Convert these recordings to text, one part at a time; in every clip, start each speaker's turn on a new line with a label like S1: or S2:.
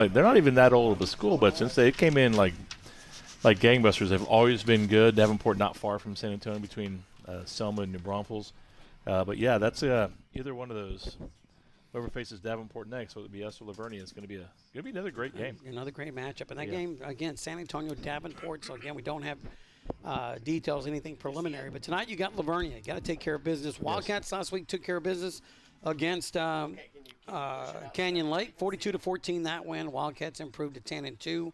S1: Like, they're not even that old of a school, but since they came in like gangbusters, they've always been good. Davenport not far from San Antonio, between Selma and New Braunfels. But yeah, that's either one of those. Whoever faces Davenport next, whether it be us or Leveria, it's going to be another great game.
S2: Another great matchup. And that game, again, San Antonio, Davenport. So, again, we don't have details, anything preliminary. But tonight you got Leveria. You got to take care of business. Wildcats last week took care of business against Canyon Lake. 42-14 that win. Wildcats improved to 10-2.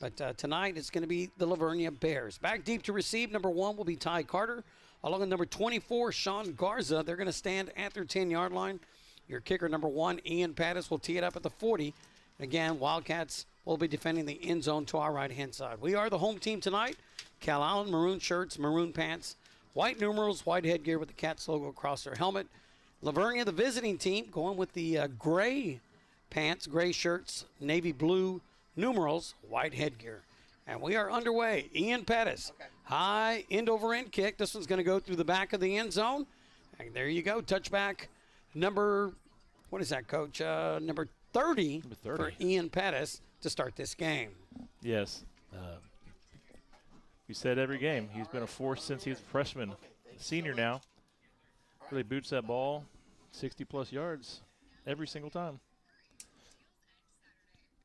S2: But tonight it's going to be the Leveria Bears. Back deep to receive. Number 1 will be Ty Carter. Along with number 24, Sean Garza. They're going to stand at their 10-yard line. Your kicker, number 1, Ian Pattis, will tee it up at the 40. Again, Wildcats will be defending the end zone to our right-hand side. We are the home team tonight. Calallen, maroon shirts, maroon pants, white numerals, white headgear with the Cats logo across their helmet. Leveria, the visiting team, going with the gray pants, gray shirts, navy blue numerals, white headgear. And we are underway. Ian Pettis, high end-over-end kick. This one's going to go through the back of the end zone. And there you go, touchback number, what is that, Coach? Number 30 for Ian Pettis to start this game.
S1: Yes. We said every game. He's been a force since he was a freshman. Senior now. Really boots that ball 60-plus yards every single time.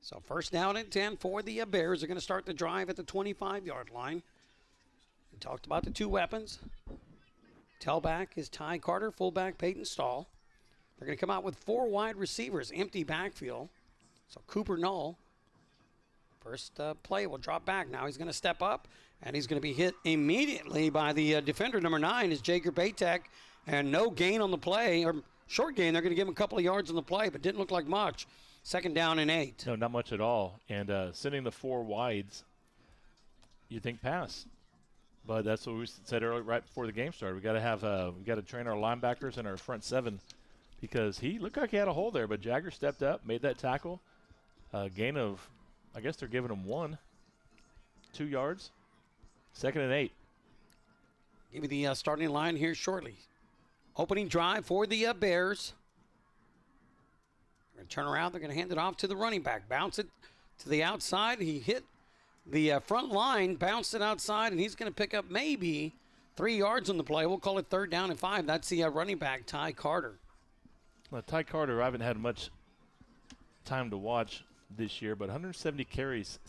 S2: So first down and 10 for the Bears. They're going to start the drive at the 25-yard line. We talked about the two weapons. Tailback is Ty Carter, fullback Peyton Stahl. They're going to come out with 4 wide receivers, empty backfield. So Cooper Knoll, first play, will drop back. Now he's going to step up, and he's going to be hit immediately by the defender, number 9, is Jager Batek. And no gain on the play, or short gain. They're going to give him a couple of yards on the play, but didn't look like much. Second down and 8.
S1: No, not much at all. And sending the 4 wides, you think pass. But that's what we said earlier, right before the game started. We got to train our linebackers and our front 7. Because he looked like he had a hole there, but Jagger stepped up, made that tackle. Gain of, I guess they're giving him 2 yards. Second and 8.
S2: Give me the starting line here shortly. Opening drive for the Bears. They're going to turn around. They're going to hand it off to the running back. Bounce it to the outside. He hit the front line, bounced it outside, and he's going to pick up maybe 3 yards on the play. We'll call it 3rd down and 5. That's the running back, Ty Carter.
S1: Well, Ty Carter, I haven't had much time to watch this year, but 170 carries,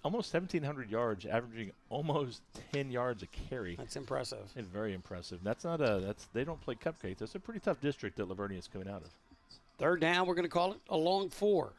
S1: almost 1,700 yards, averaging almost 10 yards a carry.
S2: That's impressive.
S1: And very impressive. They don't play cupcakes. That's a pretty tough district that Leveria is coming out of.
S2: 3rd down, we're going to call it a long 4.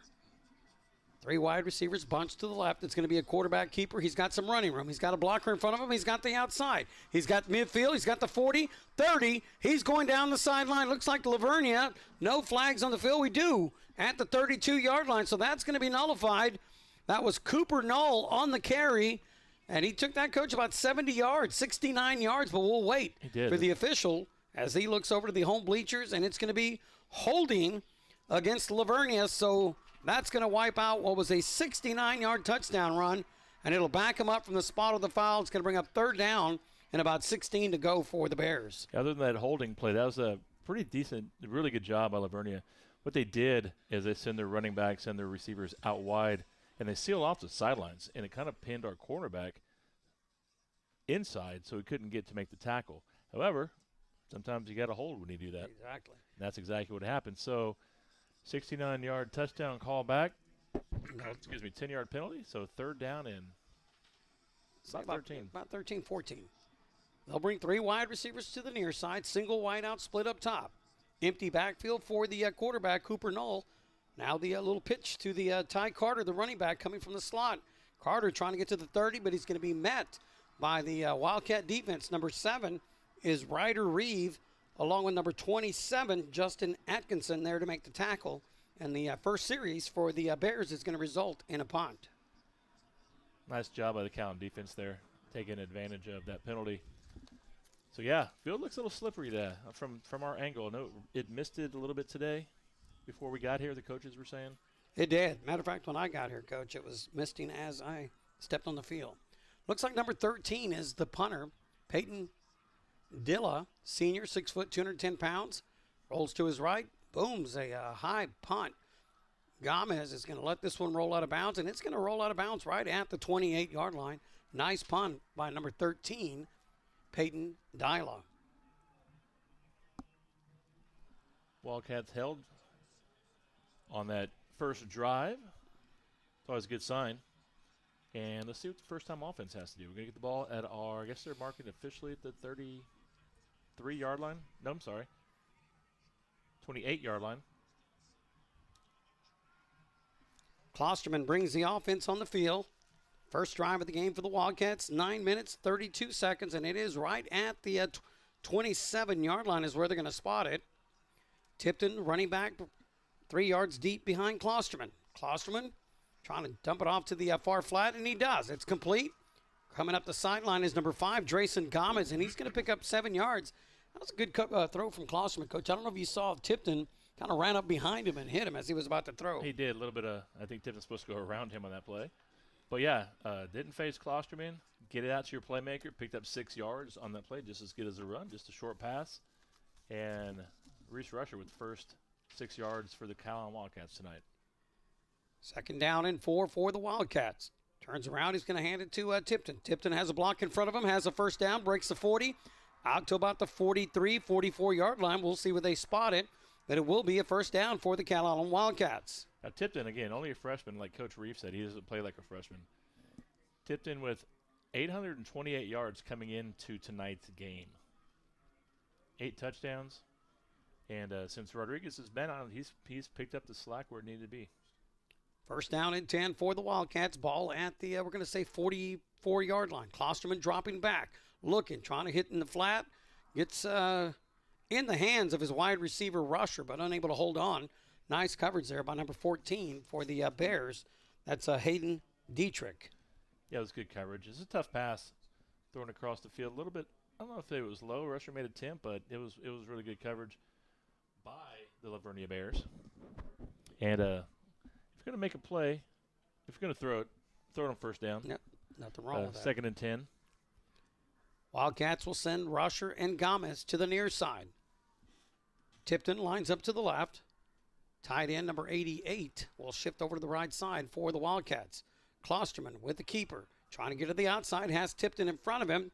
S2: 3 wide receivers bunched to the left. It's going to be a quarterback keeper. He's got some running room. He's got a blocker in front of him. He's got the outside. He's got midfield. He's got the 40, 30. He's going down the sideline. Looks like Leveria. No flags on the field. We do at the 32-yard line, so that's going to be nullified. That was Cooper Knoll on the carry, and he took that, Coach, about 70 yards, 69 yards, but we'll wait for the official as he looks over to the home bleachers, and it's going to be holding against Leveria, so that's going to wipe out what was a 69-yard touchdown run, and it'll back him up from the spot of the foul. It's going to bring up 3rd down and about 16 to go for the Bears.
S1: Other than that holding play, that was a pretty decent, really good job by Leveria. What they did is they send their running backs and their receivers out wide, and they seal off the sidelines, and it kind of pinned our cornerback inside so he couldn't get to make the tackle. However, sometimes you got to hold when you do that.
S2: Exactly.
S1: And that's exactly what happened. So 69-yard touchdown call back. 10-yard penalty. So 3rd down and about 13.
S2: About 13, 14. They'll bring 3 wide receivers to the near side. Single wide out, split up top. Empty backfield for the quarterback, Cooper Knoll. Now the little pitch to the Ty Carter, the running back, coming from the slot. Carter trying to get to the 30, but he's going to be met by the Wildcat defense. Number 7 is Ryder Reeve, along with number 27, Justin Atkinson, there to make the tackle. And the first series for the Bears is going to result in a punt.
S1: Nice job by the Calallen defense there, taking advantage of that penalty. So, yeah, field looks a little slippery there from our angle. I know it missed it a little bit today before we got here, the coaches were saying.
S2: It did. Matter of fact, when I got here, Coach, it was misting as I stepped on the field. Looks like number 13 is the punter, Peyton Dilla, senior, 6 foot, 210 pounds. Rolls to his right. Booms a high punt. Gomez is going to let this one roll out of bounds, and it's going to roll out of bounds right at the 28-yard line. Nice punt by number 13, Peyton Dyla.
S1: Wildcats held on that first drive. It's always a good sign. And let's see what the first-time offense has to do. We're going to get the ball at our, I guess they're marking officially at the 33-yard line. No, I'm sorry. 28-yard line.
S2: Klosterman brings the offense on the field. First drive of the game for the Wildcats, 9 minutes, 32 seconds, and it is right at the 27-yard line is where they're going to spot it. Tipton running back 3 yards deep behind Klosterman. Klosterman trying to dump it off to the far flat, and he does. It's complete. Coming up the sideline is number 5, Drayson Gomez, and he's going to pick up 7 yards. That was a good throw from Klosterman, Coach. I don't know if you saw Tipton kind of ran up behind him and hit him as he was about to throw.
S1: He did a little bit of, I think Tipton's supposed to go around him on that play. But, yeah, didn't face Klosterman. Get it out to your playmaker. Picked up 6 yards on that play, just as good as a run, just a short pass. And Reese Rusher with the first 6 yards for the Calallen Wildcats tonight.
S2: Second down and 4 for the Wildcats. Turns around, he's going to hand it to Tipton. Tipton has a block in front of him, has a first down, breaks the 40, out to about the 43, 44-yard line. We'll see where they spot it, but it will be a first down for the Calallen Wildcats.
S1: Now, Tipton, again, only a freshman, like Coach Reef said. He doesn't play like a freshman. Tipton with 828 yards coming into tonight's game. 8 touchdowns. And since Rodriguez has been on, he's picked up the slack where it needed to be.
S2: First down and 10 for the Wildcats. Ball at the, we're going to say 44-yard line. Klosterman dropping back, looking, trying to hit in the flat. Gets in the hands of his wide receiver Rusher, but unable to hold on. Nice coverage there by number 14 for the Bears. That's Hayden Dietrich.
S1: Yeah, it was good coverage. It's a tough pass thrown across the field. A little bit, I don't know if it was low. Rusher made a attempt, but it was really good coverage by the Leveria Bears. And if you're going to make a play, if you're going to throw it on first down.
S2: Yep, nothing wrong with that.
S1: Second and 10.
S2: Wildcats will send Rusher and Gomez to the near side. Tipton lines up to the left. Tight end number 88 will shift over to the right side for the Wildcats. Klosterman with the keeper. Trying to get to the outside, has Tipton in front of him.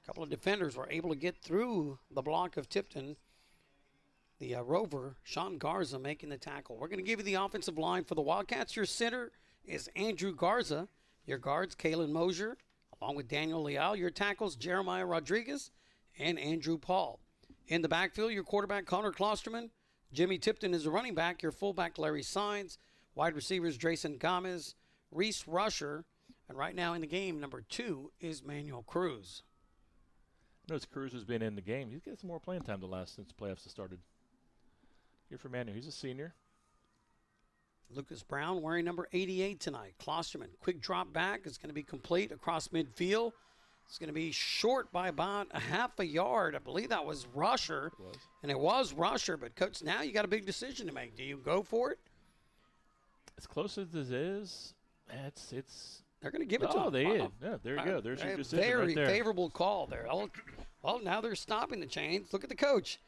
S2: A couple of defenders were able to get through the block of Tipton. The Rover, Sean Garza, making the tackle. We're going to give you the offensive line for the Wildcats. Your center is Andrew Garza. Your guards, Kalen Mosier, along with Daniel Leal. Your tackles, Jeremiah Rodriguez and Andrew Paul. In the backfield, your quarterback, Connor Klosterman. Jimmy Tipton is the running back. Your fullback, Larry Sines. Wide receivers, Drayson Gomez, Reese Rusher. And right now in the game, number 2 is Manuel Cruz.
S1: Notice Cruz has been in the game. He's got some more playing time since the playoffs have started. Here for Manuel. He's a senior.
S2: Lucas Brown wearing number 88 tonight. Klosterman, quick drop back. It's going to be complete across midfield. It's going to be short by about a half a yard. I believe that was Rusher. And it was Rusher. But, Coach, now you got a big decision to make. Do you go for it?
S1: As close as this is, it's
S2: they're going to give it to him.
S1: Oh, they did. Yeah, there you go. There's your decision
S2: very
S1: right there.
S2: Favorable call there. Well, now they're stopping the chains. Look at the coach.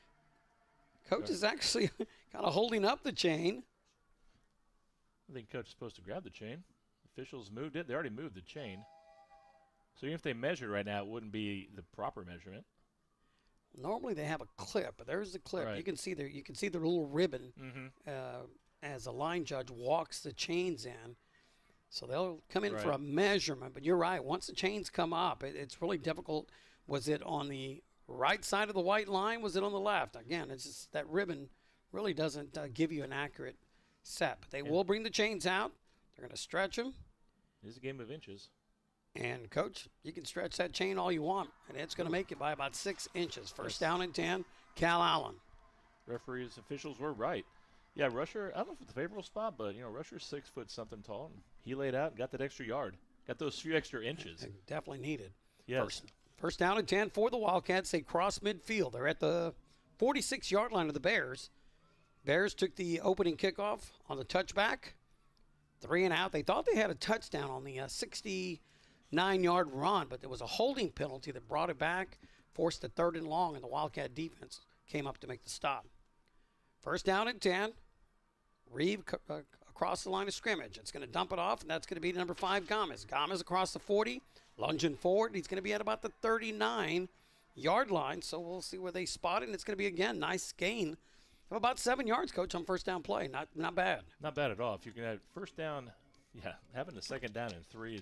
S2: Coach is actually kind of holding up the chain.
S1: I think Coach is supposed to grab the chain. Officials moved it. They already moved the chain. So even if they measure right now, it wouldn't be the proper measurement.
S2: Normally they have a clip, but there's the clip.
S1: Right.
S2: You can see the little ribbon as a line judge walks the chains in. So they'll come in for a measurement. But you're right. Once the chains come up, it's really difficult. Was it on the right side of the white line? Was it on the left? Again, it's just that ribbon really doesn't give you an accurate set. But they will bring the chains out. They're going to stretch them.
S1: It's a game of inches.
S2: And, Coach, you can stretch that chain all you want, and it's going to make it by about 6 inches. First down and 10, Calallen.
S1: Referees, officials were right. Yeah, Rusher, I don't know if it's a favorable spot, but, Rusher's 6 foot something tall. And he laid out and got that extra yard. Got those few extra inches.
S2: Definitely needed.
S1: Yes.
S2: First down and 10 for the Wildcats. They cross midfield. They're at the 46-yard line of the Bears. Bears took the opening kickoff on the touchback. 3 and out. They thought they had a touchdown on the 69-yard run, but there was a holding penalty that brought it back, forced a 3rd and long, and the Wildcat defense came up to make the stop. First down and 10 Reeve across the line of scrimmage. It's going to dump it off, and that's going to be number 5, Gomez. Gomez across the 40, lunging forward. He's going to be at about the 39-yard line, so we'll see where they spot it. And it's going to be, again, nice gain of about 7 yards, Coach, on first down play. Not bad.
S1: Not bad at all. If you can have first down, having a second down and 3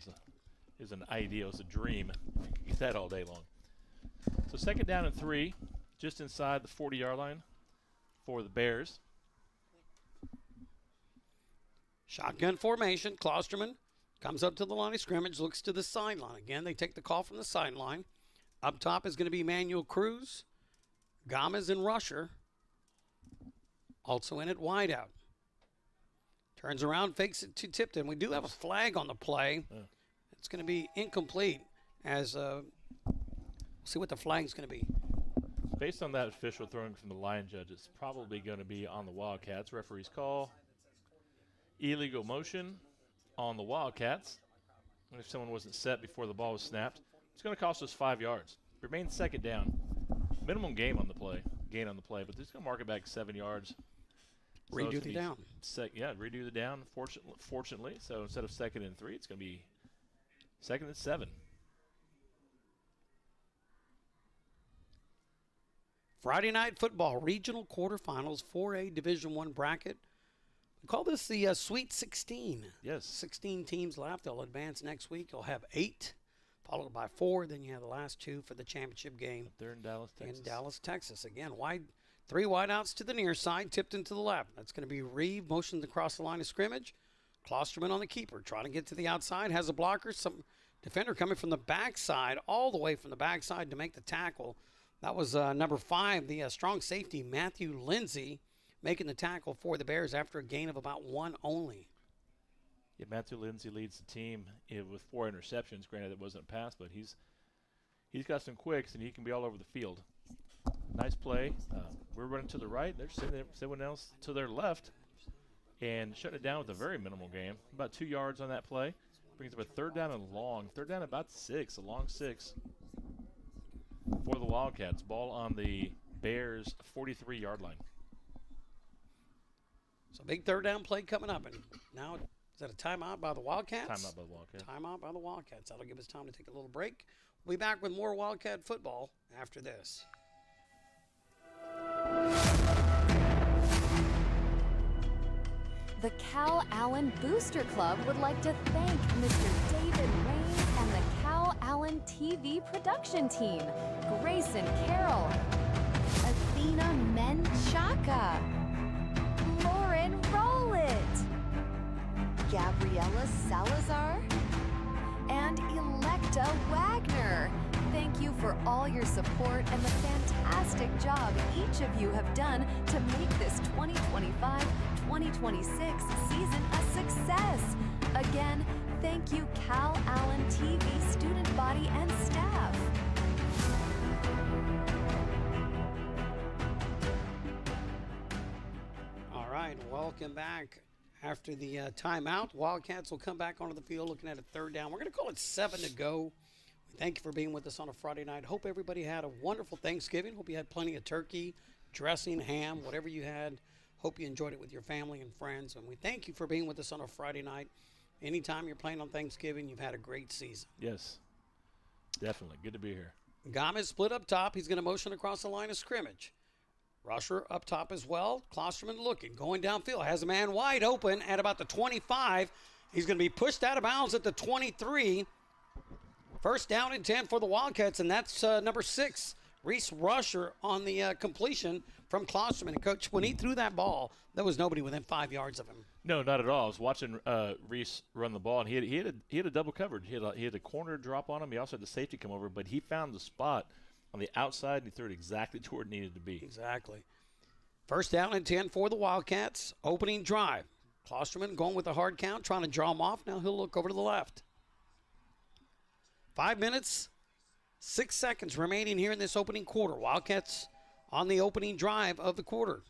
S1: is an ideal. It's a dream. You can get that all day long. So second down and 3, just inside the 40-yard line for the Bears.
S2: Shotgun formation. Klosterman comes up to the line of scrimmage, looks to the sideline. Again, they take the call from the sideline. Up top is going to be Manuel Cruz, Gomez, and Rusher. Also in at wideout. Turns around, fakes it to Tipton. We do have a flag on the play.
S1: Yeah.
S2: It's going to be incomplete as we'll see what the flag's going to be.
S1: Based on that official throwing from the line judge, it's probably going to be on the Wildcats. Referee's call. Illegal motion on the Wildcats. And if someone wasn't set before the ball was snapped, it's going to cost us 5 yards. Remains second down. Minimum gain on the play, but it's going to mark it back 7 yards.
S2: Redo the down.
S1: Redo the down, fortunately. So instead of 2nd and 3, it's going to be 2nd and 7.
S2: Friday night football, regional quarterfinals, 4A Division I bracket. We call this the Sweet 16.
S1: Yes.
S2: 16 teams left. They'll advance next week. You'll have 8, followed by 4. Then you have the last 2 for the championship game.
S1: They're in Dallas, Texas.
S2: Again, 3 wideouts to the near side, Tipton to the left. That's going to be Reeve, motioned across the line of scrimmage. Klosterman on the keeper, trying to get to the outside, has a blocker. Some defender coming from the backside, all the way from the backside to make the tackle. That was number 5, the strong safety, Matthew Lindsay, making the tackle for the Bears after a gain of about 1 only.
S1: Yeah, Matthew Lindsay leads the team with 4 interceptions. Granted, it wasn't a pass, but he's got some quicks, and he can be all over the field. Nice play. We're running to the right. They're sending someone else to their left and shutting it down with a very minimal gain. About 2 yards on that play. Brings up a 3rd down and long. 3rd down about 6, a long 6 for the Wildcats. Ball on the Bears' 43-yard line.
S2: So big 3rd down play coming up. And now, is that a timeout by the Wildcats?
S1: Timeout by the Wildcats.
S2: Timeout by the Wildcats. That'll give us time to take a little break. We'll be back with more Wildcat football after this.
S3: The Calallen Booster Club would like to thank Mr. David Rains and the Calallen TV production team, Grayson Carroll, Athena Menchaca, Lauren Rowlett, Gabriela Salazar, and Electa Wagner. Thank you for all your support and the fantastic job each of you have done to make this 2025-2026 season a success. Again, thank you Calallen TV student body and staff.
S2: All right, welcome back. After the timeout, Wildcats will come back onto the field looking at a 3rd down. We're going to call it 7 to go. Thank you for being with us on a Friday night. Hope everybody had a wonderful Thanksgiving. Hope you had plenty of turkey, dressing, ham, whatever you had. Hope you enjoyed it with your family and friends. And we thank you for being with us on a Friday night. Anytime you're playing on Thanksgiving, you've had a great season.
S1: Yes, definitely. Good to be here.
S2: Gomez split up top. He's going to motion across the line of scrimmage. Rusher up top as well. Klosterman looking, going downfield. Has a man wide open at about the 25. He's going to be pushed out of bounds at the 23. First down and 10 for the Wildcats, and that's number 6, Reese Rusher on the completion from Klosterman. And, Coach, when he threw that ball, there was nobody within 5 yards of him.
S1: No, not at all. I was watching Reese run the ball, and he had a double coverage. He had a corner drop on him. He also had the safety come over, but he found the spot on the outside, and he threw it exactly to where it needed to be.
S2: Exactly. First down and 10 for the Wildcats. Opening drive. Klosterman going with a hard count, trying to draw him off. Now he'll look over to the left. 5 minutes, 6 seconds remaining here in this opening quarter. Wildcats on the opening drive of the quarter.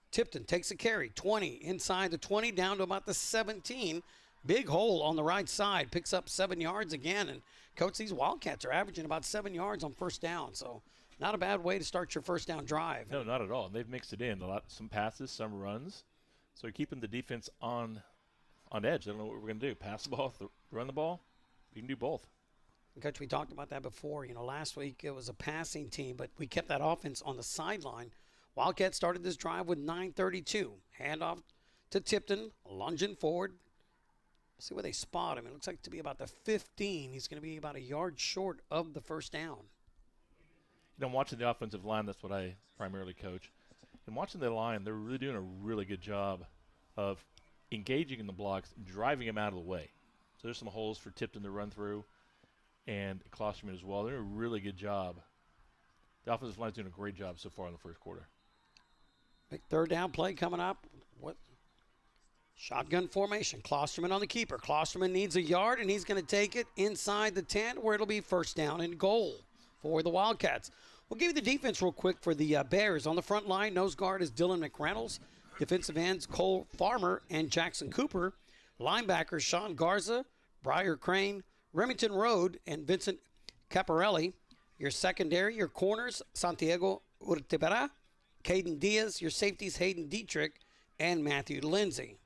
S2: Tipton takes a carry, 20, inside the 20, down to about the 17. Big hole on the right side, picks up 7 yards again. And, Coach, these Wildcats are averaging about 7 yards on first down. So not a bad way to start your first down drive.
S1: No, not at all. And they've mixed it in. Some passes, some runs. So you're keeping the defense on edge. I don't know what we're going to do. Pass the ball, run the ball. We can do both.
S2: Coach, we talked about that before. Last week it was a passing team, but we kept that offense on the sideline. Wildcats started this drive with 9:32. Handoff to Tipton, lunging forward. See where they spot him. It looks like to be about the 15. He's going to be about a yard short of the first down.
S1: Watching the offensive line, that's what I primarily coach. And watching the line, they're really doing a really good job of engaging in the blocks, driving them out of the way. So there's some holes for Tipton to run through, and Klosterman as well. They're doing a really good job. The offensive line's doing a great job so far in the first quarter.
S2: Big third down play coming up. What? Shotgun formation. Klosterman on the keeper. Klosterman needs a yard, and he's going to take it inside the 10 where it'll be first down and goal for the Wildcats. We'll give you the defense real quick for the Bears. On the front line, nose guard is Dylan McReynolds. Defensive ends Cole Farmer and Jackson Cooper. Linebackers Sean Garza, Briar Crane, Remington Road, and Vincent Caparelli. Your secondary, your corners, Santiago Urtibera, Caden Diaz. Your safeties, Hayden Dietrich, and Matthew Lindsay.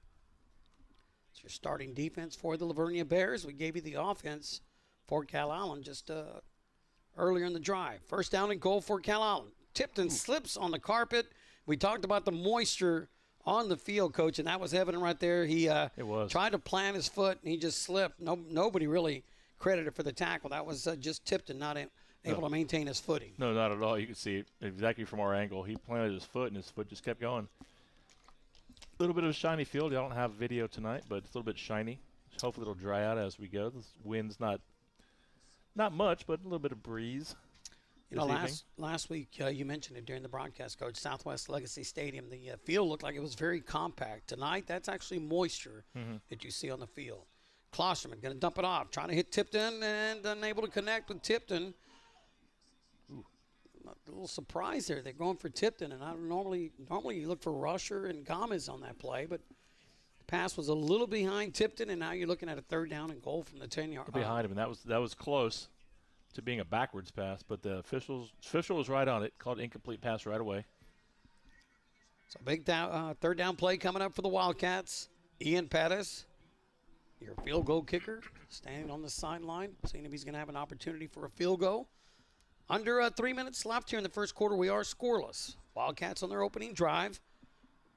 S2: It's your starting defense for the Leveria Bears. We gave you the offense for Calallen just earlier in the drive. First down and goal for Calallen. Tipton slips on the carpet. We talked about the moisture on the field, Coach, and that was evident right there. He tried to plant his foot, and he just slipped. Nobody really credited for the tackle. That was just Tipton not able to maintain his footing.
S1: No, not at all. You can see it exactly from our angle. He planted his foot, and his foot just kept going. A little bit of a shiny field. I don't have video tonight, but it's a little bit shiny. Hopefully it'll dry out as we go. The wind's not much, but a little bit of breeze.
S2: Last week you mentioned it during the broadcast, Coach. Southwest Legacy Stadium, the field looked like it was very compact. Tonight, that's actually moisture that you see on the field. Klosterman going to dump it off, trying to hit Tipton and unable to connect with Tipton. A little surprise there. They're going for Tipton, and I don't normally you look for Rusher and Gomez on that play, but the pass was a little behind Tipton, and now you're looking at a third down and goal from the 10-yard line.
S1: Behind him, and that was close to being a backwards pass, but the official was right on it, called incomplete pass right away.
S2: So big third down play coming up for the Wildcats. Ian Pettis, your field goal kicker, standing on the sideline, seeing if he's going to have an opportunity for a field goal. Under 3 minutes left here in the first quarter, we are scoreless. Wildcats on their opening drive.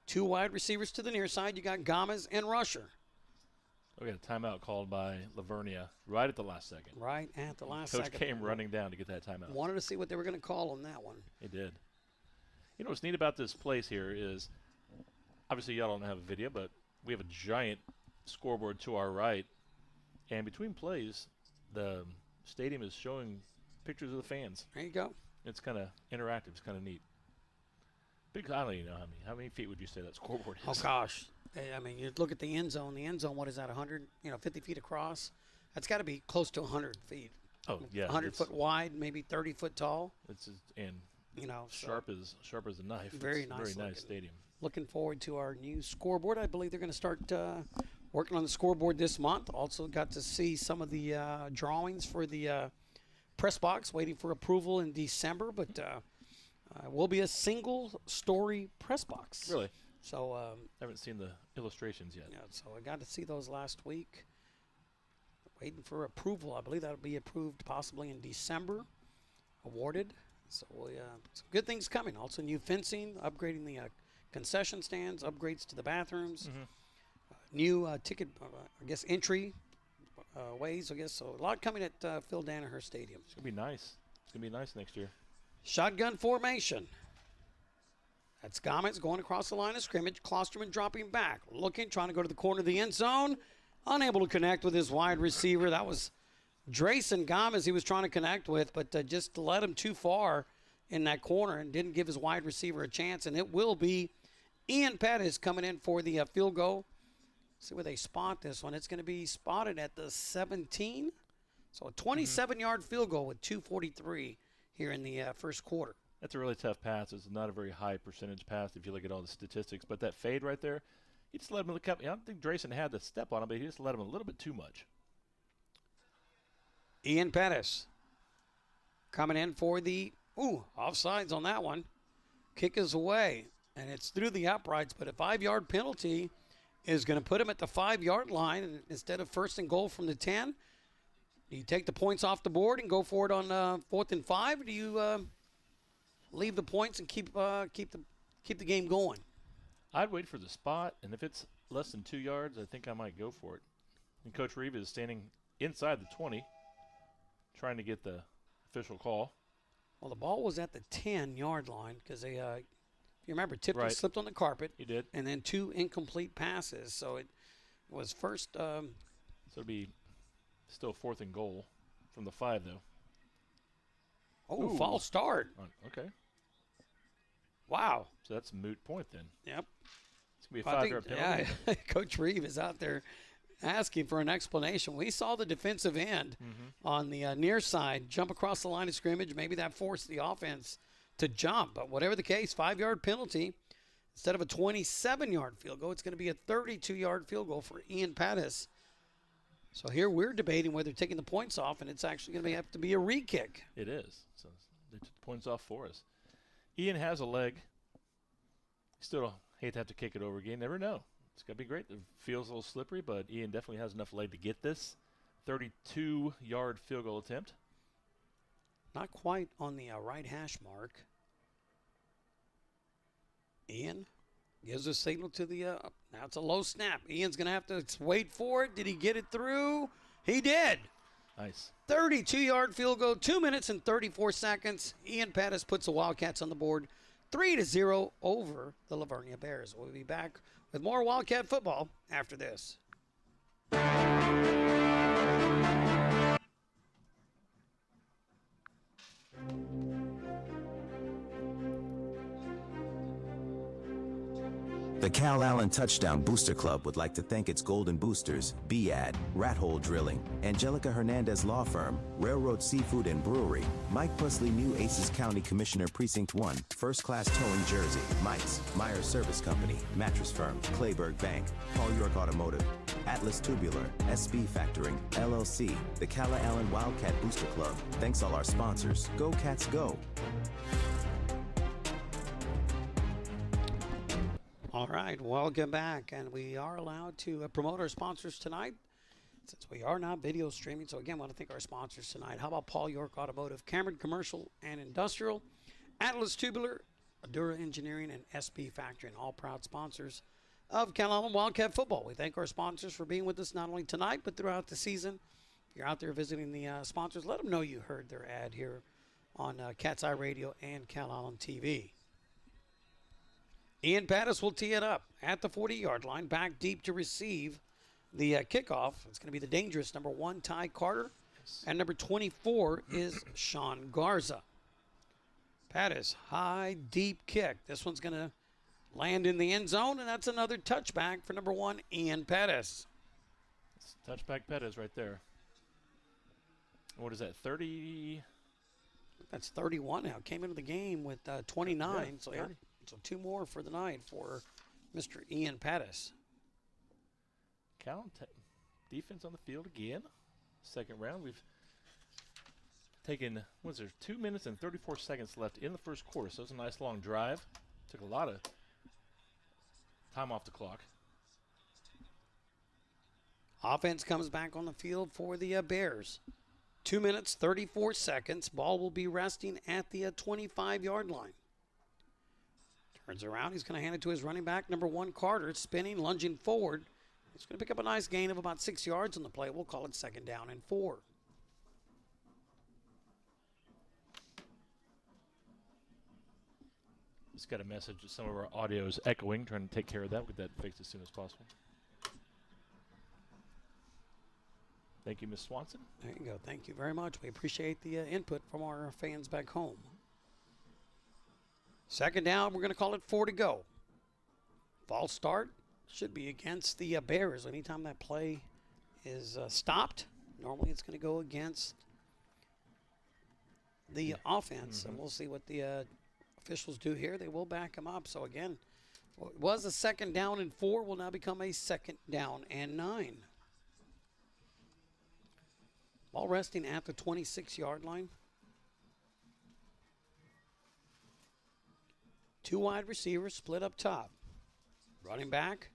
S2: Two wide receivers to the near side. You got Gomez and Rusher.
S1: We got a timeout called by Leveria right at the last second.
S2: Right at the last second.
S1: Coach came running down to get that timeout.
S2: Wanted to see what they were going to call on that one.
S1: He did. You know what's neat about this place here is, obviously y'all don't have a video, but we have a giant scoreboard to our right. And between plays, the stadium is showing pictures of the fans.
S2: There you go.
S1: It's kind of interactive. It's kind of neat. Big. I don't even know how many feet would you say that scoreboard is?
S2: Oh gosh, I mean, you look at the end zone. The end zone, what is that? 50 feet across. That's got to be close to 100 feet.
S1: Oh yeah,
S2: 100 foot wide, maybe 30 foot tall.
S1: It's sharp as a knife.
S2: Very nice.
S1: Very nice stadium.
S2: Looking forward to our new scoreboard. I believe they're going to start working on the scoreboard this month. Also got to see some of the drawings for the press box, waiting for approval in December, but will be a single-story press box.
S1: Really?
S2: So
S1: I haven't seen the illustrations yet.
S2: Yeah, so I got to see those last week. Waiting for approval. I believe that'll be approved possibly in December. Awarded. So some good things coming. Also new fencing, upgrading the concession stands, upgrades to the bathrooms, new ticket, entry ways, So a lot coming at Phil Danaher Stadium.
S1: It's going to be nice. It's going to be nice next year.
S2: Shotgun formation. That's Gomez going across the line of scrimmage. Klosterman dropping back. Looking, trying to go to the corner of the end zone. Unable to connect with his wide receiver. That was Drayson Gomez he was trying to connect with, but just led him too far in that corner and didn't give his wide receiver a chance. And it will be Ian Pettis coming in for the field goal. See where they spot this one. It's going to be spotted at the 17. So a 27-yard field goal with 2:43 here in the first quarter.
S1: That's a really tough pass. It's not a very high percentage pass if you look at all the statistics. But that fade right there, he just let him look up. I don't think Drayson had the step on him, but he just let him a little bit too much.
S2: Ian Pettis coming in for the offsides on that one. Kick is away. and it's through the uprights, but a 5-yard penalty is going to put him at the 5-yard line. And instead of 1st and goal from the 10, do you take the points off the board and go for it on 4th and 5? Or do you leave the points and keep the game going?
S1: I'd wait for the spot, and if it's less than 2 yards, I think I might go for it. And Coach Reeve is standing inside the 20, trying to get the official call.
S2: Well, the ball was at the 10-yard line because they, if you remember, tipped and slipped on the carpet.
S1: He did.
S2: And then 2 incomplete passes. So it was first.
S1: So it'd be still 4th and goal from the 5, though.
S2: Oh, ooh. False start.
S1: Okay.
S2: Wow.
S1: So that's a moot point then.
S2: Yep.
S1: It's going to be a 5-yard penalty.
S2: Yeah, Coach Reeve is out there asking for an explanation. We saw the defensive end on the near side jump across the line of scrimmage. Maybe that forced the offense to jump. But whatever the case, 5-yard penalty. Instead of a 27-yard field goal, it's going to be a 32-yard field goal for Ian Pattis. So here we're debating whether taking the points off, and it's actually going to have to be a re-kick.
S1: It is. So they took the points off for us. Ian has a leg. Still don't hate to have to kick it over again. Never know. It's going to be great. It feels a little slippery, but Ian definitely has enough leg to get this. 32-yard field goal attempt.
S2: Not quite on the right hash mark. Ian gives a signal to the, now it's a low snap. Ian's going to have to wait for it. Did he get it through? He did.
S1: Nice.
S2: 32-yard field goal, 2 minutes and 34 seconds. Ian Pattis puts the Wildcats on the board 3-0 over the Leveria Bears. We'll be back with more Wildcat football after this.
S4: The Calallen Touchdown Booster Club would like to thank its Golden Boosters, BAD, Rat Hole Drilling, Angelica Hernandez Law Firm, Railroad Seafood and Brewery, Mike Pusley, New Aces County Commissioner Precinct 1, First Class Towing Jersey, Mike's, Meyer Service Company, Mattress Firm, Clayburg Bank, Paul York Automotive, Atlas Tubular, SB Factoring, LLC, the Calallen Wildcat Booster Club. Thanks all our sponsors. Go Cats Go!
S2: All right, welcome back, and we are allowed to promote our sponsors tonight since we are not video streaming. So again, I want to thank our sponsors tonight. How about Paul York Automotive, Cameron Commercial and Industrial, Atlas Tubular, Adura Engineering, and SB Factory, and all proud sponsors of Calallen Wildcat Football. We thank our sponsors for being with us not only tonight but throughout the season. If you're out there visiting the sponsors, let them know you heard their ad here on Cat's Eye Radio and Calallen TV. Ian Pattis will tee it up at the 40-yard line, back deep to receive the kickoff. It's going to be the dangerous number 1, Ty Carter, and number 24 is Sean Garza. Pattis, high, deep kick. This one's going to land in the end zone, and that's another touchback for number 1, Ian Pattis.
S1: Touchback Pettis right there. What is that, 30?
S2: That's 31 now. Came into the game with 29,
S1: yeah,
S2: so yeah. So 2 more for the night for Mr. Ian Pattis.
S1: Calallen defense on the field again. Second round. We've taken, 2 minutes and 34 seconds left in the first quarter. So it's a nice long drive. Took a lot of time off the clock.
S2: Offense comes back on the field for the Bears. 2 minutes, 34 seconds. Ball will be resting at the 25-yard line. Turns around. He's going to hand it to his running back, number 1, Carter, spinning, lunging forward. He's going to pick up a nice gain of about 6 yards on the play. We'll call it 2nd down and 4.
S1: Just got a message that some of our audio is echoing. Trying to take care of that. We'll get that fixed as soon as possible. Thank you, Ms. Swanson.
S2: There you go. Thank you very much. We appreciate the input from our fans back home. 2nd down, we're going to call it 4 to go. False start should be against the Bears. Anytime that play is stopped, normally it's going to go against the offense. And we'll see what the officials do here. They will back them up. So again, it was a 2nd down and 4, will now become a 2nd down and 9. Ball resting at the 26-yard line. Two wide receivers split up top. Running back,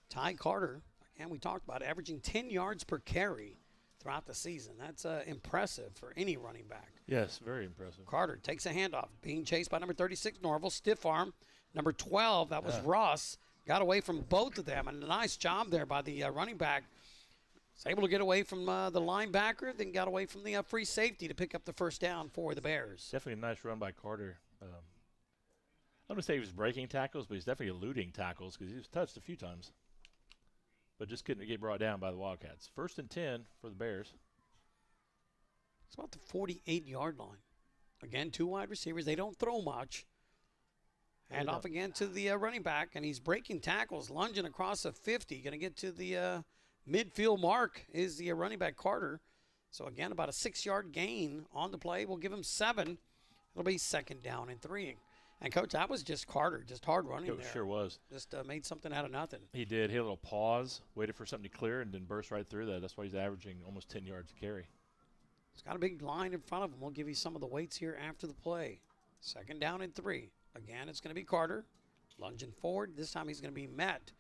S2: Ty Carter. Again, we talked about averaging 10 yards per carry throughout the season. That's impressive for any running back.
S1: Yes, very impressive.
S2: Carter takes a handoff, being chased by number 36, Norval. Stiff arm. Number 12, that was Ross. Got away from both of them. And a nice job there by the running back. Was able to get away from the linebacker, then got away from the free safety to pick up the first down for the Bears.
S1: Definitely a nice run by Carter. I'm going to say he was breaking tackles, but he's definitely eluding tackles because he was touched a few times. But just couldn't get brought down by the Wildcats. 1st and 10 for the Bears.
S2: It's about the 48-yard line. Again, two wide receivers. They don't throw much. And off again to the running back, and he's breaking tackles, lunging across a 50. Going to get to the midfield mark is the running back Carter. So, again, about a 6-yard gain on the play. We'll give him 7. It'll be 2nd down and 3. And, Coach, that was just Carter, just hard running there.
S1: It sure was.
S2: Just made something out of nothing.
S1: He did. He had a little pause, waited for something to clear, and then burst right through that. That's why he's averaging almost 10 yards a carry.
S2: He's got a big line in front of him. We'll give you some of the weights here after the play. 2nd down and 3. Again, it's going to be Carter lunging forward. This time he's going to be met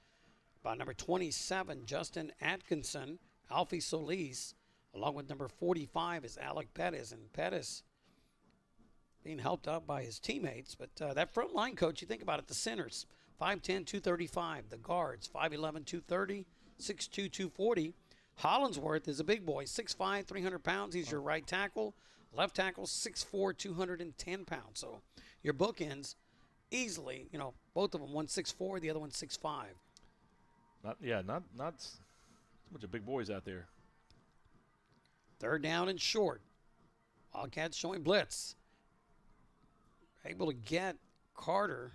S2: by number 27, Justin Atkinson. Alfie Solis, along with number 45, is Alec Pettis. And Pettis being helped up by his teammates. But that front line, Coach, you think about it, the centers, 5'10", 235. The guards, 5'11", 230, 6'2", 240. Hollinsworth is a big boy, 6'5", 300 pounds. He's your right tackle. Left tackle, 6'4", 210 pounds. So your bookends easily, both of them, one 6'4", the other one 6'5".
S1: Not so much of big boys out there.
S2: 3rd down and short. Wildcats showing blitz. Able to get Carter.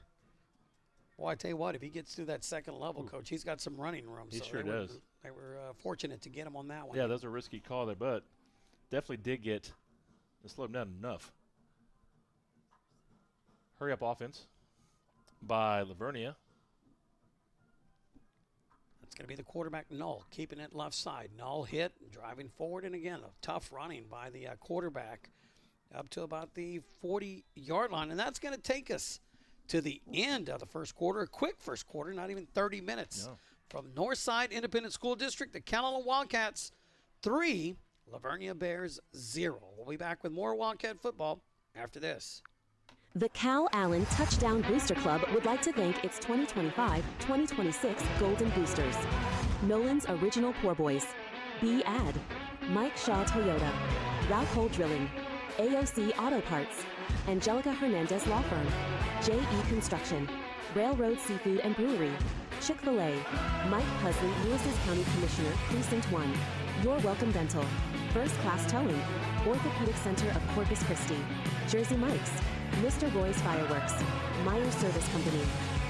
S2: Boy, I tell you what, if he gets through that second level, Coach, he's got some running room.
S1: He sure does.
S2: They were fortunate to get him on that one.
S1: Yeah, that was a risky call there, but definitely did get to slow him down enough. Hurry up offense by Leveria.
S2: That's going to be the quarterback, Null, keeping it left side. Null hit, driving forward, and again, a tough running by the quarterback up to about the 40-yard line. And that's going to take us to the end of the first quarter, a quick first quarter, not even 30 minutes.
S1: No.
S2: From Northside Independent School District, the Calallen Wildcats 3, Leveria Bears 0. We'll be back with more Wildcat football after this.
S5: The Calallen Touchdown Booster Club would like to thank its 2025-2026 Golden Boosters. Nolan's Original Poor Boys, B-Ad, Mike Shaw Toyota, Ralph Hole Drilling, AOC Auto Parts, Angelica Hernandez Law Firm, J.E. Construction, Railroad Seafood and Brewery, Chick-fil-A, Mike Pusley, Lewis's County Commissioner, Precinct 1, Your Welcome Dental, First Class Towing, Orthopedic Center of Corpus Christi, Jersey Mike's, Mr. Roy's Fireworks, Myers Service Company,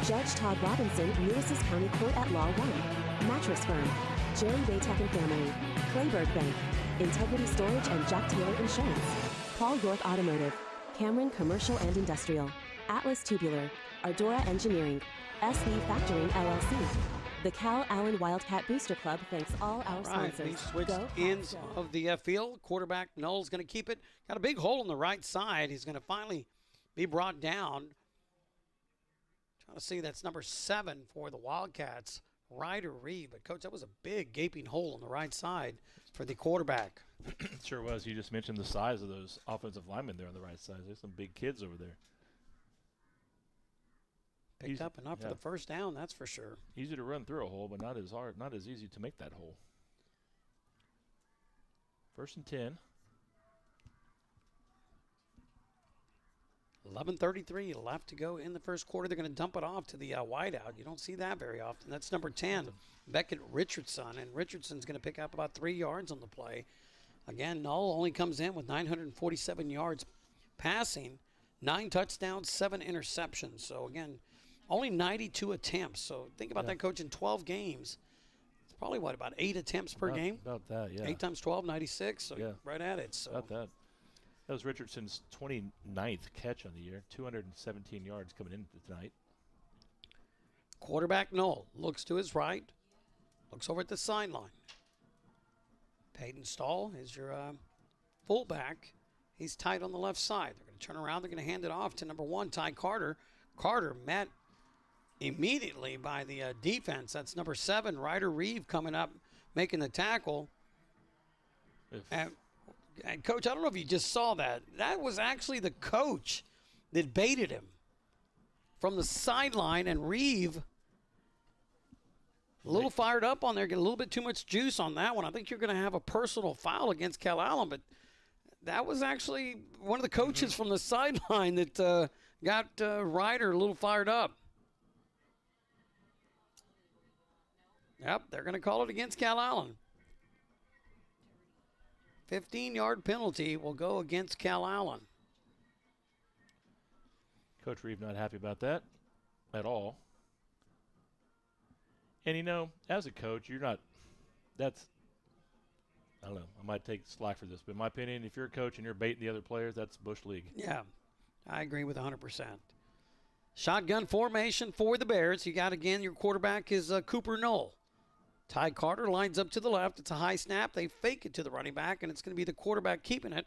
S5: Judge Todd Robinson, Lewis's County Court at Law 1, Mattress Firm, Jerry Baytek and Family, Clayburg Bank, Integrity Storage and Jack Taylor Insurance, Paul York Automotive, Cameron Commercial and Industrial, Atlas Tubular, Ardora Engineering, SB Factoring LLC. The Calallen Wildcat Booster Club thanks all our sponsors.
S2: We switched ends of the field. Quarterback Null's going to keep it. Got a big hole on the right side. He's going to finally be brought down. Trying to see, that's number 7 for the Wildcats, Ryder Reed. But, Coach, that was a big gaping hole on the right side for the quarterback.
S1: It sure was. You just mentioned the size of those offensive linemen there on the right side. There's some big kids over there.
S2: Picked up enough for the first down, that's for sure.
S1: Easy to run through a hole, but not as hard, not as easy to make that hole. 1st and 10.
S2: 11:33 left to go in the first quarter. They're going to dump it off to the wideout. You don't see that very often. That's number 10, Beckett Richardson. And Richardson's going to pick up about 3 yards on the play. Again, Null only comes in with 947 yards passing, 9 touchdowns, 7 interceptions. So, again, only 92 attempts. So think about that, Coach, in 12 games. It's probably, about 8 attempts per game?
S1: About that, yeah.
S2: 8 times 12, 96. So right at it. So
S1: about that. That was Richardson's 29th catch on the year, 217 yards coming in tonight.
S2: Quarterback Null looks to his right, looks over at the sideline. Peyton Stahl is your fullback. He's tight on the left side. They're going to turn around. They're going to hand it off to number 1, Ty Carter. Carter met immediately by the defense. That's number 7, Ryder Reeve, coming up, making the tackle. And Coach, I don't know if you just saw that. That was actually the coach that baited him from the sideline, and Reeve a little fired up on there, get a little bit too much juice on that one. I think you're going to have a personal foul against Calallen, but that was actually one of the coaches from the sideline that got Ryder a little fired up. Yep, they're going to call it against Calallen. 15-yard penalty will go against Calallen.
S1: Coach Reeve not happy about that at all. And, you know, as a coach, you're not – I don't know. I might take slack for this, but in my opinion, if you're a coach and you're baiting the other players, that's Bush League.
S2: Yeah, I agree with 100%. Shotgun formation for the Bears. You got, again, your quarterback is Cooper Knoll. Ty Carter lines up to the left. It's a high snap. They fake it to the running back, and it's going to be the quarterback keeping it.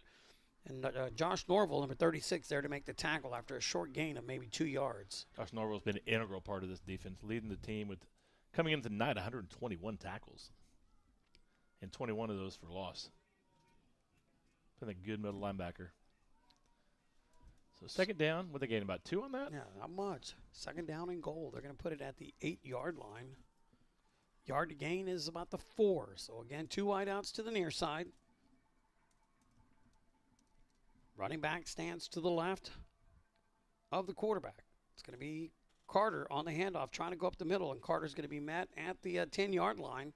S2: And Josh Norville, number 36, there to make the tackle after a short gain of maybe 2 yards.
S1: Josh Norville's been an integral part of this defense, leading the team with coming into tonight 121 tackles, and 21 of those for loss. Been a good middle linebacker. So second down, what they gain, about 2 on that?
S2: Yeah, not much. Second down and goal. They're going to put it at the 8-yard line. Yard to gain is about the 4. So, again, 2 wideouts to the near side. Running back stands to the left of the quarterback. It's going to be Carter on the handoff, trying to go up the middle, and Carter's going to be met at the 10-yard line.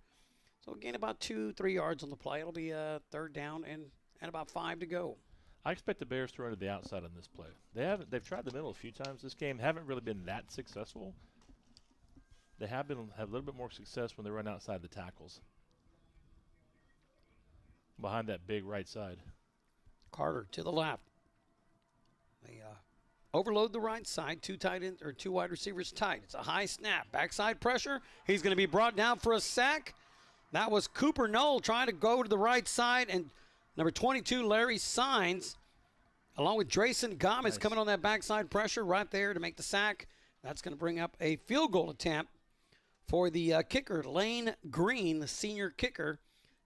S2: So, again, about 2-3 yards on the play. It'll be a third down and about 5 to go.
S1: I expect the Bears to run to the outside on this play. They've tried the middle a few times this game, haven't really been that successful. They have a little bit more success when they run outside the tackles, behind that big right side.
S2: Carter to the left. They overload the right side. 2 wide receivers tight. It's a high snap. Backside pressure. He's going to be brought down for a sack. That was Cooper Knoll trying to go to the right side, and number 22, Larry Sines, along with Drayson Gomez, coming on that backside pressure right there to make the sack. That's going to bring up a field goal attempt for the kicker, Lane Green, the senior kicker.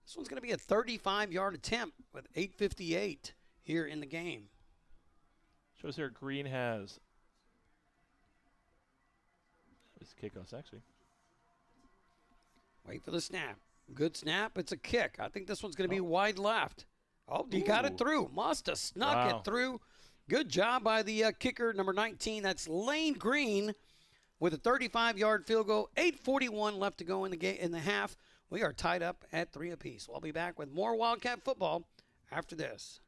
S2: This one's going to be a 35-yard attempt with 8:58 here in the game.
S1: Shows here Green has – it's kickoffs, actually.
S2: Wait for the snap. Good snap. It's a kick. I think this one's going to be wide left. Oh, he got it through. Must have snuck it through. Good job by the kicker, number 19. That's Lane Green with a 35-yard field goal. 8:41 left to go in the half. We are tied up at 3 apiece. We'll be back with more Wildcat football after this.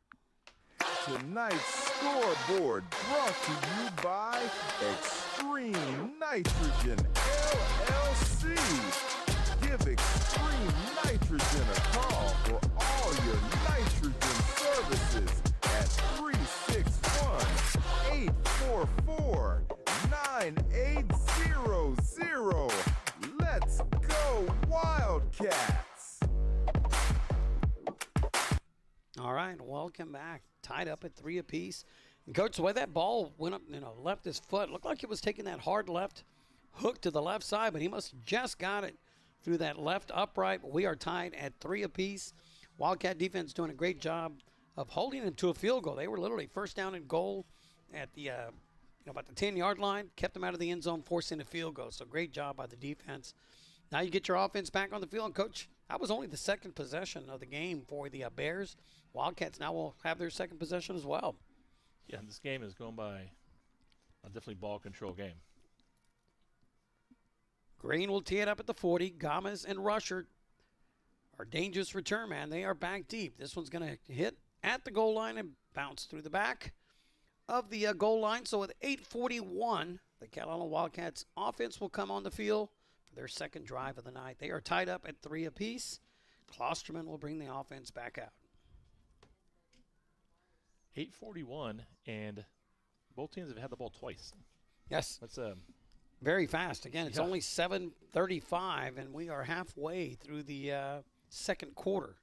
S6: Tonight's scoreboard brought to you by Extreme Nitrogen LLC. Give Extreme Nitrogen a call for all your nitrogen services at 361-844-9800. Let's go Wildcats!
S2: All right, welcome back. Tied up at 3 apiece. And Coach, the way that ball went up, left his foot, looked like it was taking that hard left hook to the left side, but he must have just got it through that left upright. We are tied at 3 apiece. Wildcat defense doing a great job of holding him to a field goal. They were literally first down and goal at the about the 10-yard line, kept them out of the end zone, forcing a field goal. So great job by the defense. Now you get your offense back on the field. And Coach, that was only the second possession of the game for the Bears. Wildcats now will have their second possession as well.
S1: Yeah, this game is going by a definitely ball control game.
S2: Green will tee it up at the 40. Gomez and Rusher are dangerous return man. They are back deep. This one's going to hit at the goal line and bounce through the back of the goal line. So with 8:41, the Calallen Wildcats offense will come on the field for their second drive of the night. They are tied up at 3 apiece. Klosterman will bring the offense back out.
S1: 8:41, and both teams have had the ball twice.
S2: Yes.
S1: That's
S2: very fast. Again, it's only 7:35, and we are halfway through the second quarter.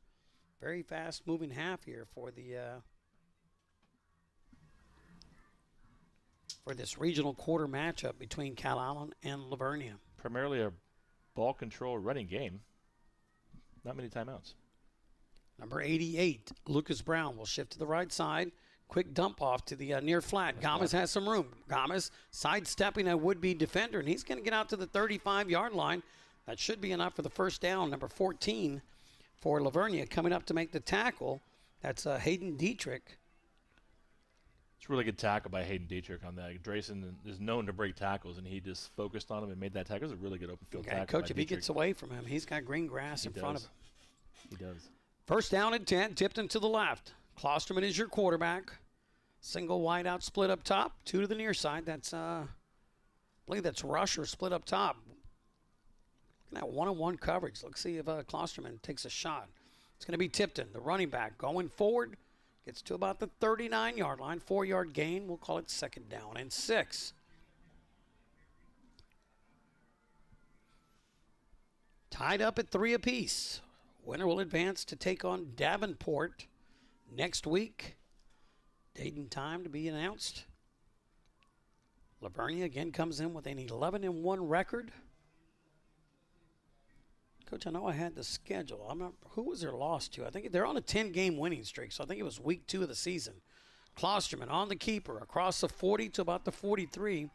S2: Very fast moving half here for the for this regional quarter matchup between Calallen and Leveria.
S1: Primarily a ball control running game. Not many timeouts.
S2: Number 88, Lucas Brown, will shift to the right side. Quick dump off to the near flat. Gomez has some room. Gomez sidestepping a would-be defender, and he's going to get out to the 35-yard line. That should be enough for the first down. Number 14 for Leveria coming up to make the tackle. That's Hayden Dietrich.
S1: It's a really good tackle by Hayden Dietrich on that. Drayson is known to break tackles, and he just focused on him and made that tackle. It was a really good open field tackle.
S2: Coach, if he gets away from him, he's got green grass in front of him.
S1: He does.
S2: First down and 10, Tipton to the left. Klosterman is your quarterback. Single wide out split up top, 2 to the near side. That's, I believe that's Rusher split up top. Looking at one-on-one coverage. Let's see if Klosterman takes a shot. It's going to be Tipton, the running back, going forward. Gets to about the 39-yard line, 4-yard gain. We'll call it second down and 6. Tied up at 3 apiece. Winner will advance to take on Davenport next week. Date and time to be announced. Leveria again comes in with an 11-1 record. Coach, I know I had the schedule. Who was their loss to? I think they're on a 10-game winning streak, so I think it was week 2 of the season. Klosterman on the keeper across the 40 to about the 43. There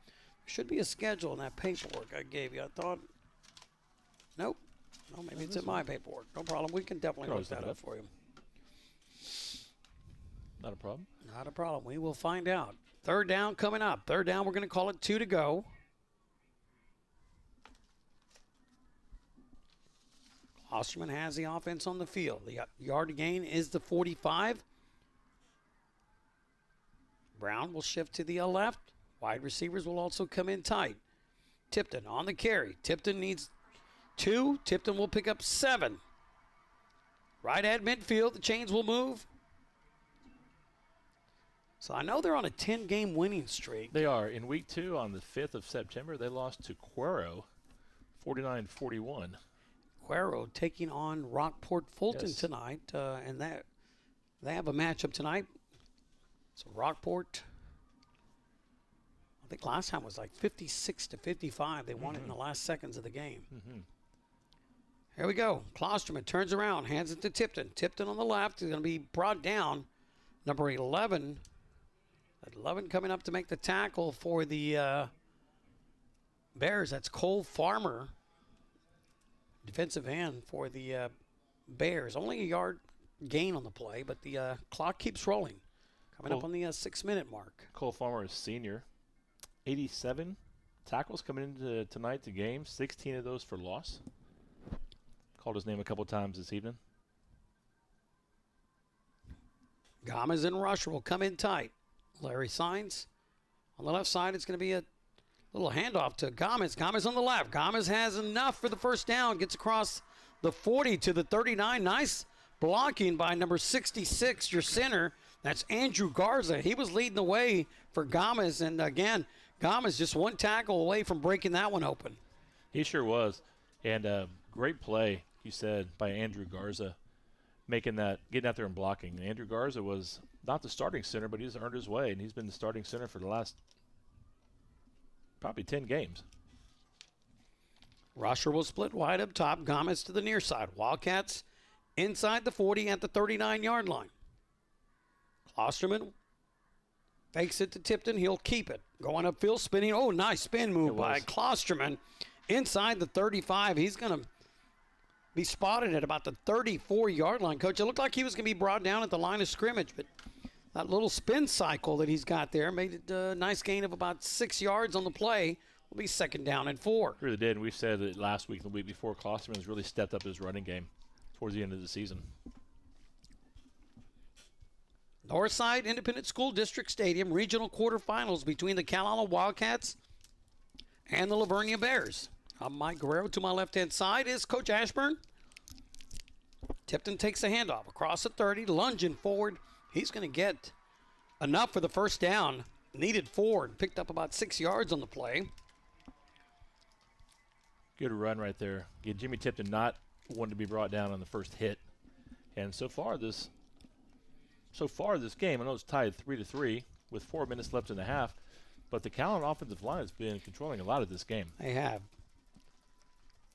S2: should be a schedule in that paperwork I gave you. I thought, nope. No, maybe it's in my paperwork. No problem. We can definitely look that up for you.
S1: Not a problem.
S2: Not a problem. We will find out. Third down coming up. Third down, we're going to call it 2 to go. Klosterman has the offense on the field. The yard gain is the 45. Brown will shift to the left. Wide receivers will also come in tight. Tipton on the carry. Tipton needs 2. Tipton will pick up 7. Right at midfield, the chains will move. So I know they're on a 10-game winning streak.
S1: They are. In week 2 on the 5th of September, they lost to Cuero 49-41.
S2: Cuero taking on Rockport Fulton tonight, and that they have a matchup tonight. So Rockport, I think last time was like 56-55. They won it in the last seconds of the game. Here we go. Klosterman turns around, hands it to Tipton. Tipton on the left is going to be brought down. Number 11. 11 coming up to make the tackle for the Bears. That's Cole Farmer. Defensive end for the Bears. Only a yard gain on the play, but the clock keeps rolling. Coming up on the 6-minute mark.
S1: Cole Farmer is senior. 87 tackles coming into tonight's game. 16 of those for loss. Called his name a couple times this evening.
S2: Gomez and Rusher will come in tight. Larry signs. On the left side, it's going to be a little handoff to Gomez. Gomez on the left. Gomez has enough for the first down. Gets across the 40 to the 39. Nice blocking by number 66, your center. That's Andrew Garza. He was leading the way for Gomez. And again, Gomez just one tackle away from breaking that one open.
S1: He sure was. And great play, you said, by Andrew Garza. Getting out there and blocking. Andrew Garza was not the starting center, but he's earned his way, and he's been the starting center for the last probably 10 games.
S2: Rusher will split wide up top. Gomez to the near side. Wildcats inside the 40 at the 39-yard line. Klosterman fakes it to Tipton. He'll keep it. Going upfield, spinning. Oh, nice spin move by Klosterman. Inside the 35. He's going to be spotted at about the 34-yard line. Coach, it looked like he was going to be brought down at the line of scrimmage, but that little spin cycle that he's got there made it a nice gain of about 6 yards on the play. Will be second down and 4.
S1: Really did. We said it last week, the week before. Klosterman has really stepped up his running game towards the end of the season.
S2: Northside Independent School District Stadium regional quarterfinals between the Calallen Wildcats and the Leveria Bears. I'm Mike Guerrero. To my left-hand side is Coach Ashburn. Tipton takes the handoff across the 30, lunging forward. He's going to get enough for the first down. Needed forward. Picked up about 6 yards on the play.
S1: Good run right there. Yeah, Jimmy Tipton not wanting to be brought down on the first hit. And so far this game, I know it's tied 3-3 with 4 minutes left in the half, But the Calallen offensive line has been controlling a lot of this game.
S2: They have.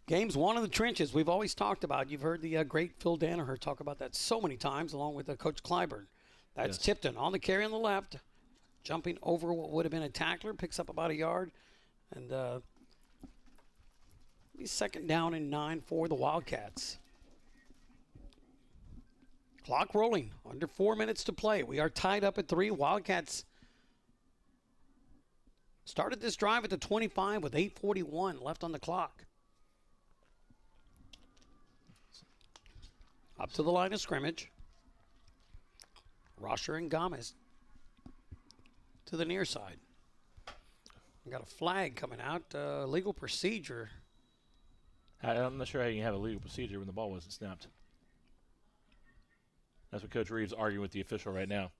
S2: Game's won in the trenches. We've always talked about. You've heard the great Phil Danaher talk about that so many times, along with Coach Clyburn. That's
S1: Yes.
S2: Tipton on the carry on the left, jumping over what would have been a tackler, picks up about a yard, and be 2nd down and 9 for the Wildcats. Clock rolling. Under 4 minutes to play. We are tied up at 3. Wildcats started this drive at the 25 with 8:41 left on the clock. Up to the line of scrimmage. Rosher and Gomez to the near side. We got a flag coming out. Legal procedure.
S1: I'm not sure how you can have a legal procedure when the ball wasn't snapped. That's what Coach Reeves arguing with the official right now.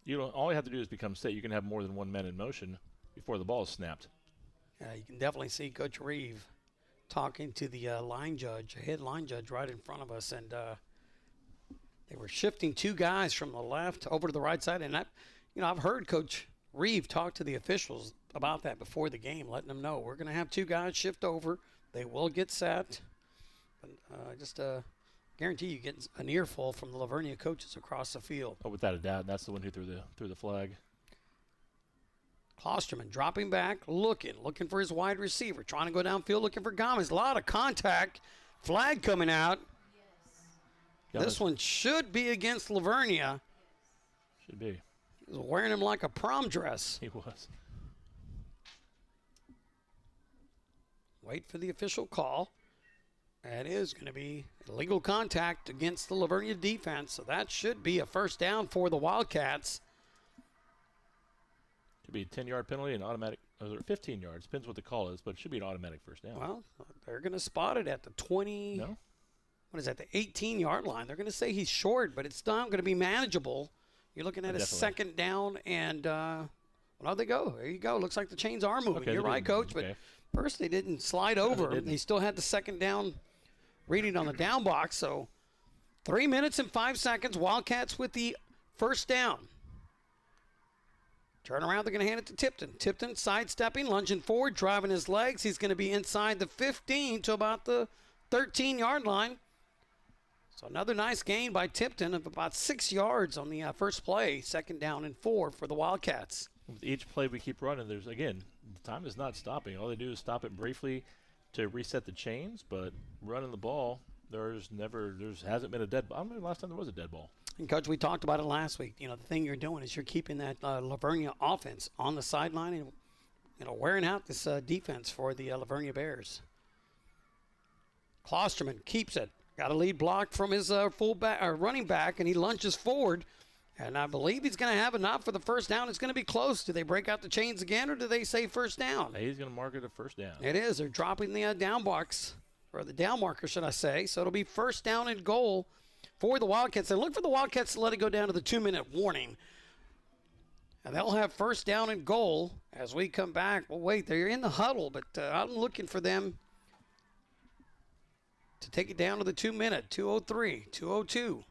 S1: All you have to do is become set. You can have more than one man in motion before the ball is snapped.
S2: You can definitely see Coach Reeve talking to the line judge, head line judge right in front of us, and they were shifting 2 guys from the left over to the right side. And I've heard Coach Reeve talk to the officials about that before the game, letting them know we're going to have 2 guys shift over. They will get set. But just guarantee you get an earful from the Leveria coaches across the field.
S1: Oh, without a doubt, that's the one who threw the flag.
S2: Klosterman dropping back, looking for his wide receiver, trying to go downfield, looking for Gomez. A lot of contact. Flag coming out.
S1: Yes.
S2: This one should be against Leveria.
S1: Should be.
S2: He was wearing him like a prom dress.
S1: He was.
S2: Wait for the official call. That is going to be illegal contact against the Leveria defense, so that should be a 1st down for the Wildcats.
S1: Could be a 10-yard penalty and automatic, or 15 yards. Depends what the call is, but it should be an automatic 1st down.
S2: Well, they're going to spot it at the 20.
S1: No?
S2: What is that, the 18-yard line. They're going to say he's short, but it's not going to be manageable. You're looking at a
S1: Definitely.
S2: 2nd down, and well, they go. There you go. Looks like the chains are moving.
S1: Okay,
S2: You're right, Coach,
S1: okay.
S2: but first they didn't slide over.
S1: didn't.
S2: They still had the 2nd down reading on the down box, so 3 minutes and 5 seconds. Wildcats with the 1st down. Turn around, they're going to hand it to Tipton. Tipton sidestepping, lunging forward, driving his legs. He's going to be inside the 15 to about the 13-yard line. So another nice gain by Tipton of about 6 yards on the first play. 2nd down and 4 for the Wildcats.
S1: With each play we keep running, the time is not stopping. All they do is stop it briefly to reset the chains, but running the ball, there hasn't been a dead ball. I don't know the last time there was a dead ball.
S2: And, Coach, we talked about it last week. The thing you're doing is you're keeping that Leveria offense on the sideline and, wearing out this defense for the Leveria Bears. Klosterman keeps it. Got a lead block from his running back, and he lunges forward. And I believe he's going to have enough for the 1st down. It's going to be close. Do they break out the chains again, or do they say 1st down?
S1: He's going to mark it a 1st down.
S2: It is. They're dropping the down box, or the down marker, should I say. So it'll be 1st down and goal for the Wildcats. And look for the Wildcats to let it go down to the 2-minute warning. And they'll have 1st down and goal as we come back. Well, wait, they're in the huddle, but I'm looking for them to take it down to the 2-minute, 2:03, 2:02.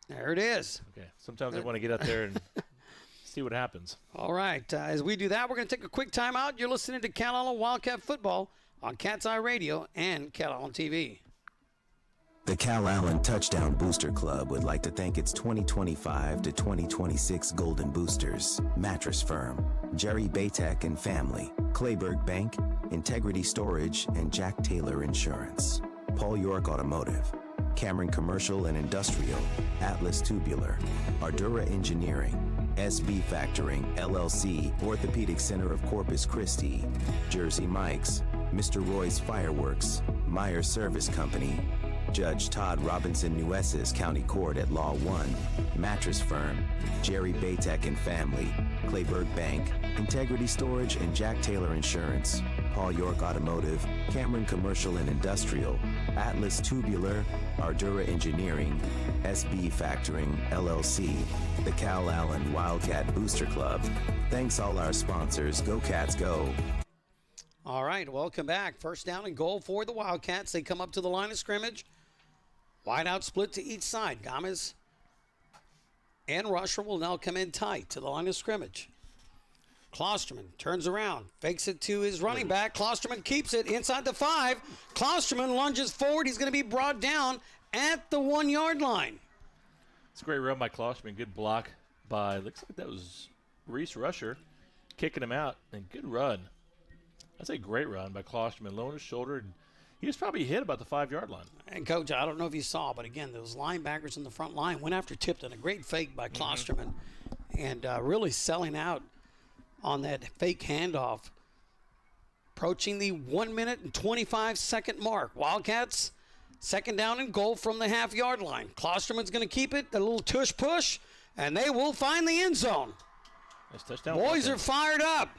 S2: There it is.
S1: Okay. Sometimes they want to get out there and see what happens.
S2: All right. As we do that, we're going to take a quick timeout. You're listening to Calallen Wildcat Football on Cat's Eye Radio and Calallen TV.
S4: The Calallen Touchdown Booster Club would like to thank its 2025 to 2026 Golden Boosters, Mattress Firm, Jerry Baytek and Family, Clayburg Bank, Integrity Storage, and Jack Taylor Insurance, Paul York Automotive, Cameron Commercial and Industrial, Atlas Tubular, Ardura Engineering, SB Factoring, LLC, Orthopedic Center of Corpus Christi, Jersey Mike's, Mr. Roy's Fireworks, Meyer Service Company, Judge Todd Robinson Nueces County Court at Law 1, Mattress Firm, Jerry Baytek and Family, Clayburg Bank, Integrity Storage and Jack Taylor Insurance, Paul York Automotive, Cameron Commercial and Industrial, Atlas Tubular, Ardura Engineering, SB Factoring, LLC, the Calallen Wildcat Booster Club. Thanks all our sponsors. Go Cats, go.
S2: All right, welcome back. 1st down and goal for the Wildcats. They come up to the line of scrimmage. Wide out split to each side. Gomez and Rusher will now come in tight to the line of scrimmage. Klosterman turns around, fakes it to his running back. Klosterman keeps it inside the 5. Klosterman lunges forward. He's going to be brought down at the 1-yard line.
S1: It's a great run by Klosterman. Good block by, looks like that was Reese Rusher, kicking him out. And good run. That's a great run by Klosterman. Low on his shoulder. And he was probably hit about the 5-yard line.
S2: And, Coach, I don't know if you saw, but, again, those linebackers in the front line went after Tipton. A great fake by Klosterman. And really selling out on that fake handoff. Approaching the 1 minute and 25-second mark. Wildcats, second down and goal from the half-yard line. Klosterman's going to keep it, a little tush push, and they will find the end zone.
S1: Nice touchdown.
S2: Boys are fired up.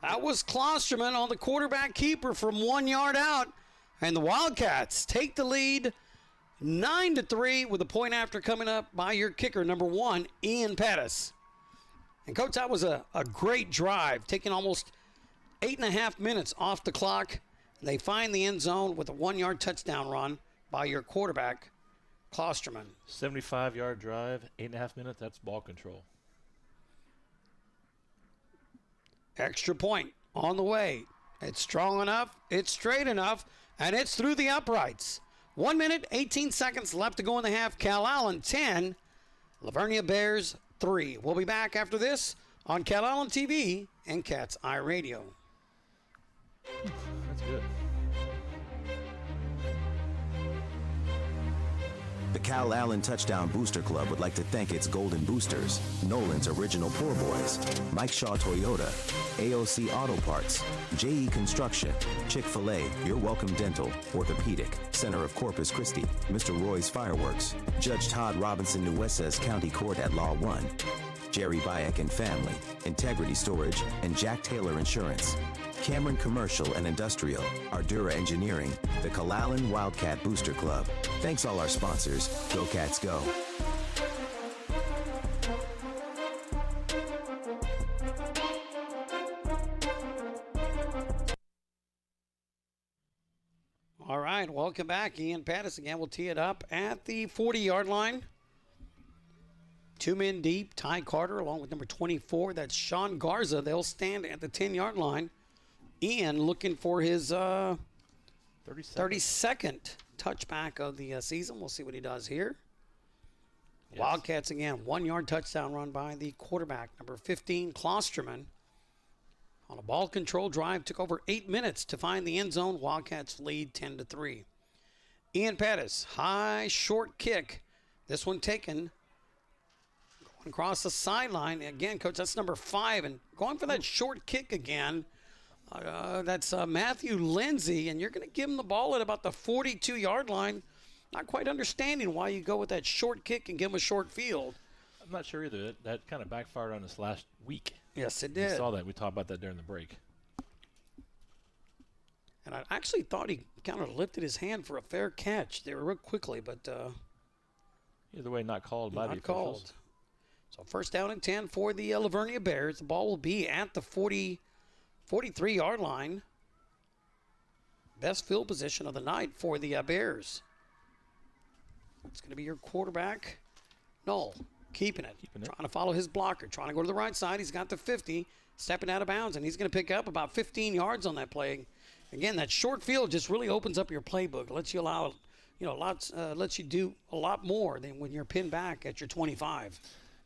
S2: That was Klosterman on the quarterback keeper from 1 yard out. And the Wildcats take the lead 9-3 with a point after coming up by your kicker, number 1, Ian Pettis. And, Coach, that was a great drive, taking almost 8.5 minutes off the clock. They find the end zone with a 1-yard touchdown run by your quarterback, Klosterman.
S1: 75-yard drive, 8.5 minutes. That's ball control.
S2: Extra point on the way. It's strong enough, it's straight enough, and it's through the uprights. 1 minute, 18 seconds left to go in the half. Calallen 10, Leveria Bears 3. We'll be back after this on Calallen TV and Cat's Eye Radio.
S1: That's good.
S4: The Calallen Touchdown Booster Club would like to thank its Golden Boosters, Nolan's Original Poor Boys, Mike Shaw Toyota, AOC Auto Parts, JE Construction, Chick-fil-A, Your Welcome Dental, Orthopedic, Center of Corpus Christi, Mr. Roy's Fireworks, Judge Todd Robinson Nueces County Court at Law 1, Jerry Bayek and Family, Integrity Storage, and Jack Taylor Insurance, Cameron Commercial and Industrial, Ardura Engineering, the Calallen Wildcat Booster Club. Thanks all our sponsors. Go Cats Go.
S2: All right, welcome back. Ian Pettis again will tee it up at the 40-yard line. 2 men deep. Ty Carter along with number 24. That's Sean Garza. They'll stand at the 10-yard line. Ian looking for his 32nd touchback of the season. We'll see what he does here. Yes. Wildcats again. 1-yard touchdown run by the quarterback, number 15, Klosterman. On a ball control drive, took over 8 minutes to find the end zone. Wildcats lead 10-3. Ian Pettis, high short kick. This one taken going across the sideline. Again, Coach, that's number 5. And going for that short kick again. That's Matthew Lindsay, and you're going to give him the ball at about the 42-yard line. Not quite understanding why you go with that short kick and give him a short field.
S1: I'm not sure either. That kind of backfired on us last week.
S2: Yes, it did.
S1: We saw that. We talked about that during the break.
S2: And I actually thought he kind of lifted his hand for a fair catch there real quickly, but
S1: either way, not called by the officials.
S2: Called. So first down and 10 for the Leveria Bears. The ball will be at the 43-yard line. Best field position of the night for the Bears. It's going to be your quarterback, Knoll, keeping it. Trying to follow his blocker, trying to go to the right side. He's got the 50, stepping out of bounds, and he's going to pick up about 15 yards on that play. Again, that short field just really opens up your playbook. Lets you lets you do a lot more than when you're pinned back at your 25.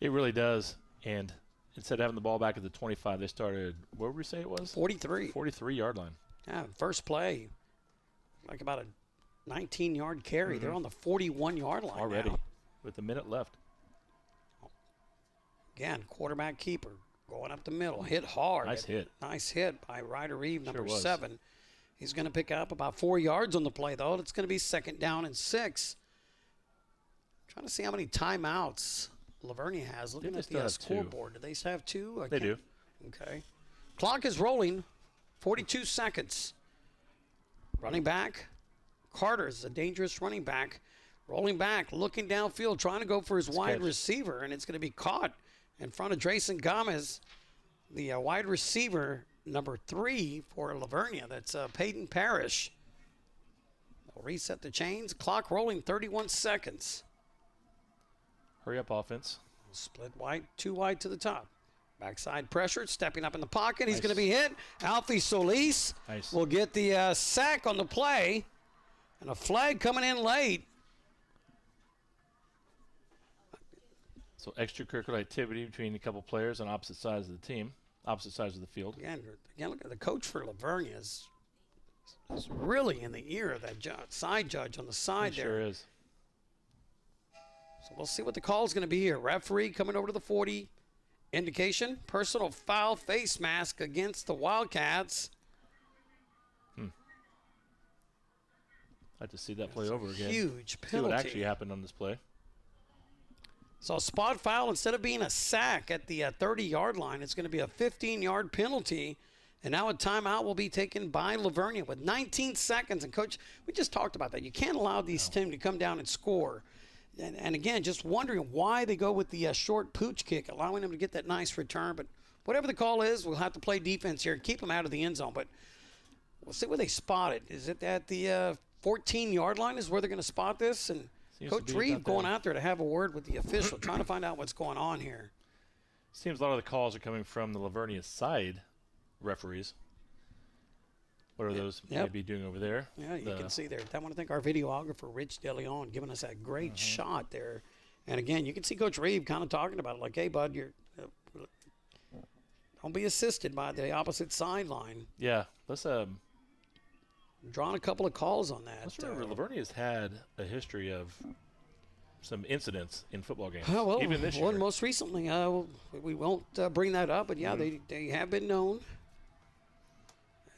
S1: It really does. And instead of having the ball back at the 25, they started, what would we say it was?
S2: 43.
S1: 43-yard line.
S2: Yeah, first play, like about a 19-yard carry. They're on the 41-yard line
S1: already
S2: now.
S1: With a minute left.
S2: Again, quarterback keeper going up the middle. Hit hard.
S1: Nice hit.
S2: Nice hit by Ryder Reeve, number
S1: was.
S2: 7. He's going to pick up about 4 yards on the play, though. It's going to be second down and 6. Trying to see how many timeouts Leveria has. Looking at the scoreboard. Do they have 2?
S1: They do.
S2: Okay. Clock is rolling. 42 seconds. Running back. Carter is a dangerous running back. Rolling back, looking downfield, trying to go for his wide receiver, and it's going to be caught in front of Drayson Gomez, the wide receiver, number 3 for Leveria. That's Peyton Parrish. They'll reset the chains. Clock rolling, 31 seconds.
S1: Hurry up, offense.
S2: Split wide, 2 wide to the top. Backside pressure, stepping up in the pocket. He's going to be hit. Alfie Solis will get the sack on the play. And a flag coming in late.
S1: So extracurricular activity between a couple players on opposite sides of the team, opposite sides of the field.
S2: Again, look at the coach for Leveria is really in the ear of that side judge on the side there.
S1: Sure is.
S2: So we'll see what the call is going to be here. Referee coming over to the 40. Indication, personal foul, face mask against the Wildcats.
S1: I'd like to see that play over again.
S2: Huge penalty.
S1: See what actually happened on this play.
S2: So a spot foul, instead of being a sack at the 30-yard line, it's going to be a 15-yard penalty. And now a timeout will be taken by Leveria with 19 seconds. And, Coach, we just talked about that. You can't allow these teams to come down and score. And again, just wondering why they go with the short pooch kick, allowing them to get that nice return. But whatever the call is, we'll have to play defense here and keep them out of the end zone. But we'll see where they spot it. Is it at the 14-yard line is where they're going to spot this? And Coach Reeve going out there to have a word with the official, trying to find out what's going on here.
S1: Seems a lot of the calls are coming from the Levernia side referees. What are those maybe doing over there?
S2: Yeah, you can see there. I want to thank our videographer, Rich DeLeon, giving us that great shot there. And, again, you can see Coach Reeve kind of talking about it like, hey, bud, you're don't be assisted by the opposite sideline.
S1: Yeah, let's
S2: drawing a couple of calls on that.
S1: Let's remember, Levernia's had a history of some incidents in football games.
S2: Well,
S1: even this year.
S2: Most recently, we won't bring that up, but, yeah, they have been known.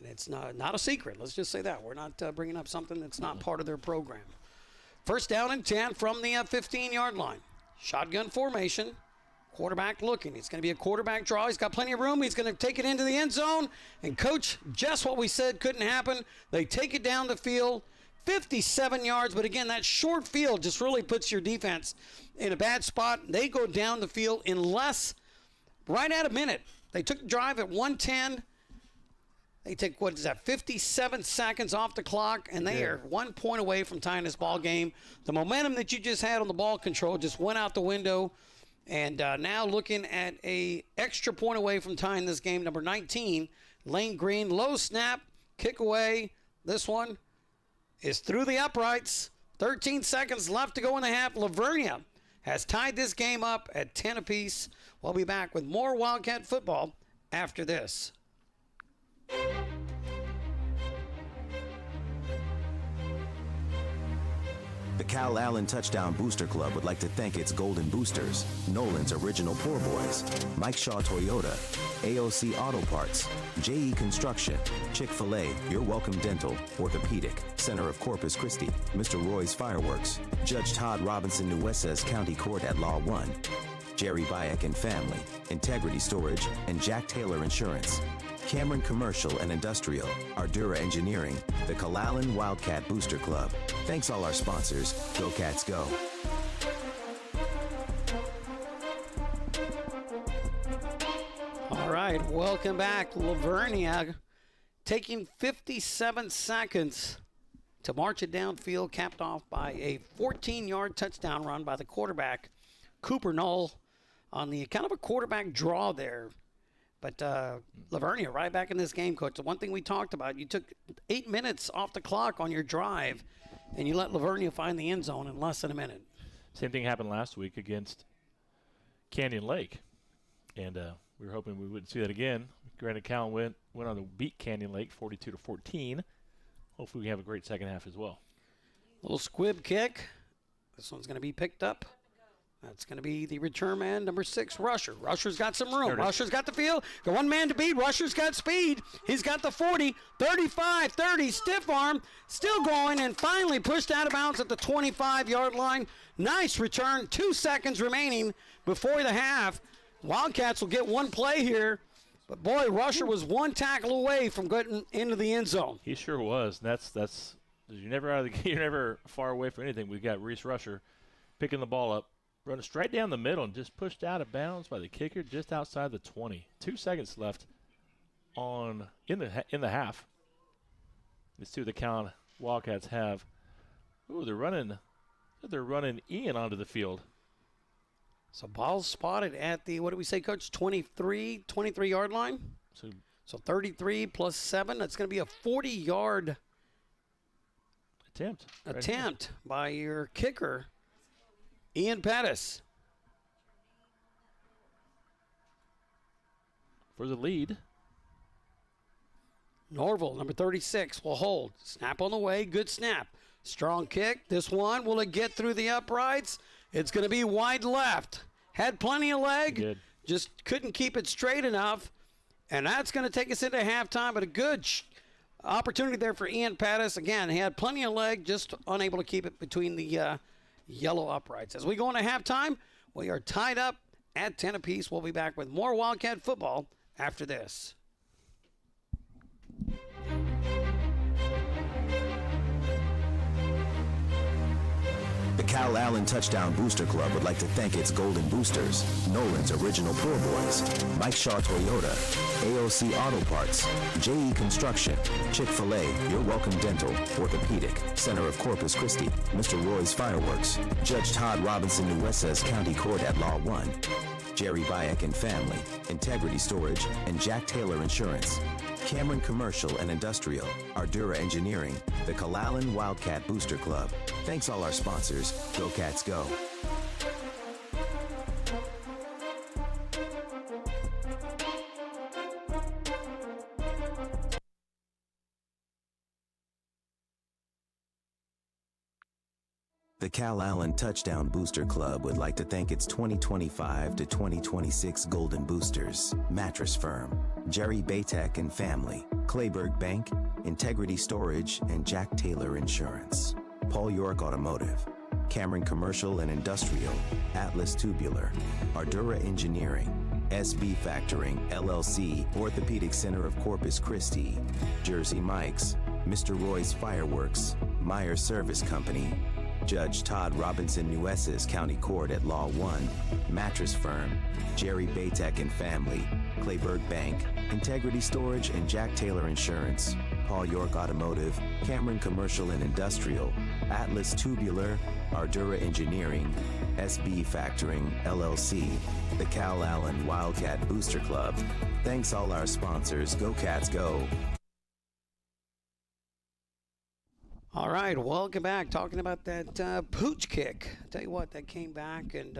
S2: It's not a secret. Let's just say that. We're not bringing up something that's not part of their program. First down and 10 from the 15-yard line. Shotgun formation. Quarterback looking. It's going to be a quarterback draw. He's got plenty of room. He's going to take it into the end zone. And, Coach, just what we said couldn't happen. They take it down the field. 57 yards. But, again, that short field just really puts your defense in a bad spot. They go down the field in right at a minute. They took the drive at 1:10. They take, 57 seconds off the clock, and they are 1 point away from tying this ball game. The momentum that you just had on the ball control just went out the window, and now looking at a extra point away from tying this game. Number 19, Lane Green, low snap, kick away. This one is through the uprights. 13 seconds left to go in the half. Leveria has tied this game up at 10 apiece. We'll be back with more Wildcat football after this.
S4: The Calallen Touchdown Booster Club would like to thank its Golden Boosters, Nolan's Original Poor Boys, Mike Shaw Toyota, AOC Auto Parts, JE Construction, Chick-fil-A, Your Welcome Dental, Orthopedic, Center of Corpus Christi, Mr. Roy's Fireworks, Judge Todd Robinson Nueces County Court at Law 1, Jerry Bayek and Family, Integrity Storage, and Jack Taylor Insurance. Cameron Commercial and Industrial, Ardura Engineering, the Calallen Wildcat Booster Club. Thanks all our sponsors. Go Cats Go.
S2: All right, welcome back. Leveria taking 57 seconds to march it downfield, capped off by a 14-yard touchdown run by the quarterback, Cooper Knoll, on the kind of a quarterback draw there. But Leveria right back in this game, Coach. The one thing we talked about, you took 8 minutes off the clock on your drive, and you let Leveria find the end zone in less than a minute.
S1: Same thing happened last week against Canyon Lake. And we were hoping we wouldn't see that again. Granted, Calallen went on to beat Canyon Lake 42-14. Hopefully we have a great second half as well.
S2: Little squib kick. This one's going to be picked up. That's going to be the return man, number 6, Rusher. Rusher's got some room. Rusher's got the field. Got one man to beat. Rusher's got speed. He's got the 40, 35, 30, stiff arm, still going, and finally pushed out of bounds at the 25-yard line. Nice return. 2 seconds remaining before the half. Wildcats will get one play here. But, boy, Rusher was one tackle away from getting into the end zone.
S1: He sure was. That's you're never far away from anything. We've got Reese Rusher picking the ball up, running straight down the middle and just pushed out of bounds by the kicker just outside the 20. 2 seconds left in the half. Let's see what the Calallen Wildcats have. Ooh, they're running Ian onto the field.
S2: So ball's spotted at the, what do we say, Coach, 23-yard line? So 33 plus 7, that's going to be a 40-yard attempt by your kicker, Ian Pettis.
S1: For the lead.
S2: Norville, number 36, will hold. Snap on the way. Good snap. Strong kick. This one, will it get through the uprights? It's going to be wide left. Had plenty of leg. Just couldn't keep it straight enough. And that's going to take us into halftime, but a good opportunity there for Ian Pettis. Again, he had plenty of leg, just unable to keep it between the yellow uprights. As we go into halftime, we are tied up at 10 apiece. We'll be back with more Wildcat football after this.
S4: The Calallen Touchdown Booster Club would like to thank its Golden Boosters, Nolan's Original Poor Boys, Mike Shaw Toyota, AOC Auto Parts, JE Construction, Chick-fil-A, Your Welcome Dental, Orthopedic, Center of Corpus Christi, Mr. Roy's Fireworks, Judge Todd Robinson Nueces County Court at Law 1, Jerry Bayek and Family, Integrity Storage, and Jack Taylor Insurance, Cameron Commercial and Industrial, Ardura Engineering, the Calallen Wildcat Booster Club. Thanks all our sponsors. Go Cats Go. The Calallen Touchdown Booster Club would like to thank its 2025 to 2026 Golden Boosters, Mattress Firm, Jerry Baytek and Family, Clayburg Bank, Integrity Storage, and Jack Taylor Insurance, Paul York Automotive, Cameron Commercial and Industrial, Atlas Tubular, Ardura Engineering, SB Factoring, LLC, Orthopedic Center of Corpus Christi, Jersey Mike's, Mr. Roy's Fireworks, Meyer Service Company, Judge Todd Robinson Nueces County Court at Law 1, Mattress Firm, Jerry Baytek and Family, Clayburg Bank, Integrity Storage and Jack Taylor Insurance, Paul York Automotive, Cameron Commercial and Industrial, Atlas Tubular, Ardura Engineering, SB Factoring, LLC, the Calallen Wildcat Booster Club. Thanks all our sponsors. Go Cats Go.
S2: All right, welcome back. Talking about that pooch kick. I tell you what, that came back, and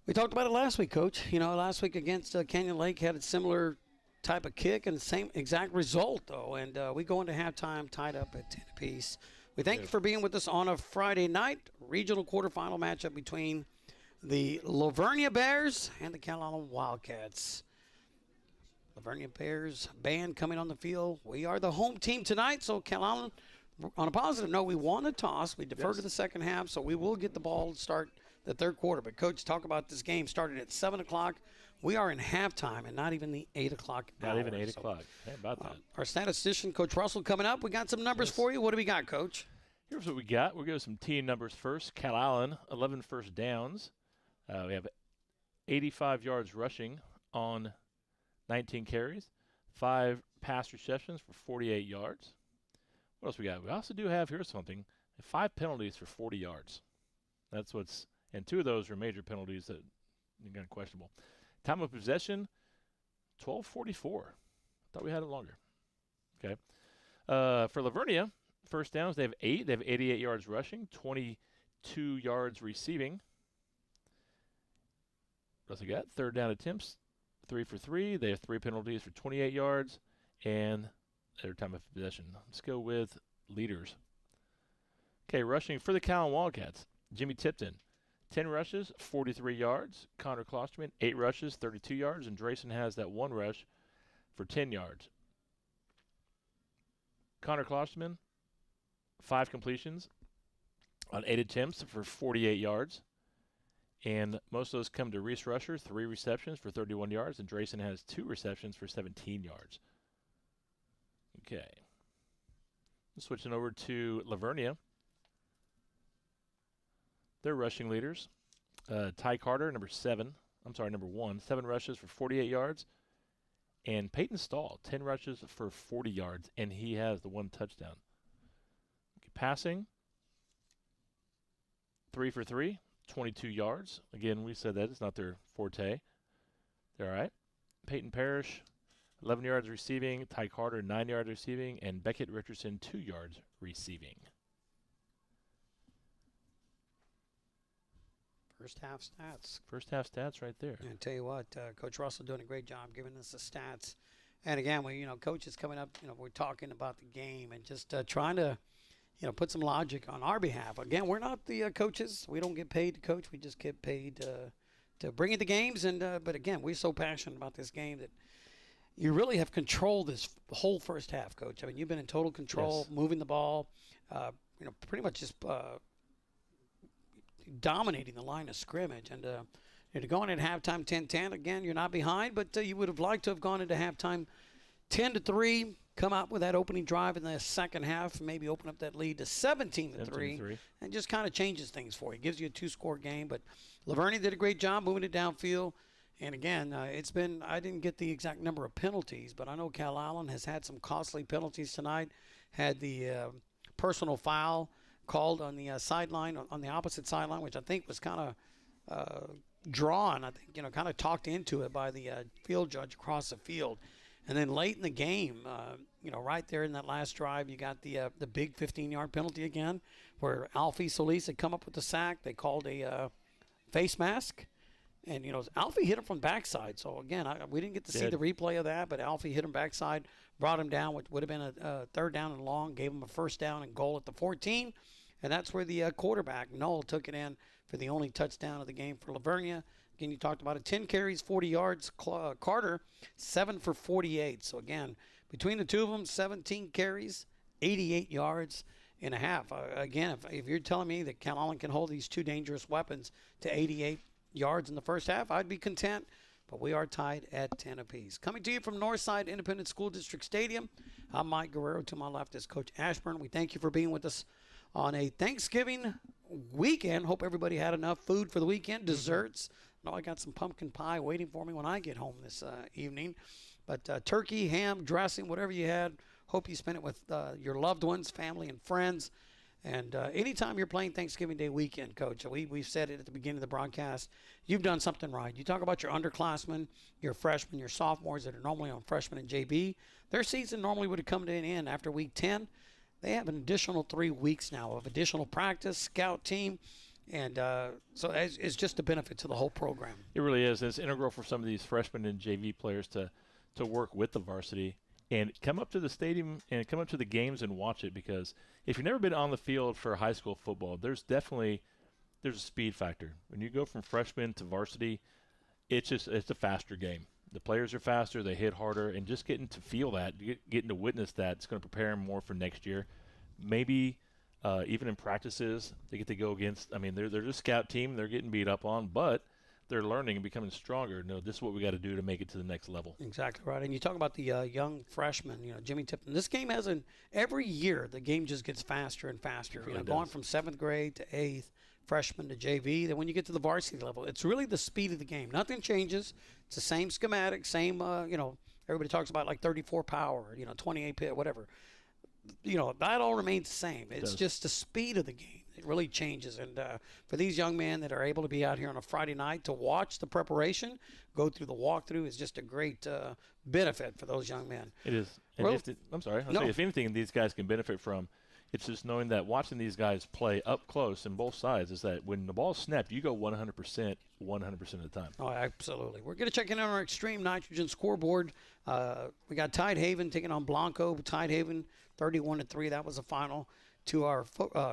S2: we talked about it last week, Coach. You know, last week against Canyon Lake had a similar type of kick and the same exact result, though. And we go into halftime tied up at 10 apiece. We thank you for being with us on a Friday night. Regional quarterfinal matchup between the Leveria Bears and the Calallen Wildcats. Leveria Bears band coming on the field. We are the home team tonight, so Calallen, on a positive note, we won a toss. We deferred to the second half, so we will get the ball to start the third quarter. But, Coach, talk about this game started at 7 o'clock. We are in halftime and not even the 8 o'clock hour.
S1: Not even 8 o'clock. How about that?
S2: Our statistician, Coach Russell, coming up. We got some numbers for you. What do we got, Coach?
S1: Here's what we got. We'll go some team numbers first. Calallen, 11 first downs. We have 85 yards rushing on 19 carries. 5 pass receptions for 48 yards. What else we got? We also do have, here's something, 5 penalties for 40 yards. That's what's, and 2 of those are major penalties that are kind of questionable. Time of possession, 12:44. Thought we had it longer. Okay. For Leveria, first downs, they have 8. They have 88 yards rushing, 22 yards receiving. What else we got? Third down attempts, 3 for 3. They have 3 penalties for 28 yards, and their time of possession. Let's go with leaders. Okay, rushing for the Calallen Wildcats. Jimmy Tipton, 10 rushes, 43 yards. Connor Klosterman, 8 rushes, 32 yards, and Drayson has that 1 rush for 10 yards. Connor Klosterman, 5 completions on 8 attempts for 48 yards. And most of those come to Reese Rusher, 3 receptions for 31 yards, and Drayson has 2 receptions for 17 yards. Okay. Switching over to Leveria. Their rushing leaders. Ty Carter, number 1, 7 rushes for 48 yards. And Peyton Stahl, 10 rushes for 40 yards, and he has the 1 touchdown. Okay, passing, 3 for 3. 22 yards. Again, we said that it's not their forte. They're all right. Peyton Parrish, 11 yards receiving. Ty Carter, 9 yards receiving. And Beckett Richardson, 2 yards receiving.
S2: First half stats.
S1: First half stats right there.
S2: And I tell you what, Coach Russell doing a great job giving us the stats. And again, Coach is coming up, we're talking about the game and just trying to, put some logic on our behalf. Again, we're not the coaches. We don't get paid to coach. We just get paid to bring in the games. And but again, we're so passionate about this game that you really have controlled this whole first half, Coach. I mean, you've been in total control,
S1: Yes.
S2: moving the ball, pretty much just dominating the line of scrimmage. And to go in at halftime 10-10, again, you're not behind, but you would have liked to have gone into halftime 10-3, come out with that opening drive in the second half, maybe open up that lead to 17-3, and just kind of changes things for you. Gives you a 2-score game, but Leveria did a great job moving it downfield. And again, I didn't get the exact number of penalties, but I know Calallen has had some costly penalties tonight. Had the personal foul called on the sideline, on the opposite sideline, which I think was kind of drawn. I think, kind of talked into it by the field judge across the field. And then late in the game, right there in that last drive, you got the big 15-yard penalty again, where Alfie Solis had come up with the sack. They called a face mask. And, Alfie hit him from backside. So, again, we didn't get to see the replay of that, but Alfie hit him backside, brought him down, which would have been a third down and long, gave him a first down and goal at the 14. And that's where the quarterback, Noel, took it in for the only touchdown of the game for Leveria. Again, you talked about it, 10 carries, 40 yards. Carter, 7 for 48. So, again, between the two of them, 17 carries, 88 yards and a half. Again, if you're telling me that Calallen can hold these two dangerous weapons to 88 yards in the first half, I'd be content. But we are tied at 10 apiece. Coming to you from Northside Independent School District Stadium, I'm Mike Guerrero. To my left is Coach Ashburn. We thank you for being with us on a Thanksgiving weekend. Hope everybody had enough food for the weekend, desserts. I know I got some pumpkin pie waiting for me when I get home this evening. But turkey, ham, dressing, whatever you had, hope you spent it with your loved ones, family, and friends. And anytime you're playing Thanksgiving Day weekend, Coach, we've said it at the beginning of the broadcast, you've done something right. You talk about your underclassmen, your freshmen, your sophomores that are normally on freshman and JV. Their season normally would have come to an end after week 10. They have an additional 3 weeks now of additional practice, scout team, and so it's just a benefit to the whole program.
S1: It really is. It's integral for some of these freshmen and JV players to work with the varsity and come up to the stadium and come up to the games and watch it, because if you've never been on the field for high school football, there's a speed factor. When you go from freshman to varsity, it's a faster game. The players are faster, they hit harder, and just getting to feel that, getting to witness that, it's going to prepare them more for next year. Maybe even in practices, they get to go against, they're just a scout team, they're getting beat up on, but they're learning and becoming stronger. No, this is what we got to do to make it to the next level.
S2: Exactly right. And you talk about the young freshmen, Jimmy Tipton. This game every year the game just gets faster and faster.
S1: Really
S2: going from 7th grade to 8th, freshman to JV. Then when you get to the varsity level, it's really the speed of the game. Nothing changes. It's the same schematic, same, everybody talks about like 34 power, 28 pit, whatever. That all remains the same. It's just the speed of the game. It really changes. And for these young men that are able to be out here on a Friday night to watch the preparation, go through the walkthrough, is just a great benefit for those young men.
S1: It is. And if anything these guys can benefit from, it's just knowing that watching these guys play up close in both sides is that when the ball's snapped, you go 100% 100% of the time.
S2: Oh, absolutely. We're going to check in on our Extreme Nitrogen scoreboard. We got Tidehaven taking on Blanco. Tidehaven 31-3. That was the final. To our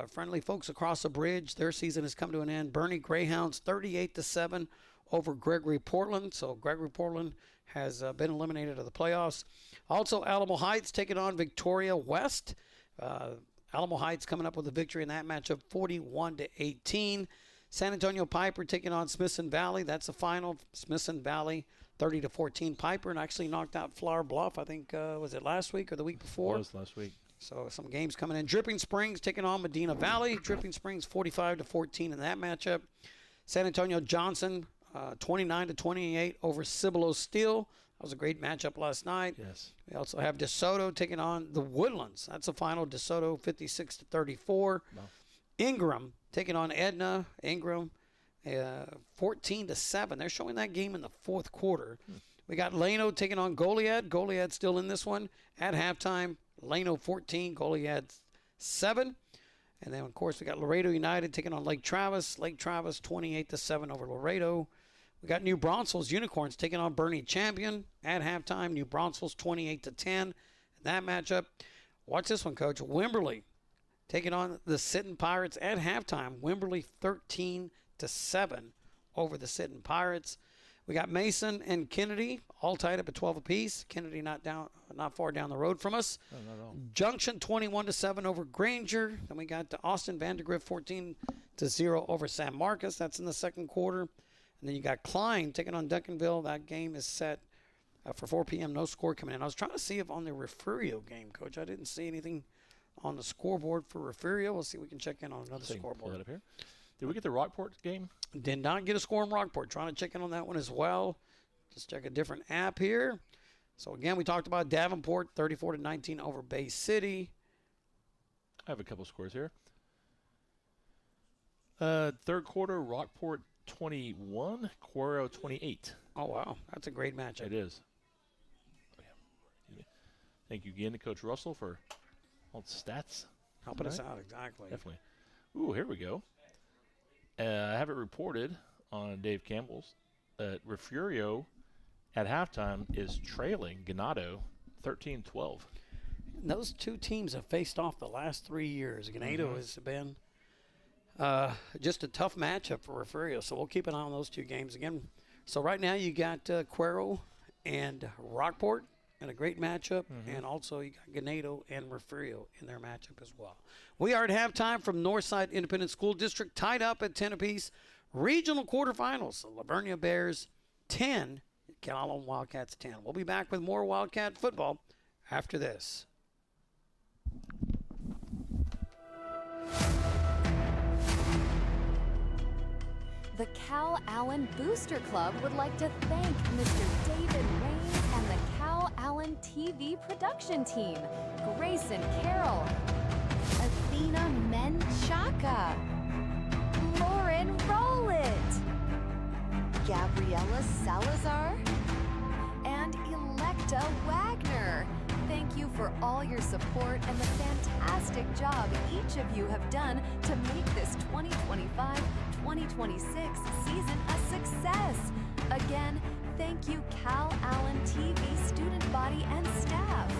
S2: friendly folks across the bridge, their season has come to an end. Bernie Greyhounds 38-7 over Gregory Portland. So Gregory Portland has been eliminated of the playoffs. Also, Alamo Heights taking on Victoria West. Alamo Heights coming up with a victory in that matchup, 41-18. San Antonio Piper taking on Smithson Valley. That's the final. Smithson Valley 30-14. Piper and actually knocked out Flower Bluff. I think was it last week or the week before?
S1: It was last week.
S2: So some games coming in. Dripping Springs taking on Medina Valley. Dripping Springs 45-14 in that matchup. San Antonio Johnson 29-28 over Cibolo Steel. That was a great matchup last night.
S1: Yes.
S2: We also have DeSoto taking on the Woodlands. That's the final. DeSoto 56-34. Wow. Ingram taking on Edna. Ingram 14-7. They're showing that game in the fourth quarter. We got Llano taking on Goliad. Goliad still in this one. At halftime, Llano 14, Goliad 7. And then, of course, we got Laredo United taking on Lake Travis. Lake Travis 28-7 over Laredo. We got New Braunfels Unicorns taking on Bernie Champion. At halftime, New Braunfels 28-10. In that matchup, watch this one, Coach. Wimberley taking on the Sitten Pirates at halftime. Wimberley 13-7 over the Sitten Pirates. We got Mason and Kennedy all tied up at 12 apiece. Kennedy not far down the road from us.
S1: No, not at all.
S2: Junction 21-7 over Granger. Then we got Austin Vandergrift 14-0 over San Marcos. That's in the second quarter. And then you got Klein taking on Duncanville. That game is set for 4 p.m. No score coming in. I was trying to see if on the Refugio game, Coach, I didn't see anything on the scoreboard for Refugio. We'll see if we can check in on another scoreboard.
S1: Pull that up here. Did we get the Rockport game?
S2: Did not get a score in Rockport. Trying to check in on that one as well. Just check a different app here. So, again, we talked about Davenport 34-19 over Bay City.
S1: I have a couple scores here. Third quarter, Rockport 21, Cuero 28.
S2: Oh, wow. That's a great matchup.
S1: It is. Oh, yeah. Thank you again to Coach Russell for all the stats.
S2: Helping us out, exactly.
S1: Definitely. Ooh, here we go. I have it reported on Dave Campbell's that Refugio at halftime is trailing Ganado 13-12.
S2: Those two teams have faced off the last 3 years. Ganado has been just a tough matchup for Refugio, so we'll keep an eye on those two games again. So right now you got Cuero and Rockport in a great matchup, and also you got Ganado and Refugio in their matchup as well. We are at halftime from Northside Independent School District, tied up at 10 apiece. Regional quarterfinals, Leveria Bears 10, Calallen Wildcats 10. We'll be back with more Wildcat football after this.
S3: The Calallen Booster Club would like to thank Mr. David Rains and the Calallen TV production team, Grayson Carroll, Athena Menchaca, Lauren Rowlett, Gabriela Salazar, and Electa Wagner. Thank you for all your support and the fantastic job each of you have done to make this 2025-2026 season a success. Again, thank you Calallen TV student body and staff.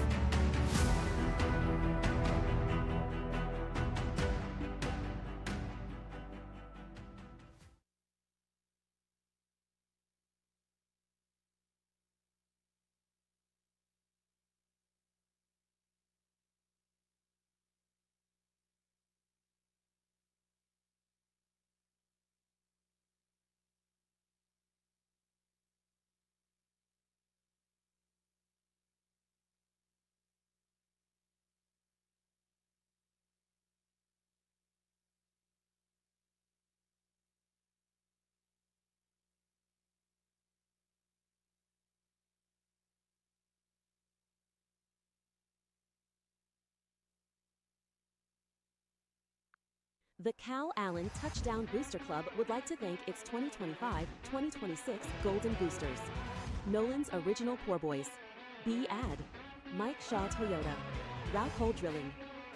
S5: The Calallen Touchdown Booster Club would like to thank its 2025-2026 Golden Boosters. Nolan's Original Poor Boys, B-Ad, Mike Shaw Toyota, Route Hole Drilling,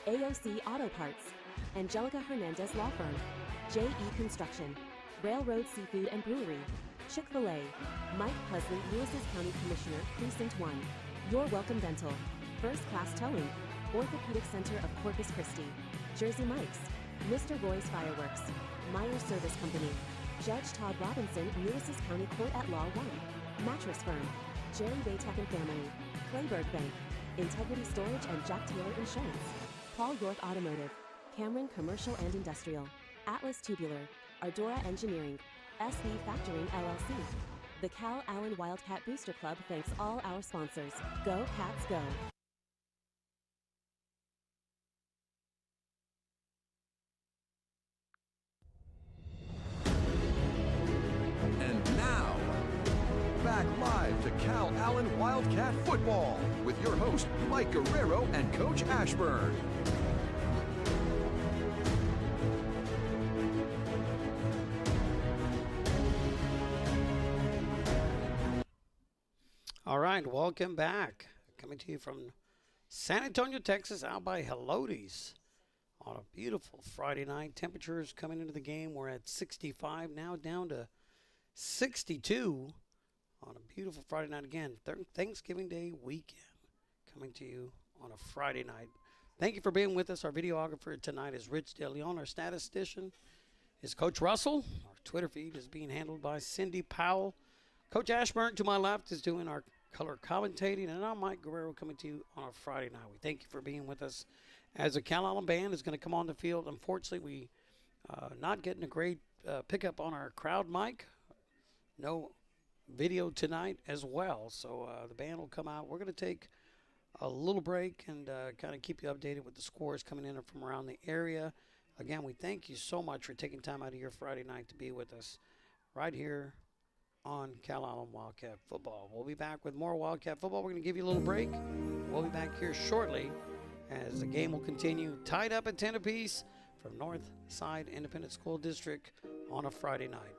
S5: AOC Auto Parts, Angelica Hernandez Law Firm, J.E. Construction, Railroad Seafood and Brewery, Chick-fil-A, Mike Pusley, Lewis's County Commissioner, Precinct 1, Your Welcome Dental, First Class Towing, Orthopedic Center of Corpus Christi, Jersey Mike's, Mr. Roy's Fireworks, Meyer Service Company, Judge Todd Robinson, Ulysses County Court at Law 1, Mattress Firm, Jerry Baytech and Family, Clayburg Bank, Integrity Storage and Jack Taylor Insurance, Paul York Automotive, Cameron Commercial and Industrial, Atlas Tubular, Ardora Engineering, SB Factoring LLC. The Calallen Wildcat Booster Club thanks all our sponsors. Go Cats Go!
S6: And now, back live to Calallen Wildcat Football with your host, Mike Guerrero and Coach Ashburn.
S2: All right, welcome back. Coming to you from San Antonio, Texas, out by Helotes on a beautiful Friday night. Temperatures coming into the game, we're at 65, now down to 62 on a beautiful Friday night again. Thanksgiving Day weekend coming to you on a Friday night. Thank you for being with us. Our videographer tonight is Rich DeLeon. Our statistician is Coach Russell. Our Twitter feed is being handled by Cindy Powell. Coach Ashburn to my left is doing our color commentating, and I'm Mike Guerrero coming to you on a Friday night. We thank you for being with us. As the Calallen band is going to come on the field, unfortunately, we not getting a great pickup on our crowd mic. No video tonight as well, so the band will come out. We're going to take a little break and kind of keep you updated with the scores coming in from around the area. Again, we thank you so much for taking time out of your Friday night to be with us right here on Calallen Wildcat Football. We'll be back with more Wildcat Football. We're going to give you a little break. We'll be back here shortly as the game will continue. Tied up at 10 apiece from North Side Independent School District on a Friday night.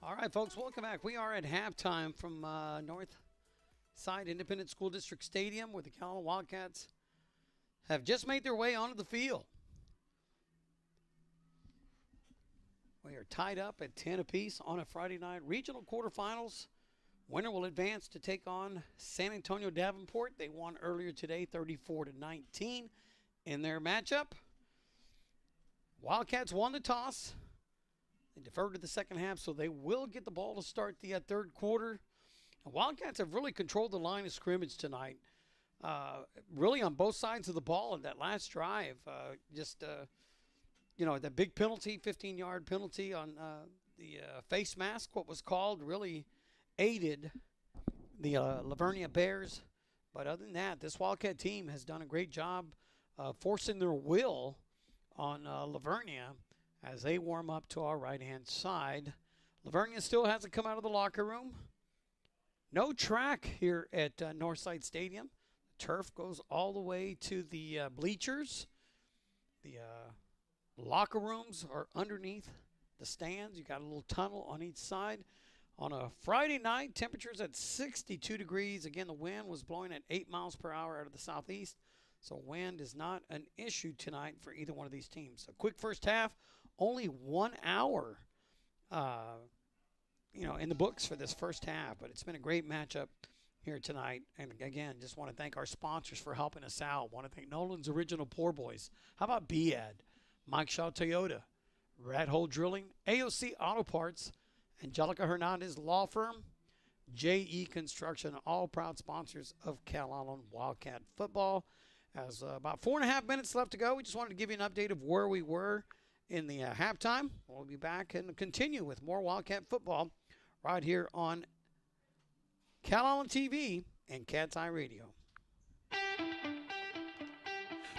S2: All right, folks, welcome back. We are at halftime from North Side Independent School District Stadium, where the Calallen Wildcats have just made their way onto the field. We are tied up at 10 apiece on a Friday night. Regional quarterfinals. Winner will advance to take on San Antonio Davenport. They won earlier today, 34-19 in their matchup. Wildcats won the toss. They deferred to the second half, so they will get the ball to start the third quarter. The Wildcats have really controlled the line of scrimmage tonight, really on both sides of the ball in that last drive. That big penalty, 15-yard penalty on the face mask, what was called, really aided the Leveria Bears. But other than that, this Wildcat team has done a great job forcing their will on Leveria as they warm up to our right-hand side. Leveria still hasn't come out of the locker room. No track here at Northside Stadium. The turf goes all the way to the bleachers. The locker rooms are underneath the stands. You got a little tunnel on each side. On a Friday night, temperatures at 62 degrees. Again, the wind was blowing at 8 miles per hour out of the southeast. So wind is not an issue tonight for either one of these teams. A quick first half. Only 1 hour, in the books for this first half. But it's been a great matchup here tonight. And, again, just want to thank our sponsors for helping us out. Want to thank Nolan's Original Poor Boys. How about BAD, Mike Shaw Toyota, Rat Hole Drilling, AOC Auto Parts, Angelica Hernandez Law Firm, JE Construction, all proud sponsors of Calallen Wildcat Football. As about 4.5 minutes left to go, we just wanted to give you an update of where we were in the halftime. We'll be back and continue with more Wildcat football right here on Calallen TV and Cat's Eye Radio.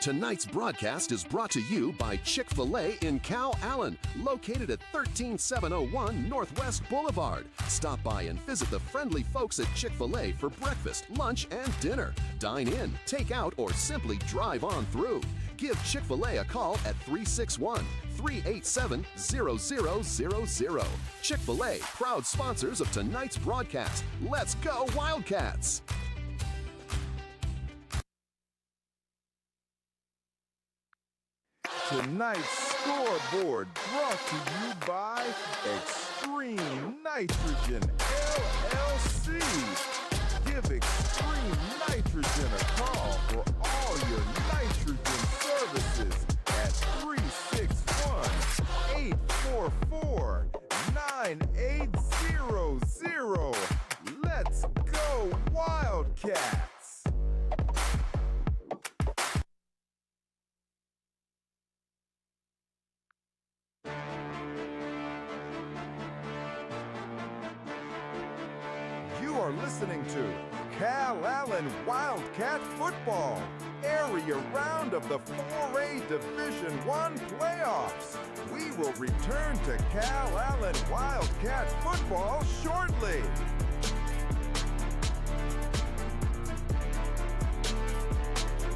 S6: Tonight's broadcast is brought to you by Chick-fil-A in Calallen, located at 13701 Northwest Boulevard. Stop by and visit the friendly folks at Chick-fil-A for breakfast, lunch, and dinner. Dine in, take out, or simply drive on through. Give Chick-fil-A a call at 361-387-0000. Chick-fil-A, proud sponsors of tonight's broadcast. Let's go Wildcats!
S7: Tonight's scoreboard brought to you by Extreme Nitrogen LLC. Give Extreme Nitrogen a call for all your nitrogen services at 361-844-9800. Let's go Wildcats! Listening to Calallen Wildcat Football, area round of the 4A Division I playoffs. We will return to Calallen Wildcat Football shortly.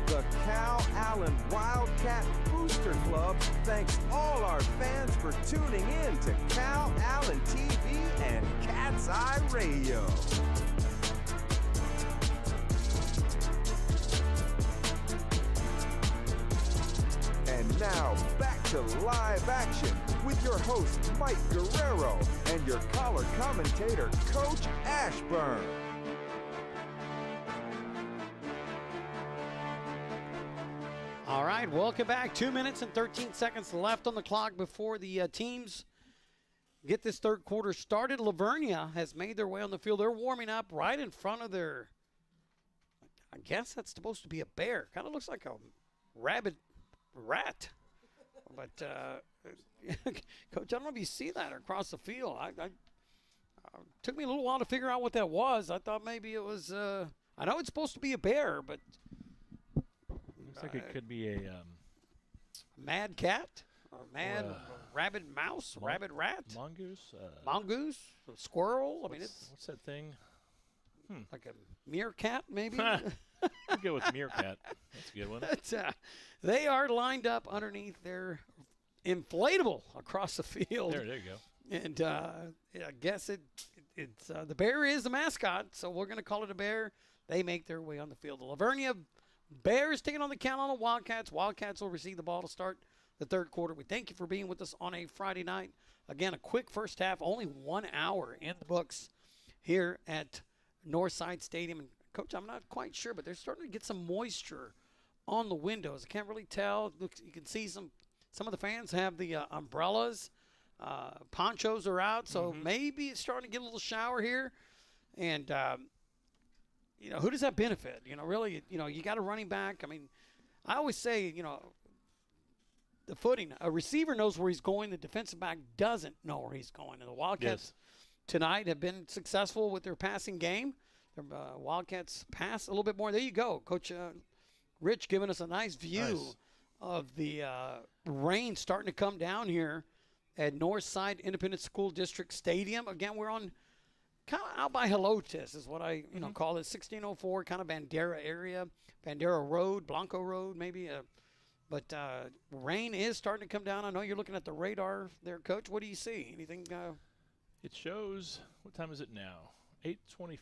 S7: The Calallen Wildcat Booster Club thanks all our fans for tuning in to Calallen TV and Cat's Eye Radio. And Now, back to live action with your host, Mike Guerrero, and your color commentator, Coach Ashburn.
S2: All right, welcome back. 2 minutes and 13 seconds left on the clock before the teams get this third quarter started. Leveria has made their way on the field. They're warming up right in front of their, I guess that's supposed to be a bear. Kind of looks like a rabid rat. But, Coach, I don't know if you see that across the field. Took me a little while to figure out what that was. I thought maybe it was, I know it's supposed to be a bear, but.
S1: Looks like it could be a
S2: mad cat, or mad rabid mouse, rabid rat,
S1: mongoose,
S2: mongoose, squirrel. I mean,
S1: what's that thing?
S2: Like a meerkat, maybe.
S1: We'll go with meerkat. That's a good one.
S2: But, they are lined up underneath their inflatable across the field.
S1: There you go.
S2: And I guess it's the bear is the mascot, so we're going to call it a bear. They make their way on the field. The Leveria Bears taking on the Calallen Wildcats. Wildcats will receive the ball to start the third quarter. We thank you for being with us on a Friday night. Again, a quick first half, only 1 hour in the books here at Northside Stadium. And, Coach, I'm not quite sure, but they're starting to get some moisture on the windows. I can't really tell. Look, you can see some of the fans have the umbrellas. Ponchos are out, so maybe it's starting to get a little shower here. And, who does that benefit? Really, you got a running back. I mean, I always say, the footing. A receiver knows where he's going. The defensive back doesn't know where he's going. And the Wildcats tonight have been successful with their passing game. The Wildcats pass a little bit more. There you go. Coach Rich giving us a nice view of the rain starting to come down here at Northside Independent School District Stadium. Again, we're on kind of out by Helotes is what I call it, 1604, kind of Bandera area, Bandera Road, Blanco Road maybe. But rain is starting to come down. I know you're looking at the radar there, Coach. What do you see? Anything?
S1: It shows, what time is it now? 8:24.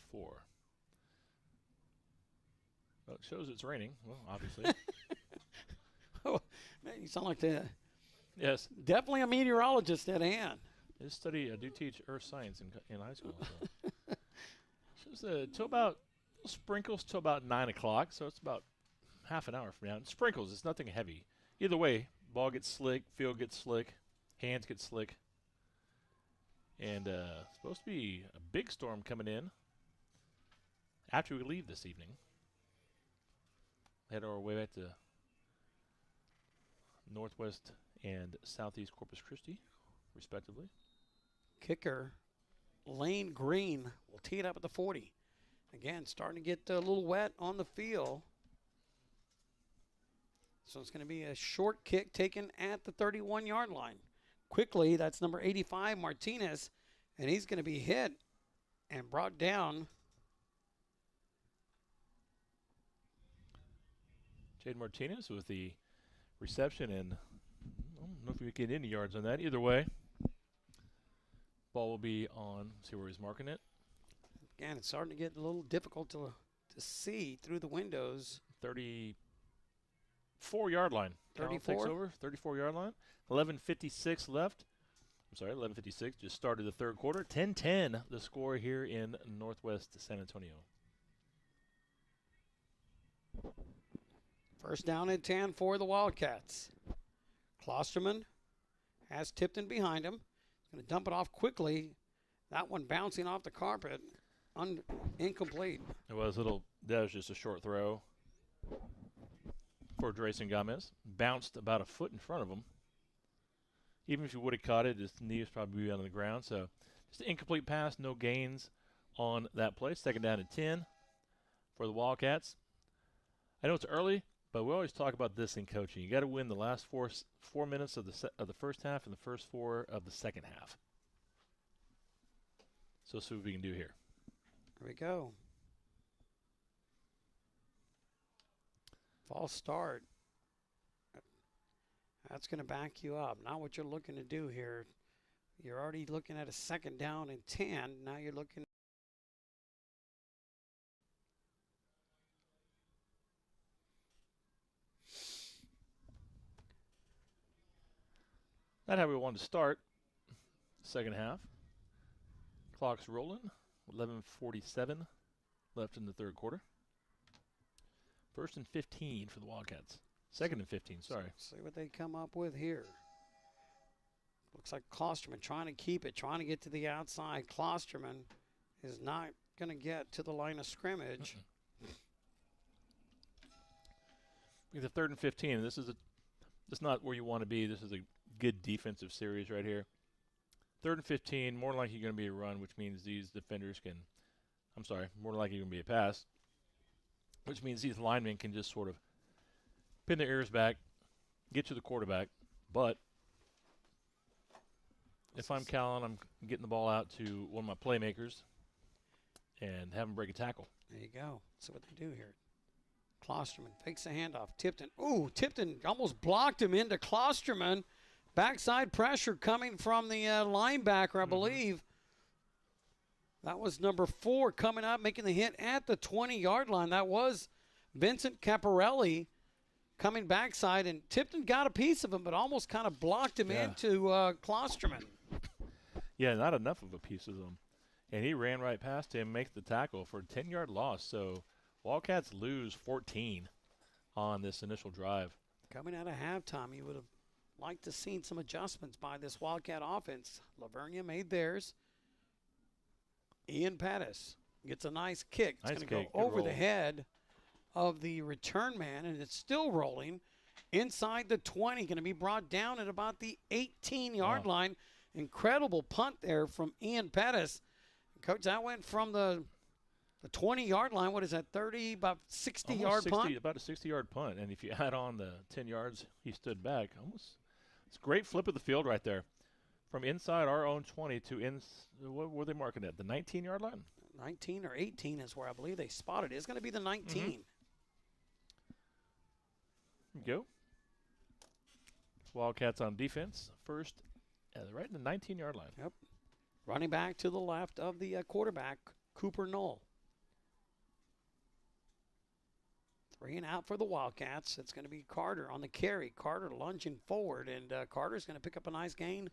S1: Well, it shows it's raining. Well, obviously.
S2: Oh, man, you sound like the
S1: definitely
S2: a meteorologist at hand.
S1: I do teach earth science in high school. So. Shows till about sprinkles till about 9 o'clock, so it's about half an hour from now. Sprinkles, it's nothing heavy. Either way, ball gets slick, field gets slick, hands get slick. And supposed to be a big storm coming in after we leave this evening. Head our way back to northwest and southeast Corpus Christi, respectively.
S2: Kicker Lane Green will tee it up at the 40. Again, starting to get a little wet on the field. So it's going to be a short kick taken at the 31-yard line. Quickly, that's number 85, Martinez, and he's going to be hit and brought down.
S1: Jade Martinez with the reception, and I don't know if we get any yards on that. Either way, ball will be on. See where he's marking it.
S2: Again, it's starting to get a little difficult to see through the windows.
S1: 34-yard line.
S2: 34
S1: takes over. 34-yard line. 11:56 left. I'm sorry, 11:56. Just started the third quarter. 10-10 the score here in Northwest San Antonio.
S2: First down and 10 for the Wildcats. Klosterman has Tipton behind him. He's going to dump it off quickly. That one bouncing off the carpet. Incomplete.
S1: That was just a short throw for Drayson Gomez. Bounced about a foot in front of him. Even if he would have caught it, his knee was probably on the ground. So just an incomplete pass, no gains on that play. Second down and 10 for the Wildcats. I know it's early, but we always talk about this in coaching. You got to win the last 4 minutes of the first half and the first 4 of the second half. So let's see what we can do here.
S2: Here we go. False start. That's going to back you up. Not what you're looking to do here. You're already looking at a second down and 10. Now you're looking.
S1: Not how we wanted to start. Second half. Clock's rolling. 11:47 left in the third quarter. First and 15 for the Wildcats. Second and 15, sorry.
S2: See what they come up with here. Looks like Klosterman trying to keep it, trying to get to the outside. Klosterman is not going to get to the line of scrimmage.
S1: The third and 15. This is not where you want to be. This is a good defensive series right here. Third and 15, more likely going to be a run, which means these defenders can, more likely going to be a pass, which means these linemen can just sort of pin their ears back, get to the quarterback. But if I'm Calallen, I'm getting the ball out to one of my playmakers and have him break a tackle.
S2: There you go. That's what they do here. Klosterman fakes a handoff. Tipton. Ooh, Tipton almost blocked him into Klosterman. Backside pressure coming from the linebacker, I believe. That was number 4 coming up, making the hit at the 20-yard line. That was Vincent Caparelli coming backside, and Tipton got a piece of him, but almost kind of blocked him into Klosterman.
S1: Yeah, not enough of a piece of him. And he ran right past him, makes the tackle for a 10-yard loss. So Wildcats lose 14 on this initial drive.
S2: Coming out of halftime, you would have liked to seen some adjustments by this Wildcat offense. Leveria made theirs. Ian Pettis gets a nice kick. It's going to go over the head of the return man, and it's still rolling inside the 20. Going to be brought down at about the 18-yard line. Incredible punt there from Ian Pettis. Coach, that went from the 20-yard line. What is that, 30, about 60-yard punt?
S1: About a 60-yard punt. And if you add on the 10 yards he stood back, it's a great flip of the field right there. From inside our own 20 to what were they marking at? The 19-yard line?
S2: 19 or 18 is where I believe they spotted it. It's going to be the 19.
S1: Here we go. Wildcats on defense. First, right in the 19-yard line.
S2: Yep. Running back to the left of the quarterback, Cooper Knoll. 3 and out for the Wildcats. It's going to be Carter on the carry. Carter lunging forward, and Carter's going to pick up a nice gain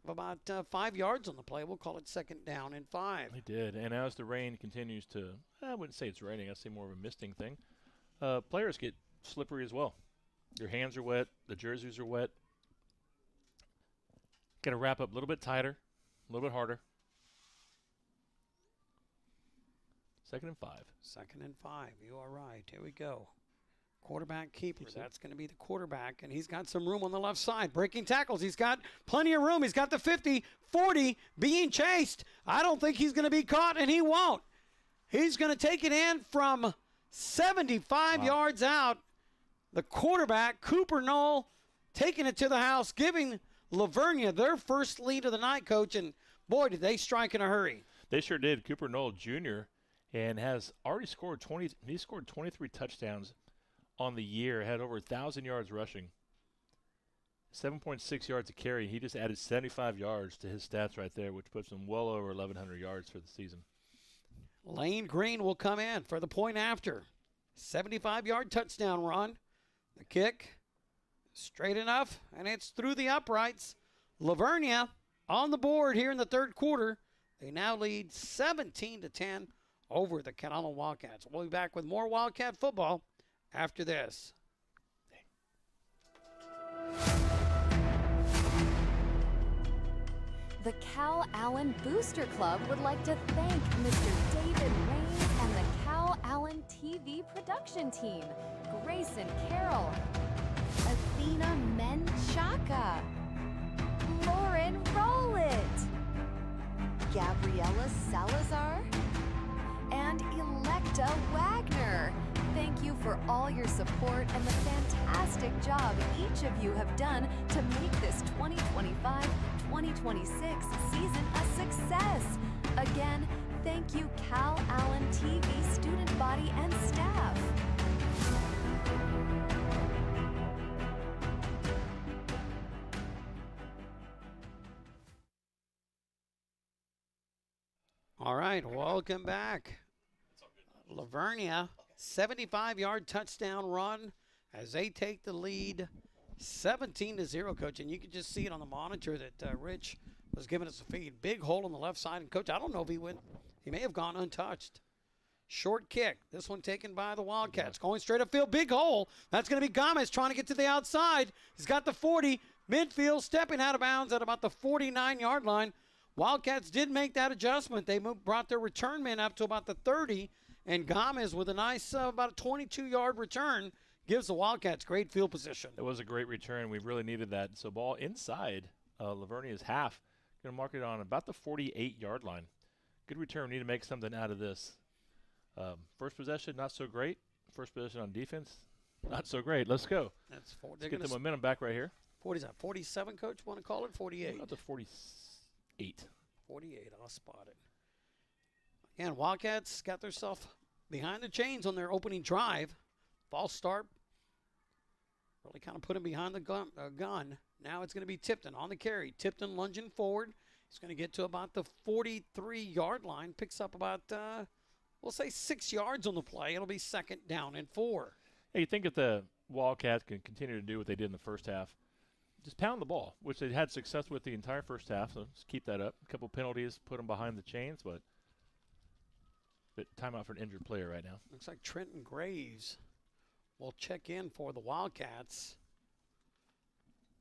S2: of about 5 yards on the play. We'll call it second down and 5.
S1: He did, and as the rain continues to, I wouldn't say it's raining, I'd say more of a misting thing, players get slippery as well. Your hands are wet, the jerseys are wet. Got to wrap up a little bit tighter, a little bit harder. Second and 5.
S2: Second and 5. You are right. Here we go. Quarterback keeper. That's going to be the quarterback, and he's got some room on the left side. Breaking tackles. He's got plenty of room. He's got the 50, 40, being chased. I don't think he's going to be caught, and he won't. He's going to take it in from 75 yards out. The quarterback, Cooper Knoll, taking it to the house, giving Leveria their first lead of the night, Coach, and boy, did they strike in a hurry.
S1: They sure did. Cooper Knoll Jr. and has already scored 20. He scored 23 touchdowns on the year, had over 1,000 yards rushing, 7.6 yards a carry. He just added 75 yards to his stats right there, which puts him well over 1,100 yards for the season.
S2: Lane Green will come in for the point after. 75-yard touchdown run. The kick, straight enough, and it's through the uprights. Leveria on the board here in the third quarter. They now lead 17-10 over the Calallen Wildcats. We'll be back with more Wildcat football after this.
S3: The Calallen Booster Club would like to thank Mr. David Rains and the Calallen TV production team. Grayson Carroll, Athena Menchaca, Lauren Rowlett, Gabriela Salazar, and Electa Wagner. Thank you for all your support and the fantastic job each of you have done to make this 2025-2026 season a success. Again, thank you Calallen TV student body and staff.
S2: All right, welcome back. Leveria, 75-yard touchdown run as they take the lead 17-0, Coach. And you can just see it on the monitor that Rich was giving us a feed. Big hole on the left side. And, Coach, I don't know if he may have gone untouched. Short kick. This one taken by the Wildcats. Going straight upfield. Big hole. That's going to be Gomez trying to get to the outside. He's got the 40. Midfield stepping out of bounds at about the 49-yard line. Wildcats did make that adjustment. They brought their return man up to about the 30. And Gomez with a nice about a 22-yard return gives the Wildcats great field position.
S1: It was a great return. We really needed that. So ball inside Levernia's half. Going to mark it on about the 48-yard line. Good return. We need to make something out of this. First possession, not so great. First possession on defense, not so great. Let's go.
S2: That's four.
S1: Let's get the momentum back right here.
S2: 47, Coach, want to call it? 48.
S1: About the 48.
S2: 48, I'll spot it. Again, Wildcats got themselves behind the chains on their opening drive. False start. Really kind of put him behind the gun. Now it's going to be Tipton on the carry. Tipton lunging forward. He's going to get to about the 43-yard line. Picks up about, we'll say 6 yards on the play. It'll be 2nd down and 4.
S1: Hey, you think if the Wildcats can continue to do what they did in the first half, just pound the ball, which they had success with the entire first half, so just keep that up. A couple penalties, put them behind the chains, but timeout for an injured player right now.
S2: Looks like Trenton Graves will check in for the Wildcats.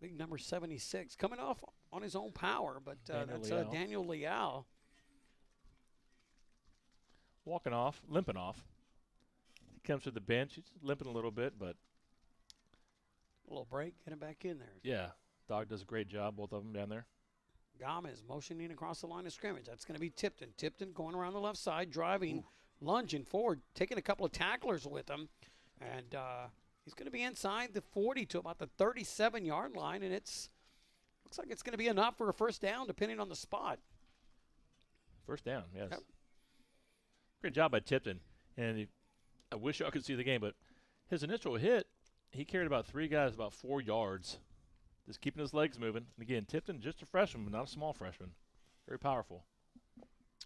S2: Big number 76, coming off on his own power, but that's Daniel Leal.
S1: Walking off, limping off. He comes to the bench. He's limping a little bit, but
S2: a little break, get him back in there.
S1: Yeah, Dog does a great job, both of them down there.
S2: Gomez motioning across the line of scrimmage. That's going to be Tipton. Tipton going around the left side, driving, lunging forward, taking a couple of tacklers with him. And he's going to be inside the 40 to about the 37-yard line, and looks like it's going to be enough for a first down, depending on the spot.
S1: First down, yes.
S2: Yep.
S1: Great job by Tipton. And I wish y'all could see the game, but his initial hit, he carried about 3 guys about 4 yards, just keeping his legs moving. And again, Tipton, just a freshman, but not a small freshman. Very powerful.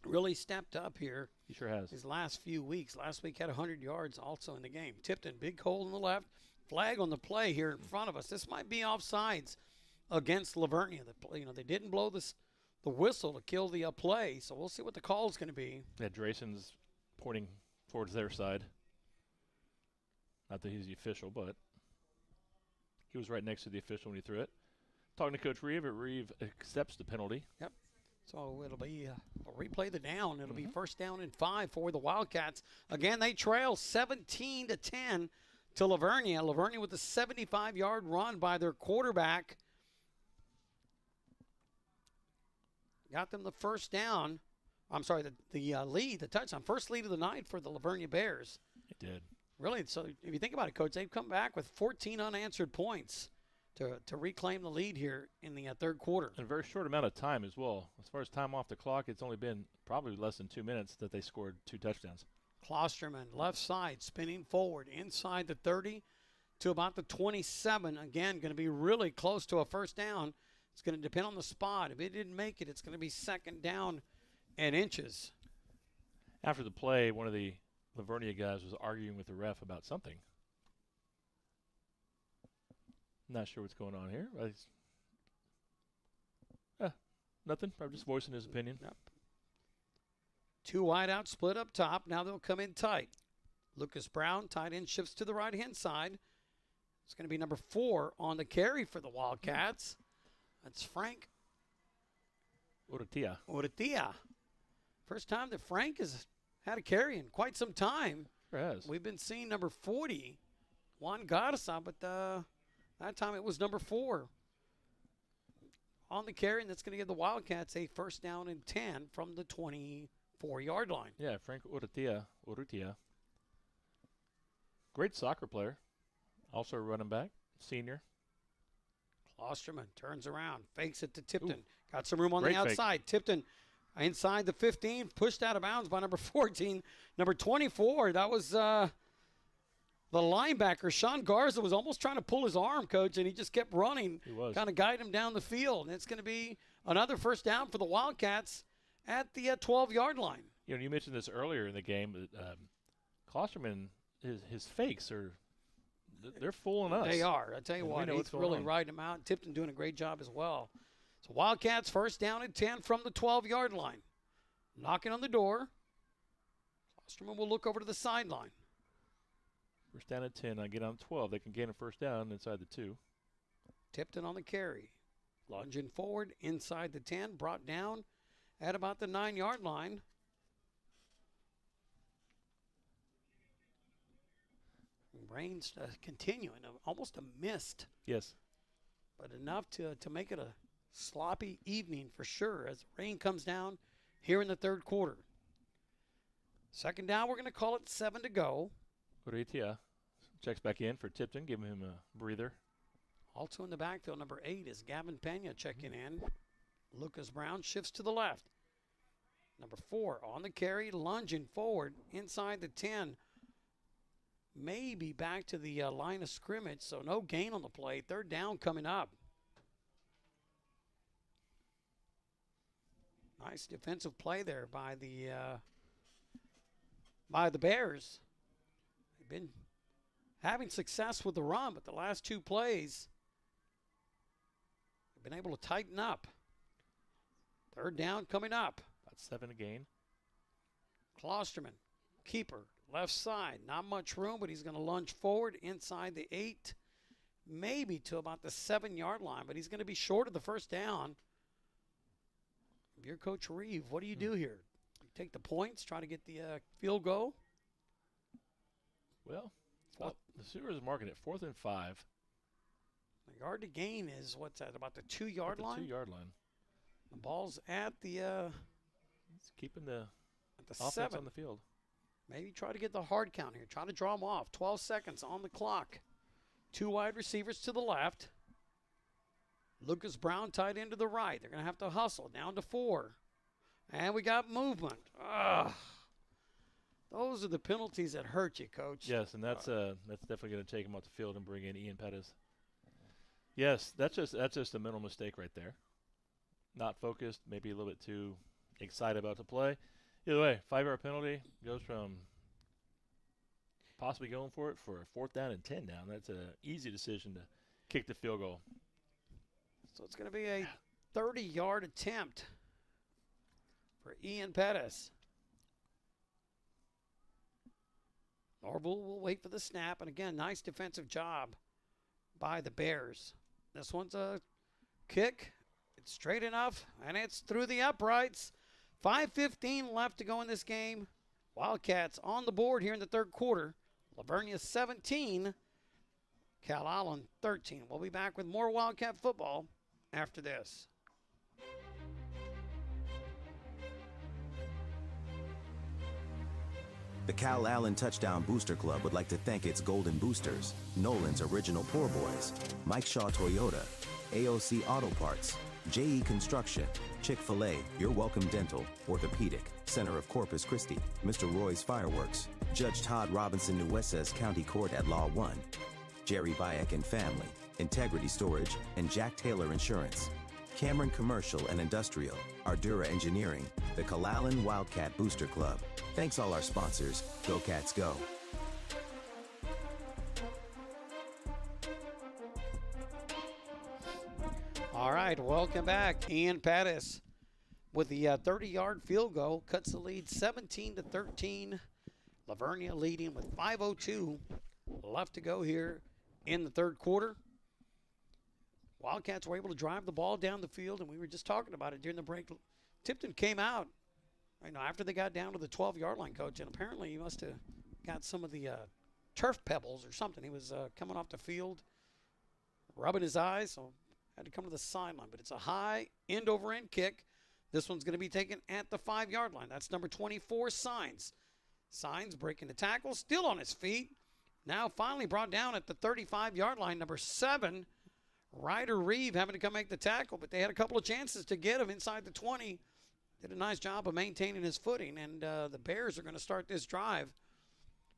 S2: Really stepped up here.
S1: He sure has.
S2: His last few weeks. Last week had 100 yards also in the game. Tipton, big hole in the left. Flag on the play here in front of us. This might be offsides against Leveria. They didn't blow the whistle to kill the play, so we'll see what the call is going to be.
S1: Yeah, Drayson's pointing towards their side. Not that he's the official, but he was right next to the official when he threw it. Talking to Coach Reeve, Reeve accepts the penalty.
S2: Yep. So it'll be a replay the down. It'll be first down and 5 for the Wildcats. Again, they trail 17-10 to Leveria. Leveria with a 75-yard run by their quarterback. Got them the first down. I'm sorry, the lead, the touchdown. First lead of the night for the Leveria Bears.
S1: It did.
S2: Really, so if you think about it, Coach, they've come back with 14 unanswered points to reclaim the lead here in the third quarter.
S1: In a very short amount of time as well. As far as time off the clock, it's only been probably less than 2 minutes that they scored 2 touchdowns.
S2: Klosterman, left side, spinning forward inside the 30 to about the 27. Again, going to be really close to a first down. It's going to depend on the spot. If it didn't make it, it's going to be 2nd down and inches.
S1: After the play, one of the Leveria guys was arguing with the ref about something. Not sure what's going on here. Nothing. Probably just voicing his opinion.
S2: Yep. 2 wide out, split up top. Now they'll come in tight. Lucas Brown, tight end, shifts to the right-hand side. It's going to be number 4 on the carry for the Wildcats. That's Frank Uratia. First time that Frank has had a carry in quite some time.
S1: Sure has.
S2: We've been seeing number 40, Juan Garza, but that time it was number 4 on the carry, and that's going to give the Wildcats a first down and 10 from the 24-yard line.
S1: Yeah, Frank Urrutia. Great soccer player. Also a running back, senior.
S2: Klosterman turns around, fakes it to Tipton. Got some room on the outside. Fake. Tipton inside the 15, pushed out of bounds by number 14. Number 24, that was the linebacker. Sean Garza was almost trying to pull his arm, Coach, and he just kept running.
S1: He was.
S2: Kind of guide him down the field. And it's going to be another first down for the Wildcats at the 12-yard line.
S1: You mentioned this earlier in the game. Klosterman, his fakes are they're fooling us.
S2: They are. I tell you what, he's really riding them out. Tipton doing a great job as well. So Wildcats first down and 10 from the 12-yard line. Knocking on the door. Osterman will look over to the sideline.
S1: First down at 10. I get on 12. They can gain a first down inside the 2.
S2: Tipton on the carry. Lunging forward inside the 10. Brought down at about the 9-yard line. Rain's continuing, almost a mist.
S1: Yes.
S2: But enough to make it a sloppy evening for sure as the rain comes down here in the third quarter. Second down, we're going to call it 7 to go.
S1: Urrutia checks back in for Tipton, giving him a breather.
S2: Also in the backfield, number 8 is Gavin Pena checking in. Lucas Brown shifts to the left. Number 4 on the carry, lunging forward inside the 10. Maybe back to the line of scrimmage, so no gain on the play. Third down coming up. Nice defensive play there by the Bears. They've been having success with the run, but the last 2 plays they've been able to tighten up. Third down coming up.
S1: About 7 to gain.
S2: Klosterman, keeper. Left side, not much room, but he's going to lunge forward inside the 8, maybe to about the 7-yard line, but he's going to be short of the first down. If you're Coach Reeve, what do you do here? You take the points, try to get the field goal?
S1: Well, the Sooners marking it 4th and 5.
S2: The yard to gain is, what's that, about the 2-yard line?
S1: 2-yard line.
S2: The ball's at the
S1: it's keeping the offense
S2: 7
S1: on the field.
S2: Maybe try to get the hard count here. Try to draw them off. 12 seconds on the clock. 2 wide receivers to the left. Lucas Brown tied into the right. They're going to have to hustle. Down to 4. And we got movement. Ugh. Those are the penalties that hurt you, Coach.
S1: Yes, and that's definitely going to take him off the field and bring in Ian Pettis. Yes, that's just a mental mistake right there. Not focused, maybe a little bit too excited about the play. Either way, 5-yard penalty goes from possibly going for it for a 4th down and 10 down. That's an easy decision to kick the field goal.
S2: So it's going to be a 30-yard attempt for Ian Pettis. Norval will wait for the snap. And again, nice defensive job by the Bears. This one's a kick. It's straight enough, and it's through the uprights. 5:15 left to go in this game. Wildcats on the board here in the third quarter. Leveria 17, Calallen 13. We'll be back with more Wildcat football after this.
S4: The Calallen Touchdown Booster Club would like to thank its Golden Boosters, Nolan's Original Poor Boys, Mike Shaw Toyota, AOC Auto Parts, JE Construction, Chick-fil-A, Your Welcome Dental, Orthopedic, Center of Corpus Christi, Mr. Roy's Fireworks, Judge Todd Robinson Nueces County Court at Law 1, Jerry Bayek and Family, Integrity Storage, and Jack Taylor Insurance, Cameron Commercial and Industrial, Ardura Engineering, the Calallen Wildcat Booster Club. Thanks all our sponsors. Go Cats Go.
S2: All right, welcome back. Ian Pettis with the 30-yard field goal cuts the lead 17-13. Leveria leading with 5:02 left to go here in the third quarter. Wildcats were able to drive the ball down the field, and we were just talking about it during the break. Tipton came out, after they got down to the 12-yard line, Coach, and apparently he must have got some of the turf pebbles or something. He was coming off the field, rubbing his eyes, so had to come to the sideline. But it's a high end-over-end kick. This one's going to be taken at the 5-yard line. That's number 24, Signs. Signs breaking the tackle, still on his feet. Now finally brought down at the 35-yard line, number 7, Ryder Reeve having to come make the tackle, but they had a couple of chances to get him inside the 20. Did a nice job of maintaining his footing, and the Bears are going to start this drive.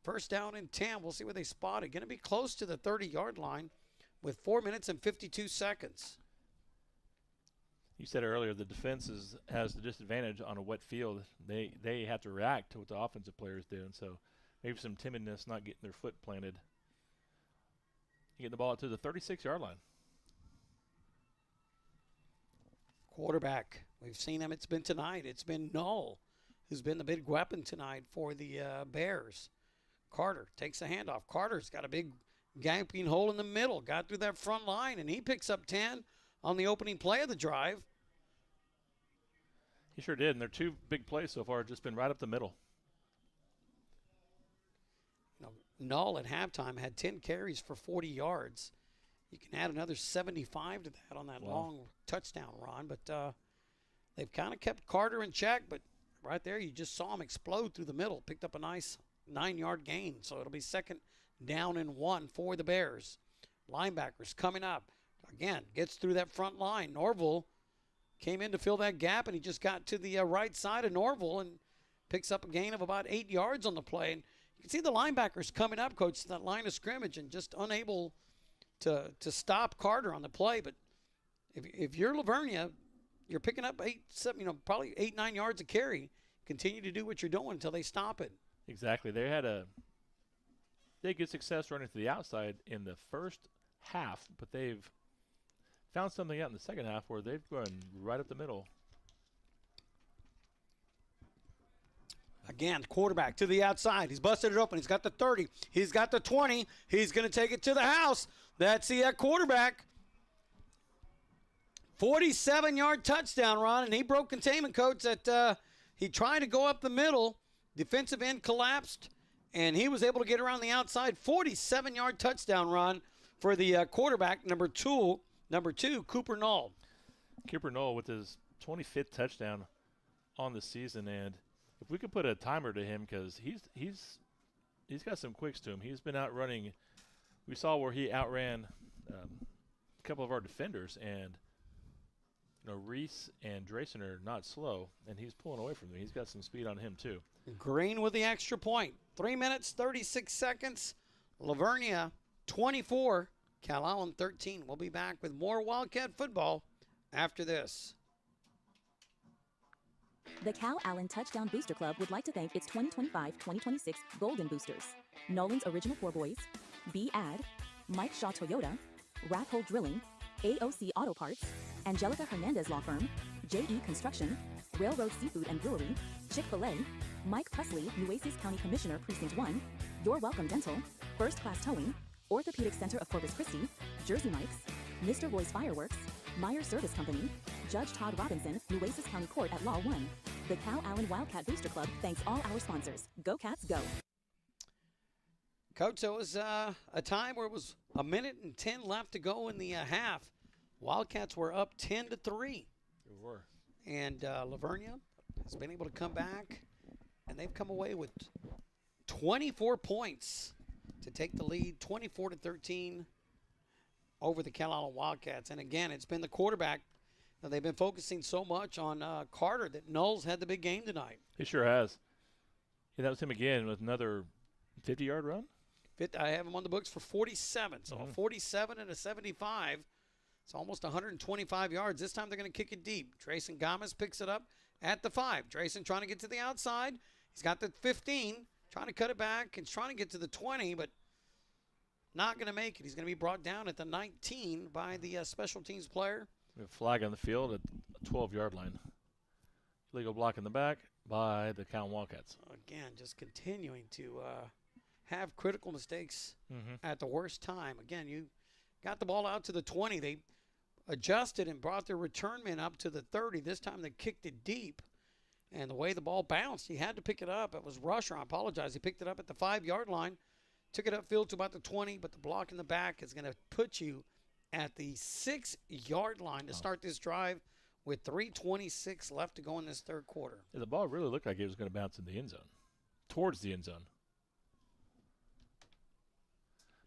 S2: First down and 10. We'll see where they spot it. Going to be close to the 30-yard line with 4 minutes and 52 seconds.
S1: You said earlier the defense has the disadvantage on a wet field. They have to react to what the offensive players do, and so maybe some timidness, not getting their foot planted. Getting the ball out to the 36-yard line.
S2: Quarterback. We've seen him. It's been tonight. It's been Null, who's been the big weapon tonight for the Bears. Carter takes a handoff. Carter's got a big gaping hole in the middle. Got through that front line, and he picks up 10 on the opening play of the drive.
S1: He sure did, and their 2 big plays so far have just been right up the middle.
S2: Null at halftime had 10 carries for 40 yards. You can add another 75 to that on that long touchdown run. But they've kind of kept Carter in check. But right there, you just saw him explode through the middle. Picked up a nice 9-yard gain. So it'll be 2nd down and 1 for the Bears. Linebackers coming up. Again, gets through that front line. Norville came in to fill that gap, and he just got to the right side of Norville and picks up a gain of about 8 yards on the play. And you can see the linebackers coming up, Coach, to that line of scrimmage and just unable to stop Carter on the play. But if you're Leveria, you're picking up probably 8-9 yards a carry. Continue to do what you're doing until they stop it.
S1: Exactly. They had good success running to the outside in the first half, but they've found something out in the second half where they've gone right up the middle.
S2: Again, quarterback to the outside. He's busted it open. He's got the 30. He's got the 20. He's going to take it to the house. That's the quarterback. 47-yard touchdown run, and he broke containment, Coach. That he tried to go up the middle. Defensive end collapsed, and he was able to get around the outside. 47-yard touchdown run for the quarterback, number two, Cooper Null.
S1: Cooper Null with his 25th touchdown on the season, and if we could put a timer to him, because he's got some quicks to him. He's been out running. We saw where he outran a couple of our defenders, and Reese and Drayson are not slow, and he's pulling away from them. He's got some speed on him too.
S2: Green with the extra point. 3 minutes, 36 seconds. Leveria 24, Calallen 13. We'll be back with more Wildcat football after this.
S5: The Calallen Touchdown Booster Club would like to thank its 2025-2026 Golden Boosters: Nolan's Original Poor Boys, B-Ad, Mike Shaw Toyota, Rathole Drilling, AOC Auto Parts, Angelica Hernandez Law Firm, JE Construction, Railroad Seafood and Brewery, Chick-fil-A, Mike Presley, Nueces County Commissioner Precinct 1, Your Welcome Dental, First Class Towing, Orthopedic Center of Corpus Christi, Jersey Mike's, Mr. Roy's Fireworks, Meyer Service Company, Judge Todd Robinson, Nueces County Court at Law 1. The Calallen Wildcat Booster Club thanks all our sponsors. Go Cats, go.
S2: Coach, it was a time where it was 1 minute and 10 left to go in the half. Wildcats were up 10-3.
S1: They were.
S2: And Leveria has been able to come back, and they've come away with 24 points to take the lead, 24-13 over the Calallen Wildcats. And again, it's been the quarterback. They've been focusing so much on Carter that Knowles had the big game tonight.
S1: He sure has. Yeah, that was him again with another 50-yard run.
S2: I have him on the books for 47. So a 47 and a 75. It's almost 125 yards. This time they're going to kick it deep. Drayson Gomez picks it up at the 5. Drayson trying to get to the outside. He's got the 15, trying to cut it back and trying to get to the 20, but not going to make it. He's going to be brought down at the 19 by the special teams player.
S1: We have a flag on the field at the 12-yard line. Illegal block in the back by the Calallen Wildcats.
S2: Again, just continuing to have critical mistakes at the worst time. Again, you got the ball out to the 20. They adjusted and brought their return man up to the 30. This time they kicked it deep. And the way the ball bounced, he had to pick it up. It was Rusher. I apologize. He picked it up at the 5-yard line, took it upfield to about the 20, but the block in the back is going to put you at the 6-yard line to start this drive with 3:26 left to go in this third quarter.
S1: Yeah, the ball really looked like it was going to bounce in the end zone, towards the end zone.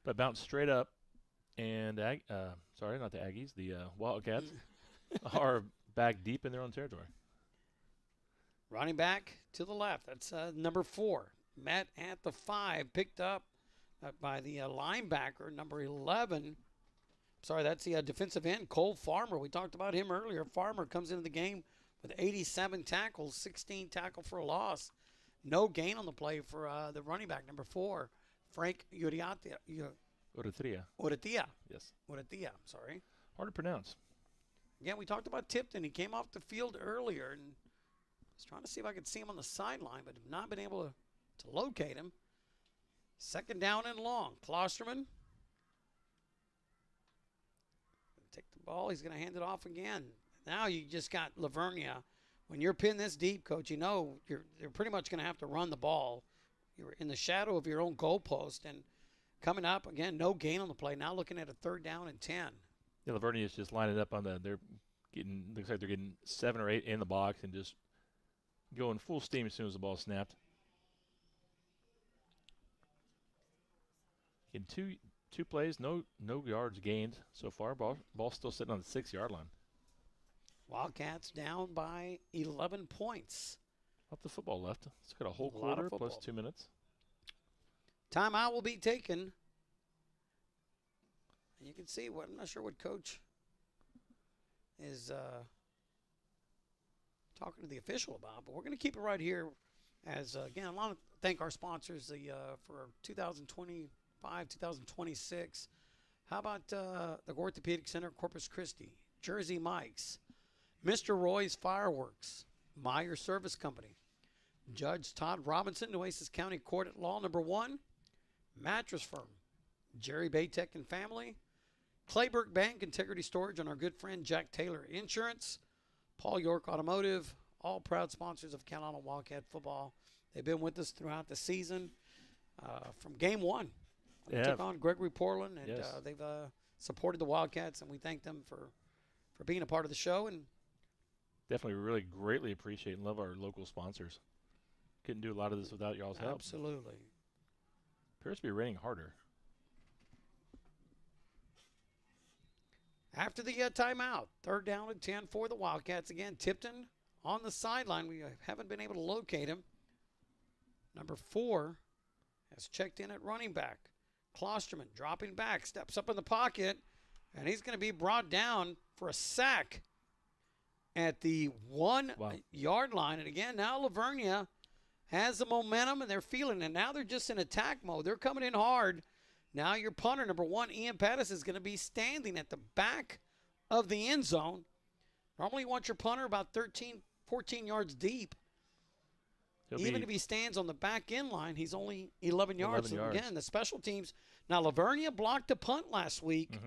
S1: But bounced straight up, and sorry, not the Aggies, the Wildcats are back deep in their own territory.
S2: Running back to the left, that's number 4. Met at the 5, picked up by the linebacker, number 11. Sorry, that's the defensive end, Cole Farmer. We talked about him earlier. Farmer comes into the game with 87 tackles, 16 tackle for a loss. No gain on the play for the running back, number 4, Frank
S1: Orotria.
S2: Orotria.
S1: Yes.
S2: Orotria, I'm sorry.
S1: Hard to pronounce.
S2: Again, we talked about Tipton. He came off the field earlier, and I was trying to see if I could see him on the sideline, but have not been able to locate him. Second down and long. Klosterman. Take the ball. He's going to hand it off again. Now you just got Leveria. When you're pinned this deep, Coach, you know you're pretty much going to have to run the ball. You're in the shadow of your own goalpost, and coming up, again, no gain on the play. Now looking at a 3rd down and 10.
S1: Yeah, Leveria is just lining up on they're getting, looks like they're getting 7 or 8 in the box and just going full steam as soon as the ball snapped. In two plays, no yards gained so far. Ball still sitting on the 6-yard line.
S2: Wildcats down by 11 points.
S1: Up the football left. It's got a whole quarter plus 2 minutes.
S2: Timeout will be taken. And you can see I'm not sure what Coach is talking to the official about, but we're going to keep it right here. As again, I want to thank our sponsors for 2025, 2026. How about the Orthopedic Center, Corpus Christi, Jersey Mike's, Mr. Roy's Fireworks, Meyer Service Company, Judge Todd Robinson, Nueces County Court at Law number 1, Mattress Firm, Jerry Baytek and Family, Clayburg Bank, Integrity Storage, and our good friend Jack Taylor Insurance, Paul York Automotive, all proud sponsors of Calallen Wildcat football. They've been with us throughout the season from game 1. They took on Gregory Portland, and
S1: yes.
S2: They've supported the Wildcats, and we thank them for being a part of the show. And
S1: definitely really greatly appreciate and love our local sponsors. Couldn't do a lot of this without y'all's help.
S2: Absolutely.
S1: Appears to be raining harder.
S2: After the timeout, 3rd down and 10 for the Wildcats. Again, Tipton on the sideline. We haven't been able to locate him. Number 4 has checked in at running back. Klosterman dropping back, steps up in the pocket, and he's going to be brought down for a sack at the 1-yard line. And again, now Leveria has the momentum, and they're feeling it. Now they're just in attack mode. They're coming in hard. Now your punter, number 1, Ian Pettis, is going to be standing at the back of the end zone. Normally you want your punter about 13, 14 yards deep. Even if he stands on the back end line, he's only 11 yards. So again, the special teams. Now, Leveria blocked a punt last week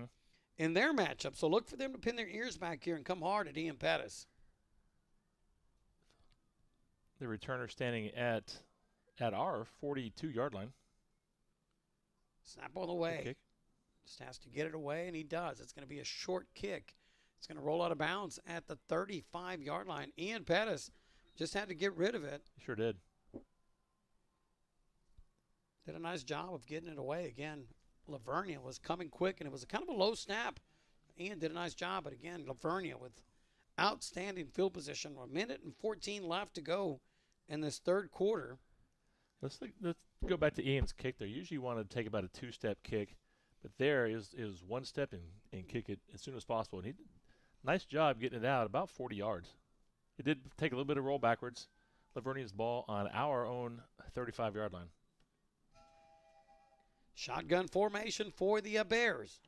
S2: in their matchup. So look for them to pin their ears back here and come hard at Ian Pettis.
S1: The returner standing at our 42-yard line.
S2: Snap on the way. Just has to get it away, and he does. It's going to be a short kick. It's going to roll out of bounds at the 35-yard line. Ian Pettis just had to get rid of it.
S1: Sure did.
S2: Did a nice job of getting it away. Again, Leveria was coming quick, and it was a kind of a low snap. Ian did a nice job, but again, Leveria with outstanding field position. 1:14 left to go in this 3rd quarter.
S1: Let's go back to Ian's kick there. Usually you want to take about a 2-step kick, but there is 1 step and kick it as soon as possible. And he did a nice job getting it out about 40 yards. It did take a little bit of roll backwards. Laveria's ball on our own 35-yard line.
S2: Shotgun formation for the Bears.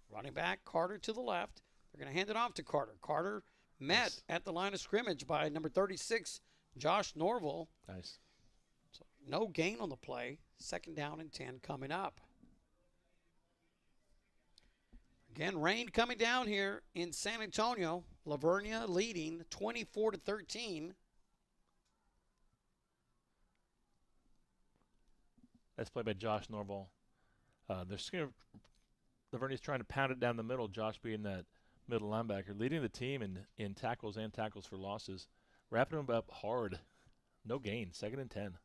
S2: Running back, Carter to the left. They're going to hand it off to Carter. Carter met at the line of scrimmage by number 36, Josh Norville.
S1: Nice.
S2: So no gain on the play. 2nd down and 10 coming up. Again, rain coming down here in San Antonio. Leveria leading 24-13.
S1: That's played by Josh Norville. Laveria's trying to pound it down the middle, Josh being that middle linebacker, leading the team in tackles and tackles for losses. Wrapping them up hard. No gain. 2nd and 10.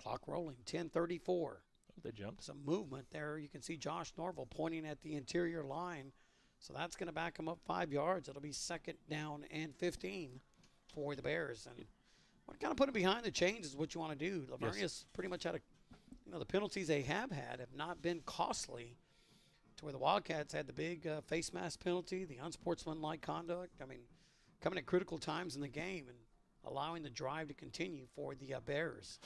S2: Clock rolling. 10:34.
S1: They jumped.
S2: Some movement there. You can see Josh Norville pointing at the interior line. So that's going to back him up 5 yards. It'll be 2nd down and 15 for the Bears. And what kind of put him behind the chains is what you want to do. Laveria's pretty much had the penalties they have had have not been costly to where the Wildcats had the big face mask penalty, the unsportsmanlike conduct. I mean, coming at critical times in the game and allowing the drive to continue for the Bears.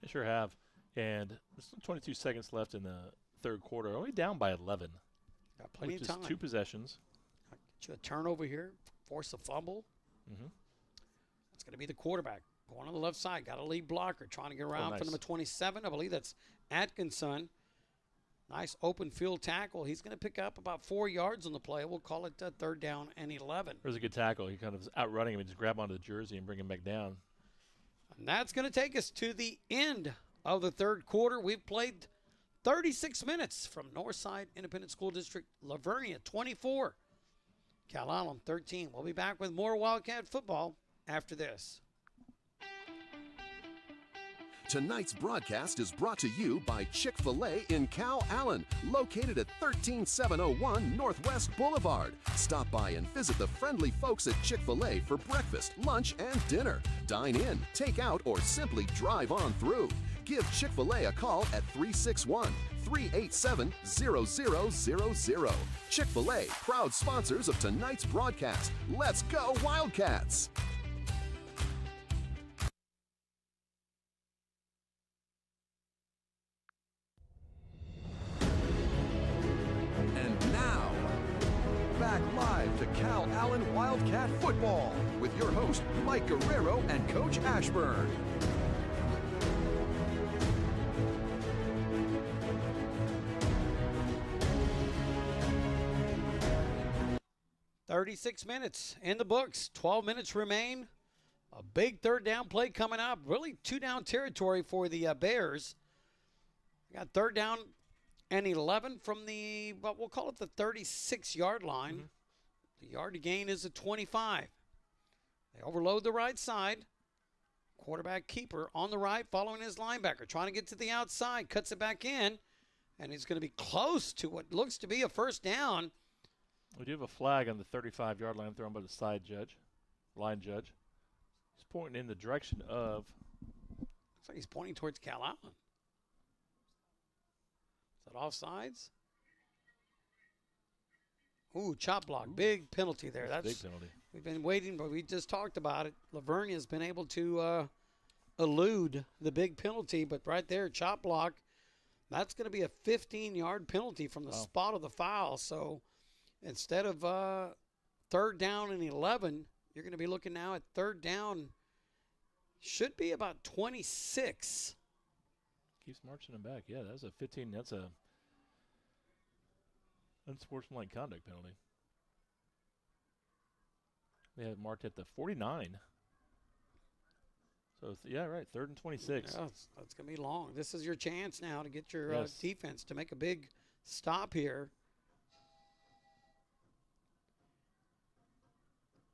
S1: They sure have. And there's 22 seconds left in the third quarter. Only down by 11.
S2: Got plenty of time.
S1: 2 possessions.
S2: Get you a turnover here. Force a fumble. It's going to be the quarterback. Going on the left side. Got a lead blocker. Trying to get around
S1: nice.
S2: for number 27. I believe that's Atkinson. Nice open field tackle. He's going to pick up about 4 yards on the play. We'll call it 3rd down and 11.
S1: There's a good tackle. He kind of was outrunning him and just grab onto the jersey and bring him back down.
S2: And that's going to take us to the end of the third quarter. We've played 36 minutes from Northside Independent School District, Leveria 24, Calallen 13. We'll be back with more Wildcat football after this.
S6: Tonight's broadcast is brought to you by Chick-fil-A in Calallen, located at 13701 Northwest Boulevard. Stop by and visit the friendly folks at Chick-fil-A for breakfast, lunch, and dinner. Dine in, take out, or simply drive on through. Give Chick-fil-A a call at 361-387-0000. Chick-fil-A, proud sponsors of tonight's broadcast. Let's go Wildcats! And now, back live to Calallen Wildcat Football with your host, Mike Guerrero and Coach Ashburn.
S2: "36 minutes in the books. 12 minutes remain. A big 3rd down play coming up. Really 2-down territory for the Bears. We got 3rd down and 11 from the, what we'll call it the 36-yard line. The yard to gain is a 25. They overload the right side. Quarterback keeper on the right, following his linebacker, trying to get to the outside, cuts it back in, and he's going to be close to what looks to be a 1st down.
S1: We do have a flag on the 35-yard line thrown by the line judge. He's pointing in the direction of.
S2: Looks like he's pointing towards Calallen. Is that offsides? Ooh, chop block. Big penalty there. That's
S1: big penalty.
S2: We've been waiting, but we just talked about it. Leveria has been able to elude the big penalty, but right there, chop block. That's going to be a 15-yard penalty from the spot of the foul. So instead of 3rd down and 11, you're going to be looking now at 3rd down. Should be about 26.
S1: Keeps marching him back. Yeah, that's a 15. That's a unsportsmanlike conduct penalty. They have it marked at the 49. So, yeah, right, 3rd and 26.
S2: Yeah, that's going to be long. This is your chance now to get your defense to make a big stop here.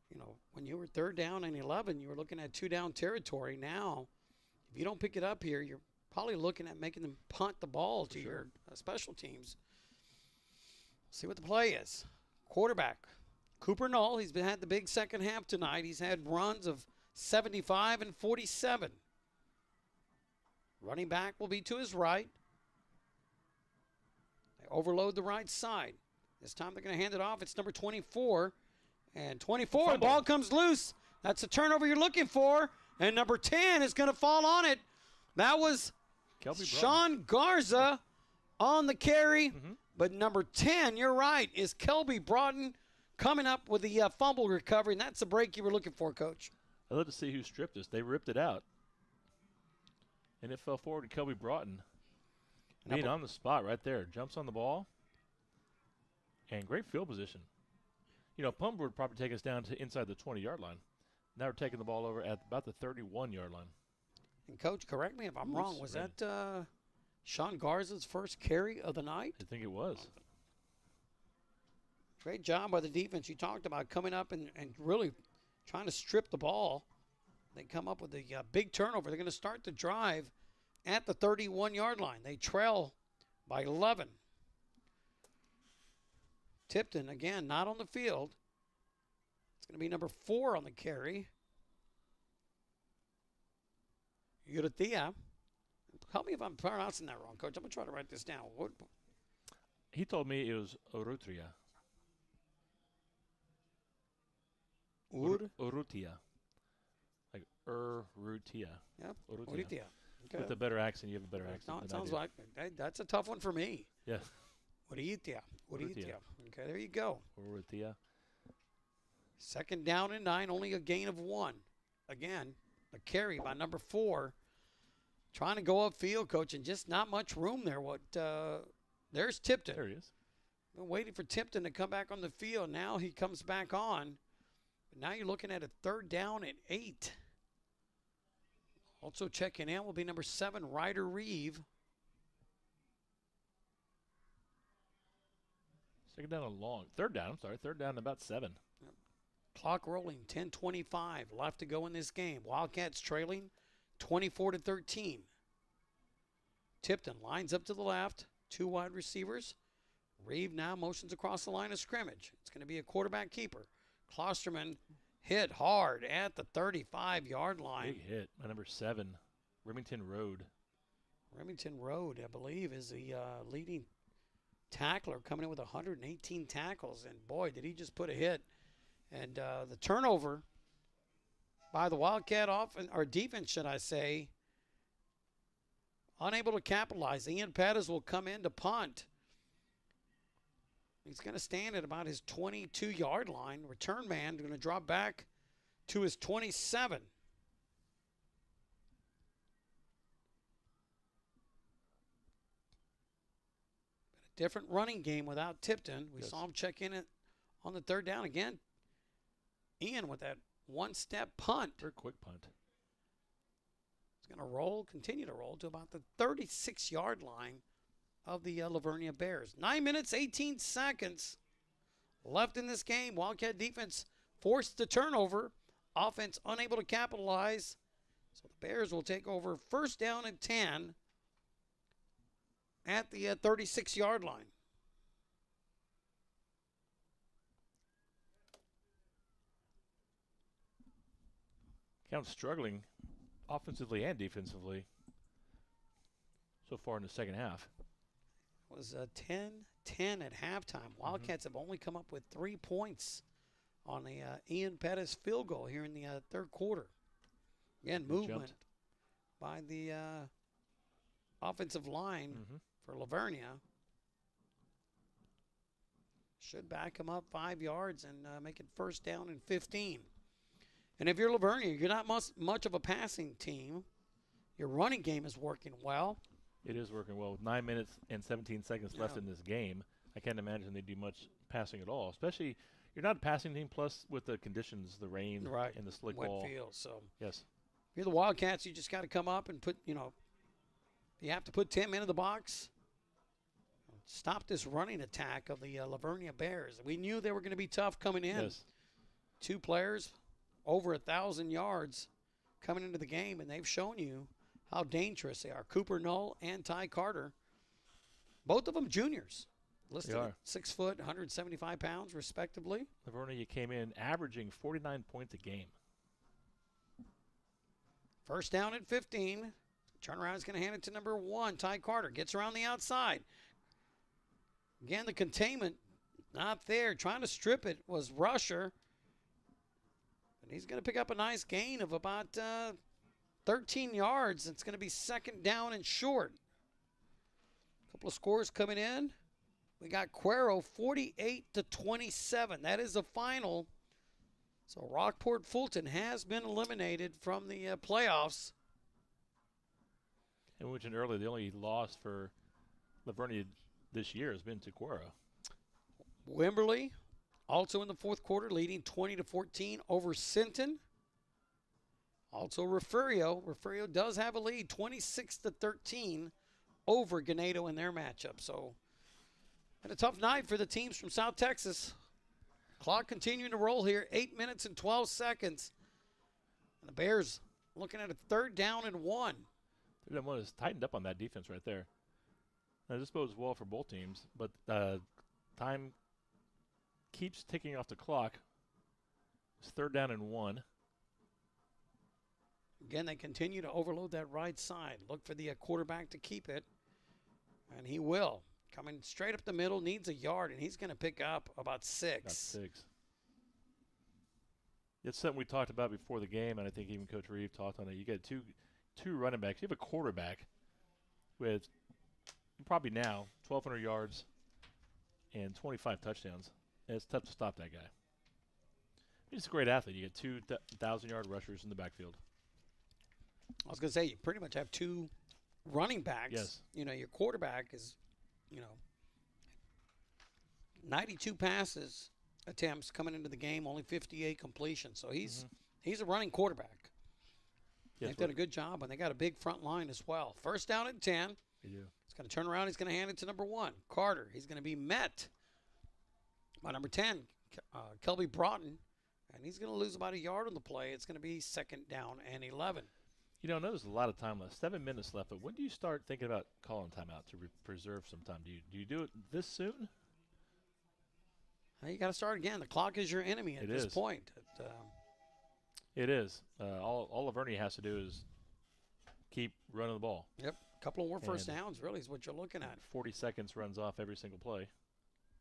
S2: You know, when you were 3rd down and 11, you were looking at 2-down territory. Now, if you don't pick it up here, you're probably looking at making them punt the ball to your special teams. See what the play is. Quarterback, Cooper Null. He's had the big second half tonight. He's had runs of 75 and 47. Running back will be to his right. They overload the right side. This time they're going to hand it off. It's number 24. And 24, the ball comes loose. That's the turnover you're looking for. And number 10 is going to fall on it. That was Sean Garza on the carry. But number 10, you're right, is Kelby Broughton coming up with the fumble recovery. And that's the break you were looking for, Coach.
S1: I'd love to see who stripped us. They ripped it out. And it fell forward to Kelby Broughton. Being on the spot right there. Jumps on the ball. And great field position. You know, punt would probably take us down to inside the 20-yard line. Now we're taking the ball over at about the 31-yard line.
S2: And, Coach, correct me if I'm wrong. Was that Sean Garza's first carry of the night?
S1: I think it was.
S2: Great job by the defense. You talked about coming up and really trying to strip the ball. They come up with a big turnover. They're going to start the drive at the 31-yard line. They trail by 11. Tipton, again, not on the field. It's going to be number 4 on the carry. Uratia. Help me if I'm pronouncing that wrong, Coach. I'm going to try to write this down. What?
S1: He told me it was Urrutia. Urrutia. Like Urrutia.
S2: Yep. Urrutia. Okay.
S1: With a better accent, you have a better accent.
S2: No, it
S1: than I
S2: sounds
S1: do.
S2: like that's a tough one for me.
S1: Yeah.
S2: What do you think? Okay, there you go.
S1: We're with the.
S2: Second down and 9, only a gain of 1. Again, a carry by number 4. Trying to go upfield, coach, and just not much room there. There's Tipton.
S1: There he is.
S2: Been waiting for Tipton to come back on the field. Now he comes back on. But now you're looking at a 3rd down and 8. Also checking in will be number 7, Ryder Reeve.
S1: Second down and long. 3rd down, I'm sorry. 3rd down and about 7.
S2: Clock rolling, 10:25 left to go in this game. Wildcats trailing 24-13. Tipton lines up to the left, 2 wide receivers. Reeve now motions across the line of scrimmage. It's going to be a quarterback keeper. Klosterman hit hard at the 35-yard line.
S1: Big hit by number 7, Remington Road.
S2: Remington Road, I believe, is the leading tackler, coming in with 118 tackles. And, boy, did he just put a hit. And the turnover by the Wildcat defense, should I say, unable to capitalize. Ian Pettis will come in to punt. He's going to stand at about his 22-yard line. Return man going to drop back to his 27. But a different running game without Tipton. We saw him check in on the 3rd down again. Ian with that one-step punt.
S1: Very quick punt.
S2: He's going to continue to roll to about the 36-yard line of the Leveria Bears. 9 minutes, 18 seconds left in this game. Wildcat defense forced the turnover. Offense unable to capitalize. So the Bears will take over 1st down and 10 at the 36-yard line.
S1: Count struggling offensively and defensively so far in the second half.
S2: It was 10-10 at halftime. Wildcats have only come up with 3 points on the Ian Pettis field goal here in the 3rd quarter. Again, movement by the offensive line for Leveria. Should back him up 5 yards and make it 1st down and 15. And if you're Leveria, you're not much of a passing team. Your running game is working well.
S1: It is working well. With 9 minutes and 17 seconds left in this game, I can't imagine they do much passing at all. Especially, you're not a passing team, plus with the conditions, the rain and the slick
S2: wet
S1: ball.
S2: field. So
S1: yes,
S2: if you're the Wildcats, you just got to come up and put, you have to put Tim into the box. Stop this running attack of the Leveria Bears. We knew they were going to be tough coming in.
S1: Yes.
S2: 2 players, over 1,000 yards coming into the game, and they've shown you how dangerous they are. Cooper Null and Ty Carter, both of them juniors, listed at 6 foot, 175 pounds, respectively.
S1: Leveria came in averaging 49 points a game.
S2: 1st down at 15. Turnaround is going to hand it to number 1, Ty Carter. Gets around the outside. Again, the containment not there. Trying to strip it was Rusher. And he's going to pick up a nice gain of about 13 yards. It's going to be 2nd down and short. A couple of scores coming in. We got Cuero 48-27. That is the final. So Rockport Fulton has been eliminated from the playoffs.
S1: And we mentioned earlier, the only loss for Leveria this year has been to Cuero.
S2: Wimberley also in the 4th quarter, leading 20-14 over Sinton. Also Refugio. Refugio does have a lead, 26-13 over Ganado in their matchup. So, been a tough night for the teams from South Texas. Clock continuing to roll here, 8 minutes and 12 seconds. And the Bears looking at a 3rd down and 1.
S1: 3rd down 1 is tightened up on that defense right there. Now, this bodes well for both teams, but time keeps ticking off the clock. It's 3rd down and 1.
S2: Again, they continue to overload that right side. Look for the quarterback to keep it, and he will. Coming straight up the middle, needs a yard, and he's going to pick up about 6.
S1: About 6. It's something we talked about before the game, and I think even Coach Reeve talked on it. You got two 2 running backs. You have a quarterback with probably now 1,200 yards and 25 touchdowns. And it's tough to stop that guy. He's a great athlete. You get 2,000-yard rushers in the backfield.
S2: I was going to say, you pretty much have 2 running backs.
S1: Yes.
S2: You know, your quarterback is, 92 passes attempts coming into the game, only 58 completions. So he's a running quarterback.
S1: Yes,
S2: They've done a good job, and they got a big front line as well. First down and 10.
S1: They do.
S2: He's going to turn around. He's going to hand it to number 1, Carter. He's going to be met by number 10, Kelby Broughton, and he's going to lose about a yard on the play. It's going to be 2nd down and 11.
S1: I know there's a lot of time left, 7 minutes left, but when do you start thinking about calling timeout to preserve some time? Do you do it this soon?
S2: You got to start again. The clock is your enemy at this point.
S1: It is. All Lavernia has to do is keep running the ball.
S2: Yep. A couple of more first downs, really, is what you're looking at.
S1: 40 seconds runs off every single play.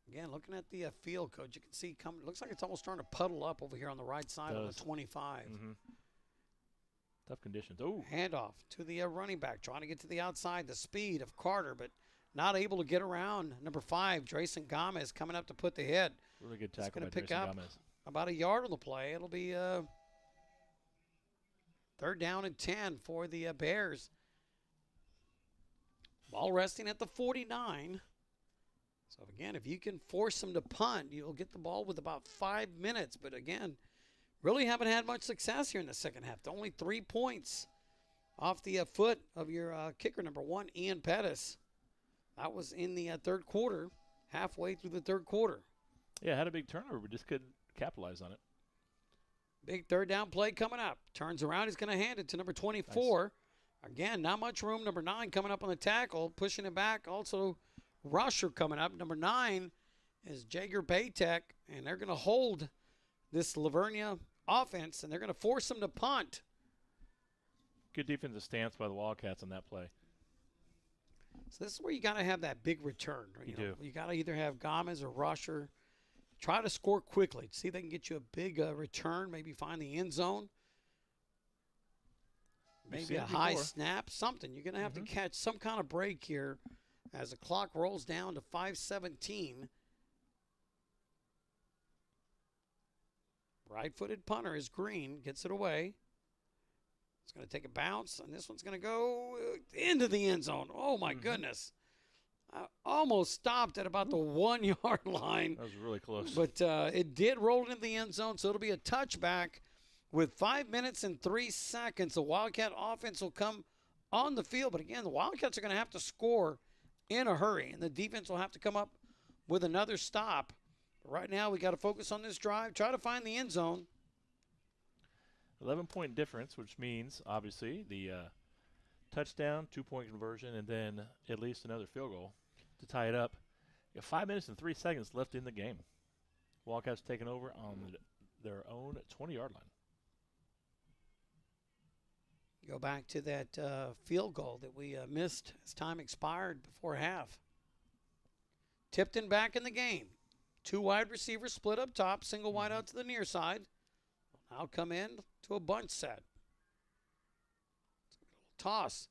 S2: Again, looking at the field, Coach, you can see it looks like it's almost starting to puddle up over here on the right side of the 25.
S1: Tough conditions. Oh,
S2: handoff to the running back, trying to get to the outside. The speed of Carter, but not able to get around. Number 5, Drayson Gomez, coming up to put the hit.
S1: Really good tackle by
S2: pick
S1: Drayson
S2: up
S1: Gomez.
S2: About a yard on the play. It'll be 3rd down and 10 for the Bears. Ball resting at the 49. So, again, if you can force them to punt, you'll get the ball with about 5 minutes. But, again, really haven't had much success here in the second half. Only 3 points off the foot of your kicker, number 1, Ian Pettis. That was in the 3rd quarter, halfway through the 3rd quarter.
S1: Yeah, had a big turnover, but just couldn't capitalize on it.
S2: Big 3rd down play coming up. Turns around. He's going to hand it to number 24. Nice. Again, not much room. Number 9 coming up on the tackle, pushing it back. Also, rusher coming up. Number 9 is Jager Baytek, and they're going to hold this Lavernia offense, and they're going to force them to punt.
S1: Good defensive stance by the Wildcats on that play.
S2: So this is where you got to have that big return.
S1: You do.
S2: You got to either have Gomez or rusher. Try to score quickly. See if they can get you a big return, maybe find the end zone. Maybe a high snap, something. You're going to have to catch some kind of break here as the clock rolls down to 5:17. Right-footed punter is Green, gets it away. It's going to take a bounce, and this one's going to go into the end zone. Oh, my goodness. I almost stopped at about the 1-yard line.
S1: That was really close.
S2: But it did roll into the end zone, so it'll be a touchback. With 5 minutes and 3 seconds, the Wildcat offense will come on the field. But, again, the Wildcats are going to have to score in a hurry, and the defense will have to come up with another stop. But right now we got to focus on this drive, try to find the end zone.
S1: 11-point difference, which means, obviously, the touchdown, 2-point conversion, and then at least another field goal to tie it up. You got 5 minutes and 3 seconds left in the game. Wildcats taking over on their own 20-yard line.
S2: Go back to that field goal that we missed as time expired before half. Tipton back in the game. 2 wide receivers split up top, single wide out to the near side. Now come in to a bunch set. Toss.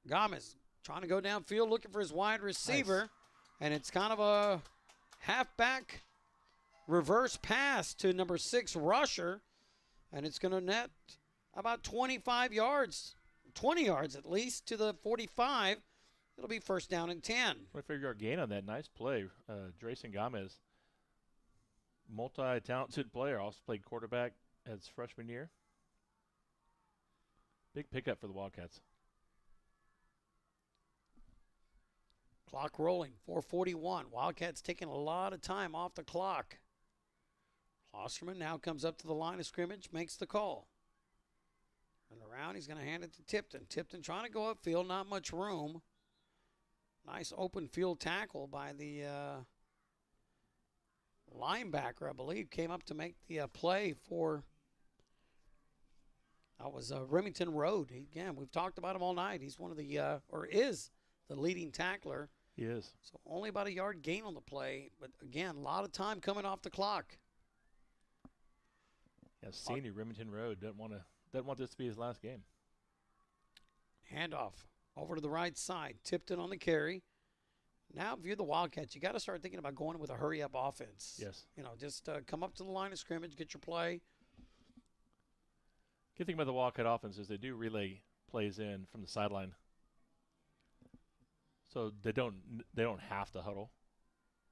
S2: Gomez trying to go downfield, looking for his wide receiver. Nice. And it's kind of a halfback reverse pass to number 6 rusher. And it's going to net about 25 yards, 20 yards at least, to the 45. It'll be 1st down and 10.
S1: 25-yard gain on that. Nice play. Drayson Gomez, multi-talented player, also played quarterback as freshman year. Big pickup for the Wildcats.
S2: Clock rolling, 4:41. Wildcats taking a lot of time off the clock. Klosterman now comes up to the line of scrimmage, makes the call. And around, he's going to hand it to Tipton. Tipton trying to go upfield, not much room. Nice open field tackle by the linebacker, I believe, came up to make the play for, that was Remington Road. Again, we've talked about him all night. He's one of the, or is the leading tackler.
S1: He is. So
S2: only about a yard gain on the play. But, again, a lot of time coming off the clock.
S1: Yeah, senior Remington Road doesn't want this to be his last game.
S2: Handoff over to the right side. Tipton on the carry. Now, if you're the Wildcats, you got to start thinking about going with a hurry-up offense.
S1: Yes.
S2: You know, just come up to the line of scrimmage, get your play.
S1: Good thing about the Wildcat offense is they do relay plays in from the sideline, so they don't have to huddle.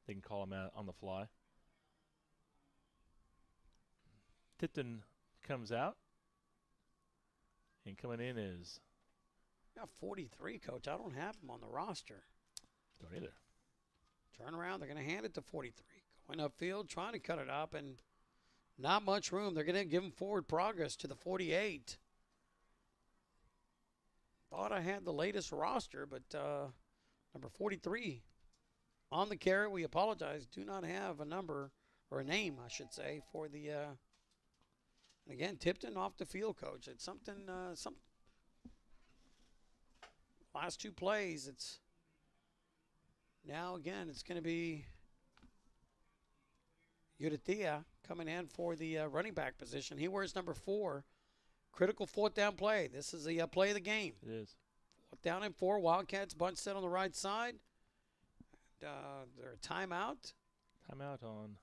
S1: They can call them out on the fly. Tipton comes out, and coming in is.
S2: Got 43, Coach. I don't have him on the roster.
S1: Don't either.
S2: Turn around. They're going to hand it to 43. Going upfield, trying to cut it up, and not much room. They're going to give him forward progress to the 48. Thought I had the latest roster, but number 43 on the carry. We apologize. Do not have a number or a name, I should say, for the. And again, Tipton off the field, Coach. It's something. Last two plays, it's. Now, again, it's going to be Udatia coming in for the running back position. He wears number 4. Critical fourth down play. This is the play of the game.
S1: It is.
S2: 4th down and 4. Wildcats bunch set on the right side. And, they're a timeout.
S1: Timeout on.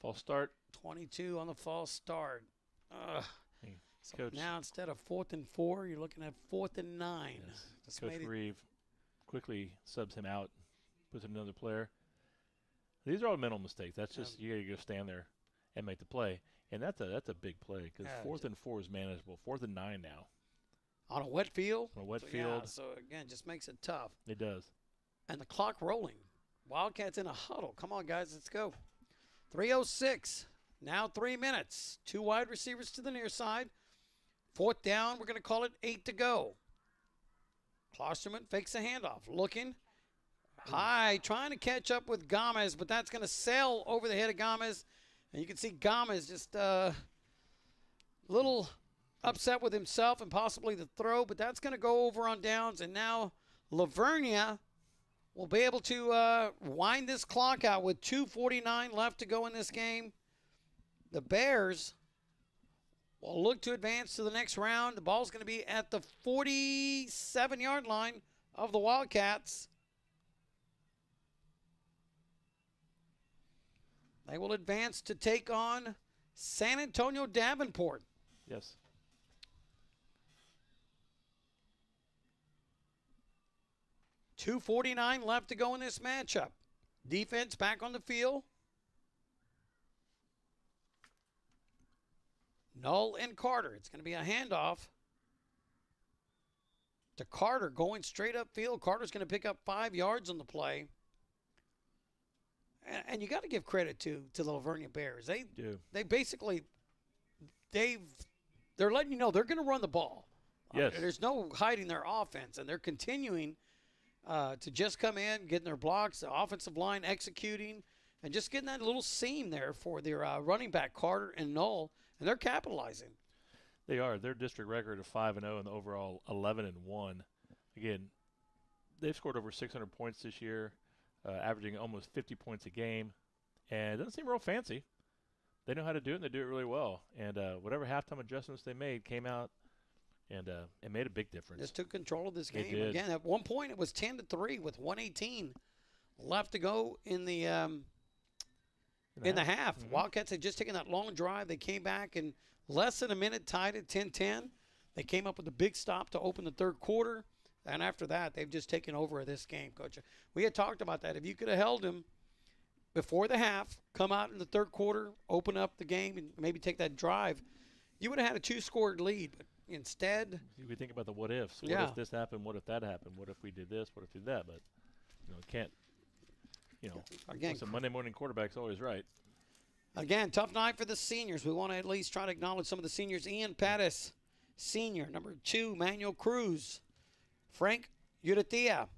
S1: False start.
S2: 22 on the false start.
S1: Hey,
S2: So
S1: Coach.
S2: now instead of 4th and 4, you're looking at 4th and 9.
S1: Yes.
S2: Just
S1: Coach
S2: made it-
S1: Reeve quickly subs him out, puts in another player. These are all mental mistakes. That's just you got to go stand there and make the play, and that's a big play because
S2: Yeah,
S1: 4th and 4 is manageable. 4th and 9 now
S2: on a wet field.
S1: on a wet
S2: So,
S1: field.
S2: Yeah, so again, just makes it tough.
S1: It does.
S2: And the clock rolling. Wildcats in a huddle. Come on, guys, let's go. 3:06. Now 3 minutes. 2 wide receivers to the near side. 4th down. We're going to call it 8 to go. Klosterman fakes a handoff. Looking high, trying to catch up with Gomez, but that's going to sail over the head of Gomez. And you can see Gomez just a little upset with himself and possibly the throw, but that's going to go over on downs. And now Leveria will be able to wind this clock out with 2:49 left to go in this game. The Bears will look to advance to the next round. The ball's going to be at the 47-yard line of the Wildcats. They will advance to take on San Antonio Davenport.
S1: Yes.
S2: $2:49 left to go in this matchup. Defense back on the field. Null and Carter. It's going to be a handoff to Carter going straight upfield. Carter's going to pick up 5 yards on the play. And you got to give credit to the Leveria Bears. They basically they're letting you know they're going to run the ball.
S1: Yes.
S2: There's no hiding their offense, and they're continuing to just come in, getting their blocks, the offensive line executing, and just getting that little seam there for their running back Carter and Null, and they're capitalizing.
S1: They are. Their district record of 5-0 and the overall 11-1. Again, they've scored over 600 points this year, averaging almost 50 points a game, and it doesn't seem real fancy. They know how to do it, and they do it really well. And whatever halftime adjustments they made came out, and it made a big difference.
S2: Just took control of this
S1: They
S2: game.
S1: did.
S2: Again, at one point it was 10-3 with 1:18 left to go in the half.
S1: Mhm.
S2: Wildcats had just taken that long drive. They came back in less than a minute, tied at 10-10. They came up with a big stop to open the third quarter. And after that, they've just taken over this game, Coach. We had talked about that. If you could have held them before the half, come out in the third quarter, open up the game, and maybe take that drive, you would have had a 2-scored lead. But instead,
S1: We think about the what ifs. What
S2: Yeah.
S1: if this happened? What if that happened? What if we did this? What if we did that? But, can't,
S2: again,
S1: some Monday morning quarterback's always right.
S2: Again, tough night for the seniors. We want to at least try to acknowledge some of the seniors. Ian Pettis, senior. Number 2, Manuel Cruz. Frank Udatia.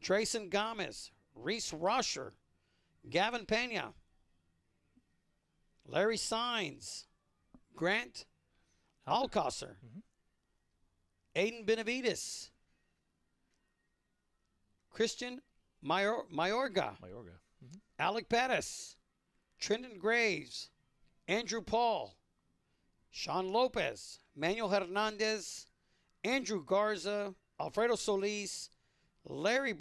S2: Trayson Gomez. Reese Rusher. Gavin Pena. Larry Sines. Grant Alcosser. Aiden Benavides. Christian Mayorga.
S1: Mayorga.
S2: Alec Pettis, Trenton Graves, Andrew Paul, Sean Lopez, Manuel Hernandez, Andrew Garza, Alfredo Solis, Lucas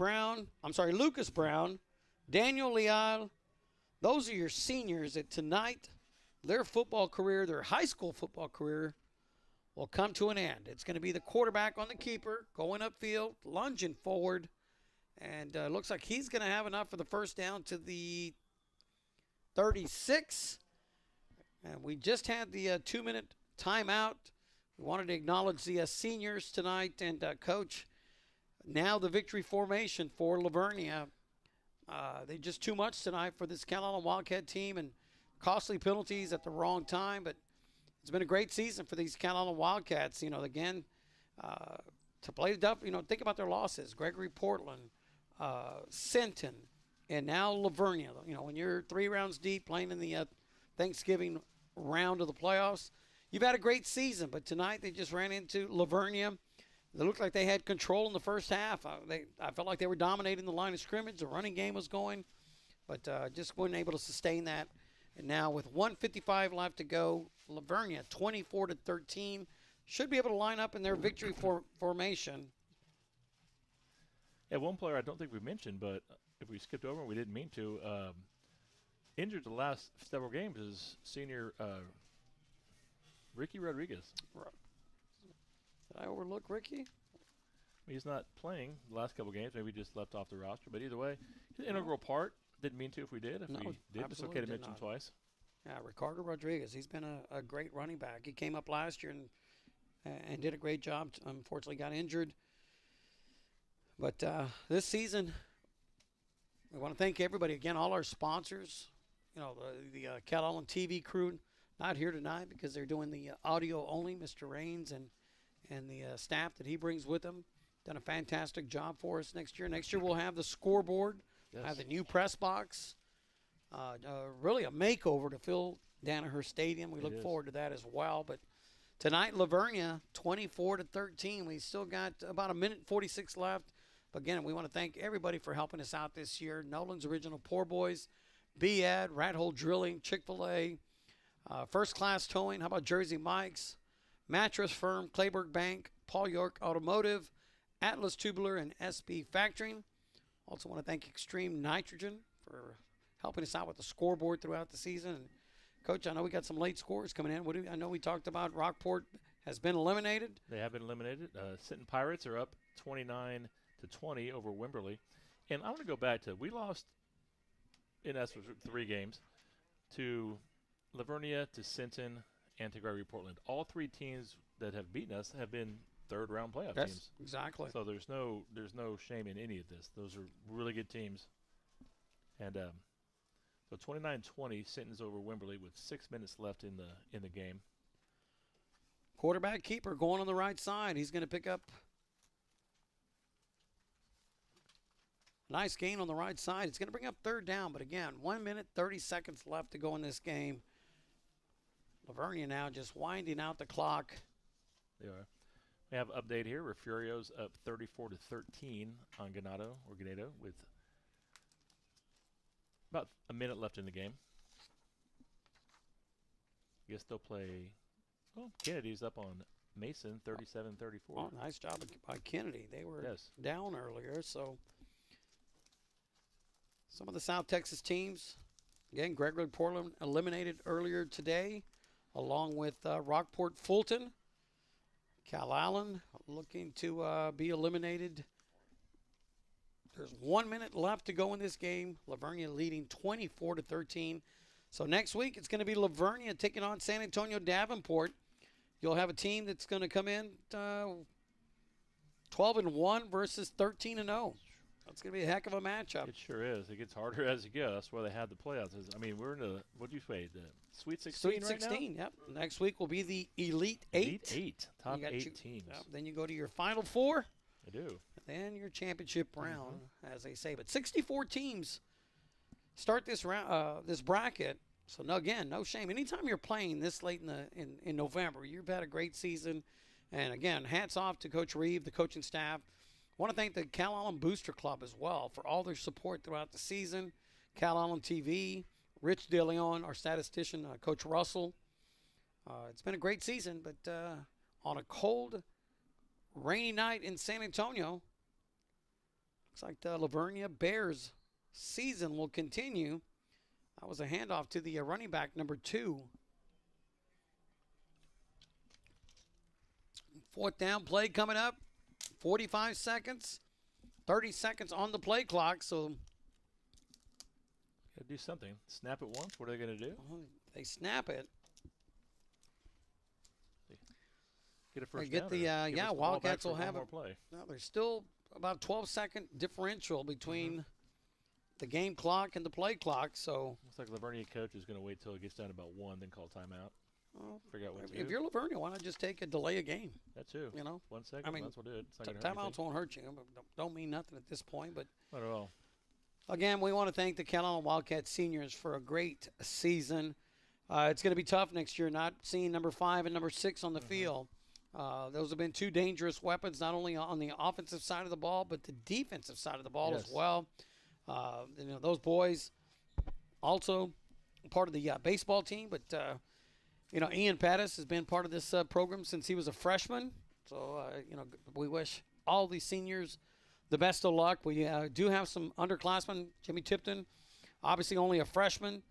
S2: Brown, Daniel Leal. Those are your seniors that tonight, their football career, their high school football career, will come to an end. It's going to be the quarterback on the keeper, going upfield, lunging forward, and looks like he's going to have enough for the first down to the 36. And we just had the 2-minute timeout. We wanted to acknowledge the seniors tonight. And, Coach, now the victory formation for Leveria. They just too much tonight for this Calallen Wildcat team, and costly penalties at the wrong time. But it's been a great season for these Calallen Wildcats. You know, again, to play the Duff, think about their losses. Gregory Portland, Sinton, and now Leveria. When you're 3 rounds deep playing in the Thanksgiving round of the playoffs, you've had a great season. But tonight they just ran into Leveria. They looked like they had control in the first half. I felt like they were dominating the line of scrimmage. The running game was going, but just weren't able to sustain that. And now with 1:55 left to go, Leveria 24-13 should be able to line up in their victory formation.
S1: Yeah, one player I don't think we mentioned, but if we skipped over, we didn't mean to. Injured the last several games is senior Ricky Rodriguez.
S2: Did I overlook Ricky?
S1: He's not playing the last couple games. Maybe just left off the roster. But either way, he's an integral part. Didn't mean to if we did. If we did, it's okay to mention twice.
S2: Yeah, Ricardo Rodriguez. He's been a great running back. He came up last year and did a great job. Unfortunately, got injured. But this season, we want to thank everybody again, all our sponsors. The Calallen TV crew, not here tonight because they're doing the audio only. Mr. Raines and the staff that he brings with him done a fantastic job for us next year. Next year we'll have the scoreboard, have the new press box, really a makeover to Phil Danaher Stadium. We look forward to that as well. But tonight, Leveria 24-13. We still got about 1:46 left. But again, we want to thank everybody for helping us out this year. Nolan's Original Poor Boys, BAD, Rat Hole Drilling, Chick-fil-A, First Class Towing. How about Jersey Mike's, Mattress Firm, Clayburg Bank, Paul York Automotive, Atlas Tubular, and SB Factoring. Also want to thank Extreme Nitrogen for helping us out with the scoreboard throughout the season. And Coach, I know we got some late scores coming in. I know we talked about Rockport has been eliminated.
S1: They have been eliminated. Sinton Pirates are up 29-20 over Wimberley. And I want to go back to, we lost, in essence, 3 games to Leveria, to Sinton, and to Gregory Portland. All 3 teams that have beaten us have been third-round playoff teams.
S2: Exactly.
S1: So there's no shame in any of this. Those are really good teams. And so 29-20, Sinton's over Wimberley with 6 minutes left in the game.
S2: Quarterback keeper going on the right side. He's going to pick up a nice gain on the right side. It's going to bring up 3rd down. But again, 1 minute, 30 seconds left to go in this game. Leveria now just winding out the clock.
S1: They are. We have an update here. Refugio's up 34-13 on Ganado with about a minute left in the game. I guess they'll play. Well, Kennedy's up on Mason 37-34.
S2: Oh, nice job by Kennedy. They were down earlier. So some of the South Texas teams, again, Gregory Portland eliminated earlier today, along with Rockport Fulton. Calallen looking to be eliminated. There's 1 minute left to go in this game. Leveria leading 24-13. So next week it's going to be Leveria taking on San Antonio Davenport. You'll have a team that's going to come in 12-1 versus 13-0. That's going to be a heck of a matchup.
S1: It sure is. It gets harder as you go. That's why they had the playoffs. I mean, we're in the, what do you say, the Sweet 16
S2: Sweet 16,
S1: now?
S2: Yep. Next week will be the Elite 8.
S1: Elite 8, top 8 teams.
S2: Yep. Then you go to your Final 4.
S1: I do.
S2: And then your championship round, as they say. But 64 teams start this round, this bracket. So, no shame. Anytime you're playing this late in November, you've had a great season. And, again, hats off to Coach Reeve, the coaching staff. I want to thank the Calallen Booster Club as well for all their support throughout the season. Calallen TV, Rich DeLeon, our statistician, Coach Russell. It's been a great season, but on a cold, rainy night in San Antonio, looks like the Leveria Bears season will continue. That was a handoff to the running back, number 2. 4th down play coming up. 45 seconds. 30 seconds on the play clock. So
S1: got to do something. Snap it once. What are they going to do?
S2: They snap it.
S1: Get a first
S2: get
S1: down.
S2: the Wildcats will have
S1: more play.
S2: Now there's still about a 12-second differential between the game clock and the play clock. So
S1: looks like Leveria coach is going to wait till it gets down to about 1, then call timeout.
S2: Well,
S1: figure out what to do.
S2: If you're Leveria, why not just take a delay a game?
S1: That too.
S2: You know,
S1: 1 second.
S2: I mean,
S1: that's what do it. It's not gonna hurt
S2: timeouts
S1: anything.
S2: won't hurt you. Don't mean nothing at this point, but
S1: Not at all.
S2: again, we want to thank the Calallen Wildcat seniors for a great season. It's going to be tough next year, not seeing number 5 and number 6 on the field. Those have been 2 dangerous weapons, not only on the offensive side of the ball, but the defensive side of the ball as well. Those boys also part of the baseball team, but Ian Pattis has been part of this program since he was a freshman. So, we wish all these seniors the best of luck. We do have some underclassmen. Jimmy Tipton, obviously only a freshman.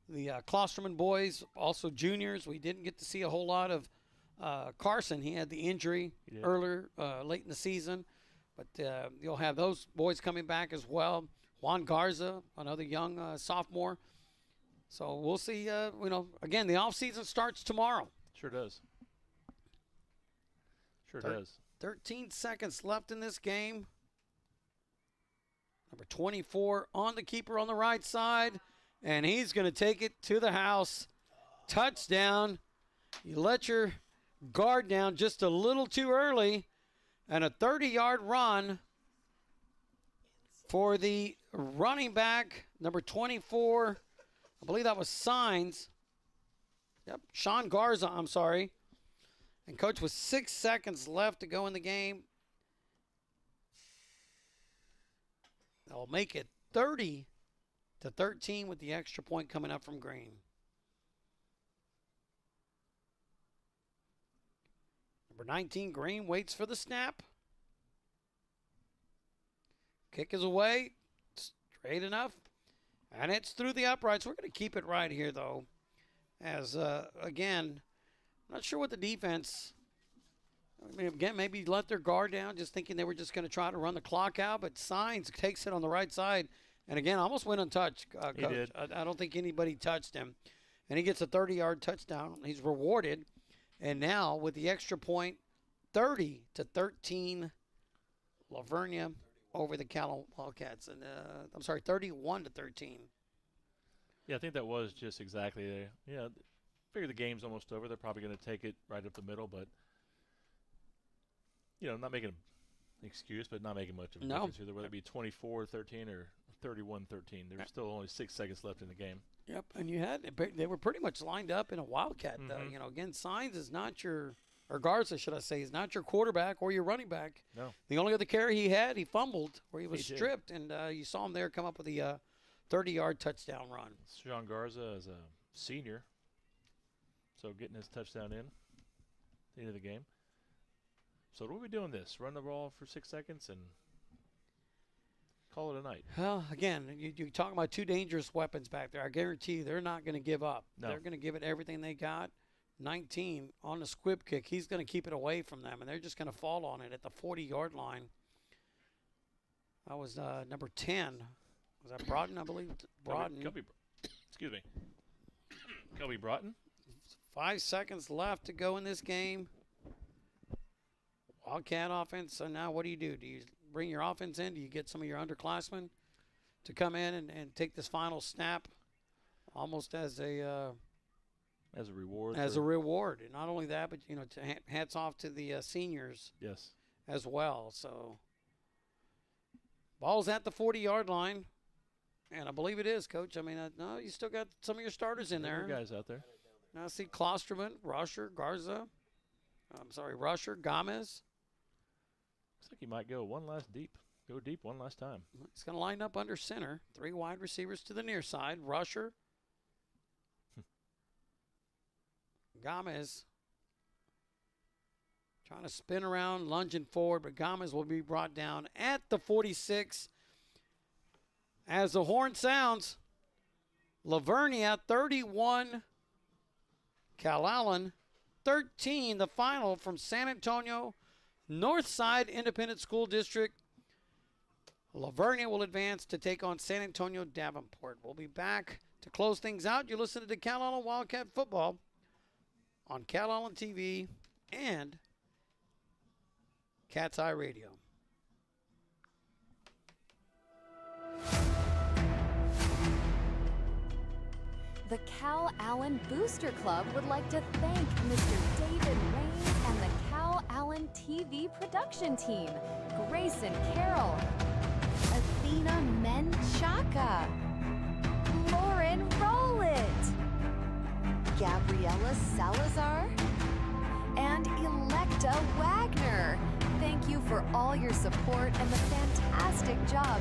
S2: The Klosterman boys, also juniors. We didn't get to see a whole lot of Carson. He had the injury earlier, late in the season. But you'll have those boys coming back as well. Juan Garza, another young sophomore. So we'll see. Again, the offseason starts tomorrow.
S1: Sure does. Sure does.
S2: 13 seconds left in this game. Number 24 on the keeper on the right side. And he's going to take it to the house. Touchdown. You let your guard down just a little too early. And a 30-yard run for the running back, number 24. I believe that was Signs. Yep, Sean Garza, I'm sorry. And, Coach, with 6 seconds left to go in the game, they'll make it 30-13 with the extra point coming up from Green. Number 19, Green, waits for the snap. Kick is away. Straight enough. And it's through the uprights. We're going to keep it right here, though. As, again, I'm not sure what the defense, again, maybe let their guard down, just thinking they were just going to try to run the clock out. But Signs takes it on the right side. And, again, almost went untouched, Coach.
S1: He did.
S2: I don't think anybody touched him. And he gets a 30-yard touchdown. He's rewarded. And now, with the extra point, 30-13, Leveria over the Calallen Wildcats. And 31-13.
S1: Yeah, I think that was just exactly there. Yeah, figure the game's almost over. They're probably going to take it right up the middle, but not making an excuse, but not making much of a difference either. Whether it be 24-13 or 31-13, there's still only 6 seconds left in the game.
S2: Yep, and they were pretty much lined up in a Wildcat. Again, Signs is not your, or Garza, should I say, is not your quarterback or your running back.
S1: No.
S2: The only other carry he had, he fumbled, where he was stripped, and you saw him there come up with the 30-yard touchdown run.
S1: Sean Garza is a senior, so getting his touchdown in at the end of the game. So what are we doing this? Run the ball for 6 seconds and call it a night.
S2: Well, again, you're talking about 2 dangerous weapons back there. I guarantee you they're not going to give up.
S1: No.
S2: They're going to give it everything they got. 19 on the squib kick. He's going to keep it away from them, and they're just going to fall on it at the 40-yard line. That was number 10. Was that Broughton, I believe? Broughton.
S1: Excuse me. Kobe Broughton.
S2: 5 seconds left to go in this game. Wildcat offense. So now what do? Do you bring your offense in? Do you get some of your underclassmen to come in and take this final snap almost as a
S1: reward?
S2: As a reward. And not only that, but, hats off to the seniors as well. So ball's at the 40-yard line. And I believe it is, Coach. I mean, no, you still got some of your starters in there.
S1: Guys out there.
S2: Now I see Klosterman, Rusher, Garza. Rusher, Gomez.
S1: Looks like he might go Go deep one last time.
S2: He's going to line up under center. 3 wide receivers to the near side. Rusher. Gomez trying to spin around, lunging forward, but Gomez will be brought down at the 46. As the horn sounds, Leveria 31, Calallen 13, the final from San Antonio Northside Independent School District. Leveria will advance to take on San Antonio Davenport. We'll be back to close things out. You're listening to Calallen Wildcat Football on Calallen TV and Cat's Eye Radio.
S3: The Calallen Booster Club would like to thank Mr. David Rains and the Calallen TV production team, Grayson Carroll, Athena Menchaca, Lauren Rowlett, Gabriela Salazar, and Electa Wagner. Thank you for all your support and the fantastic job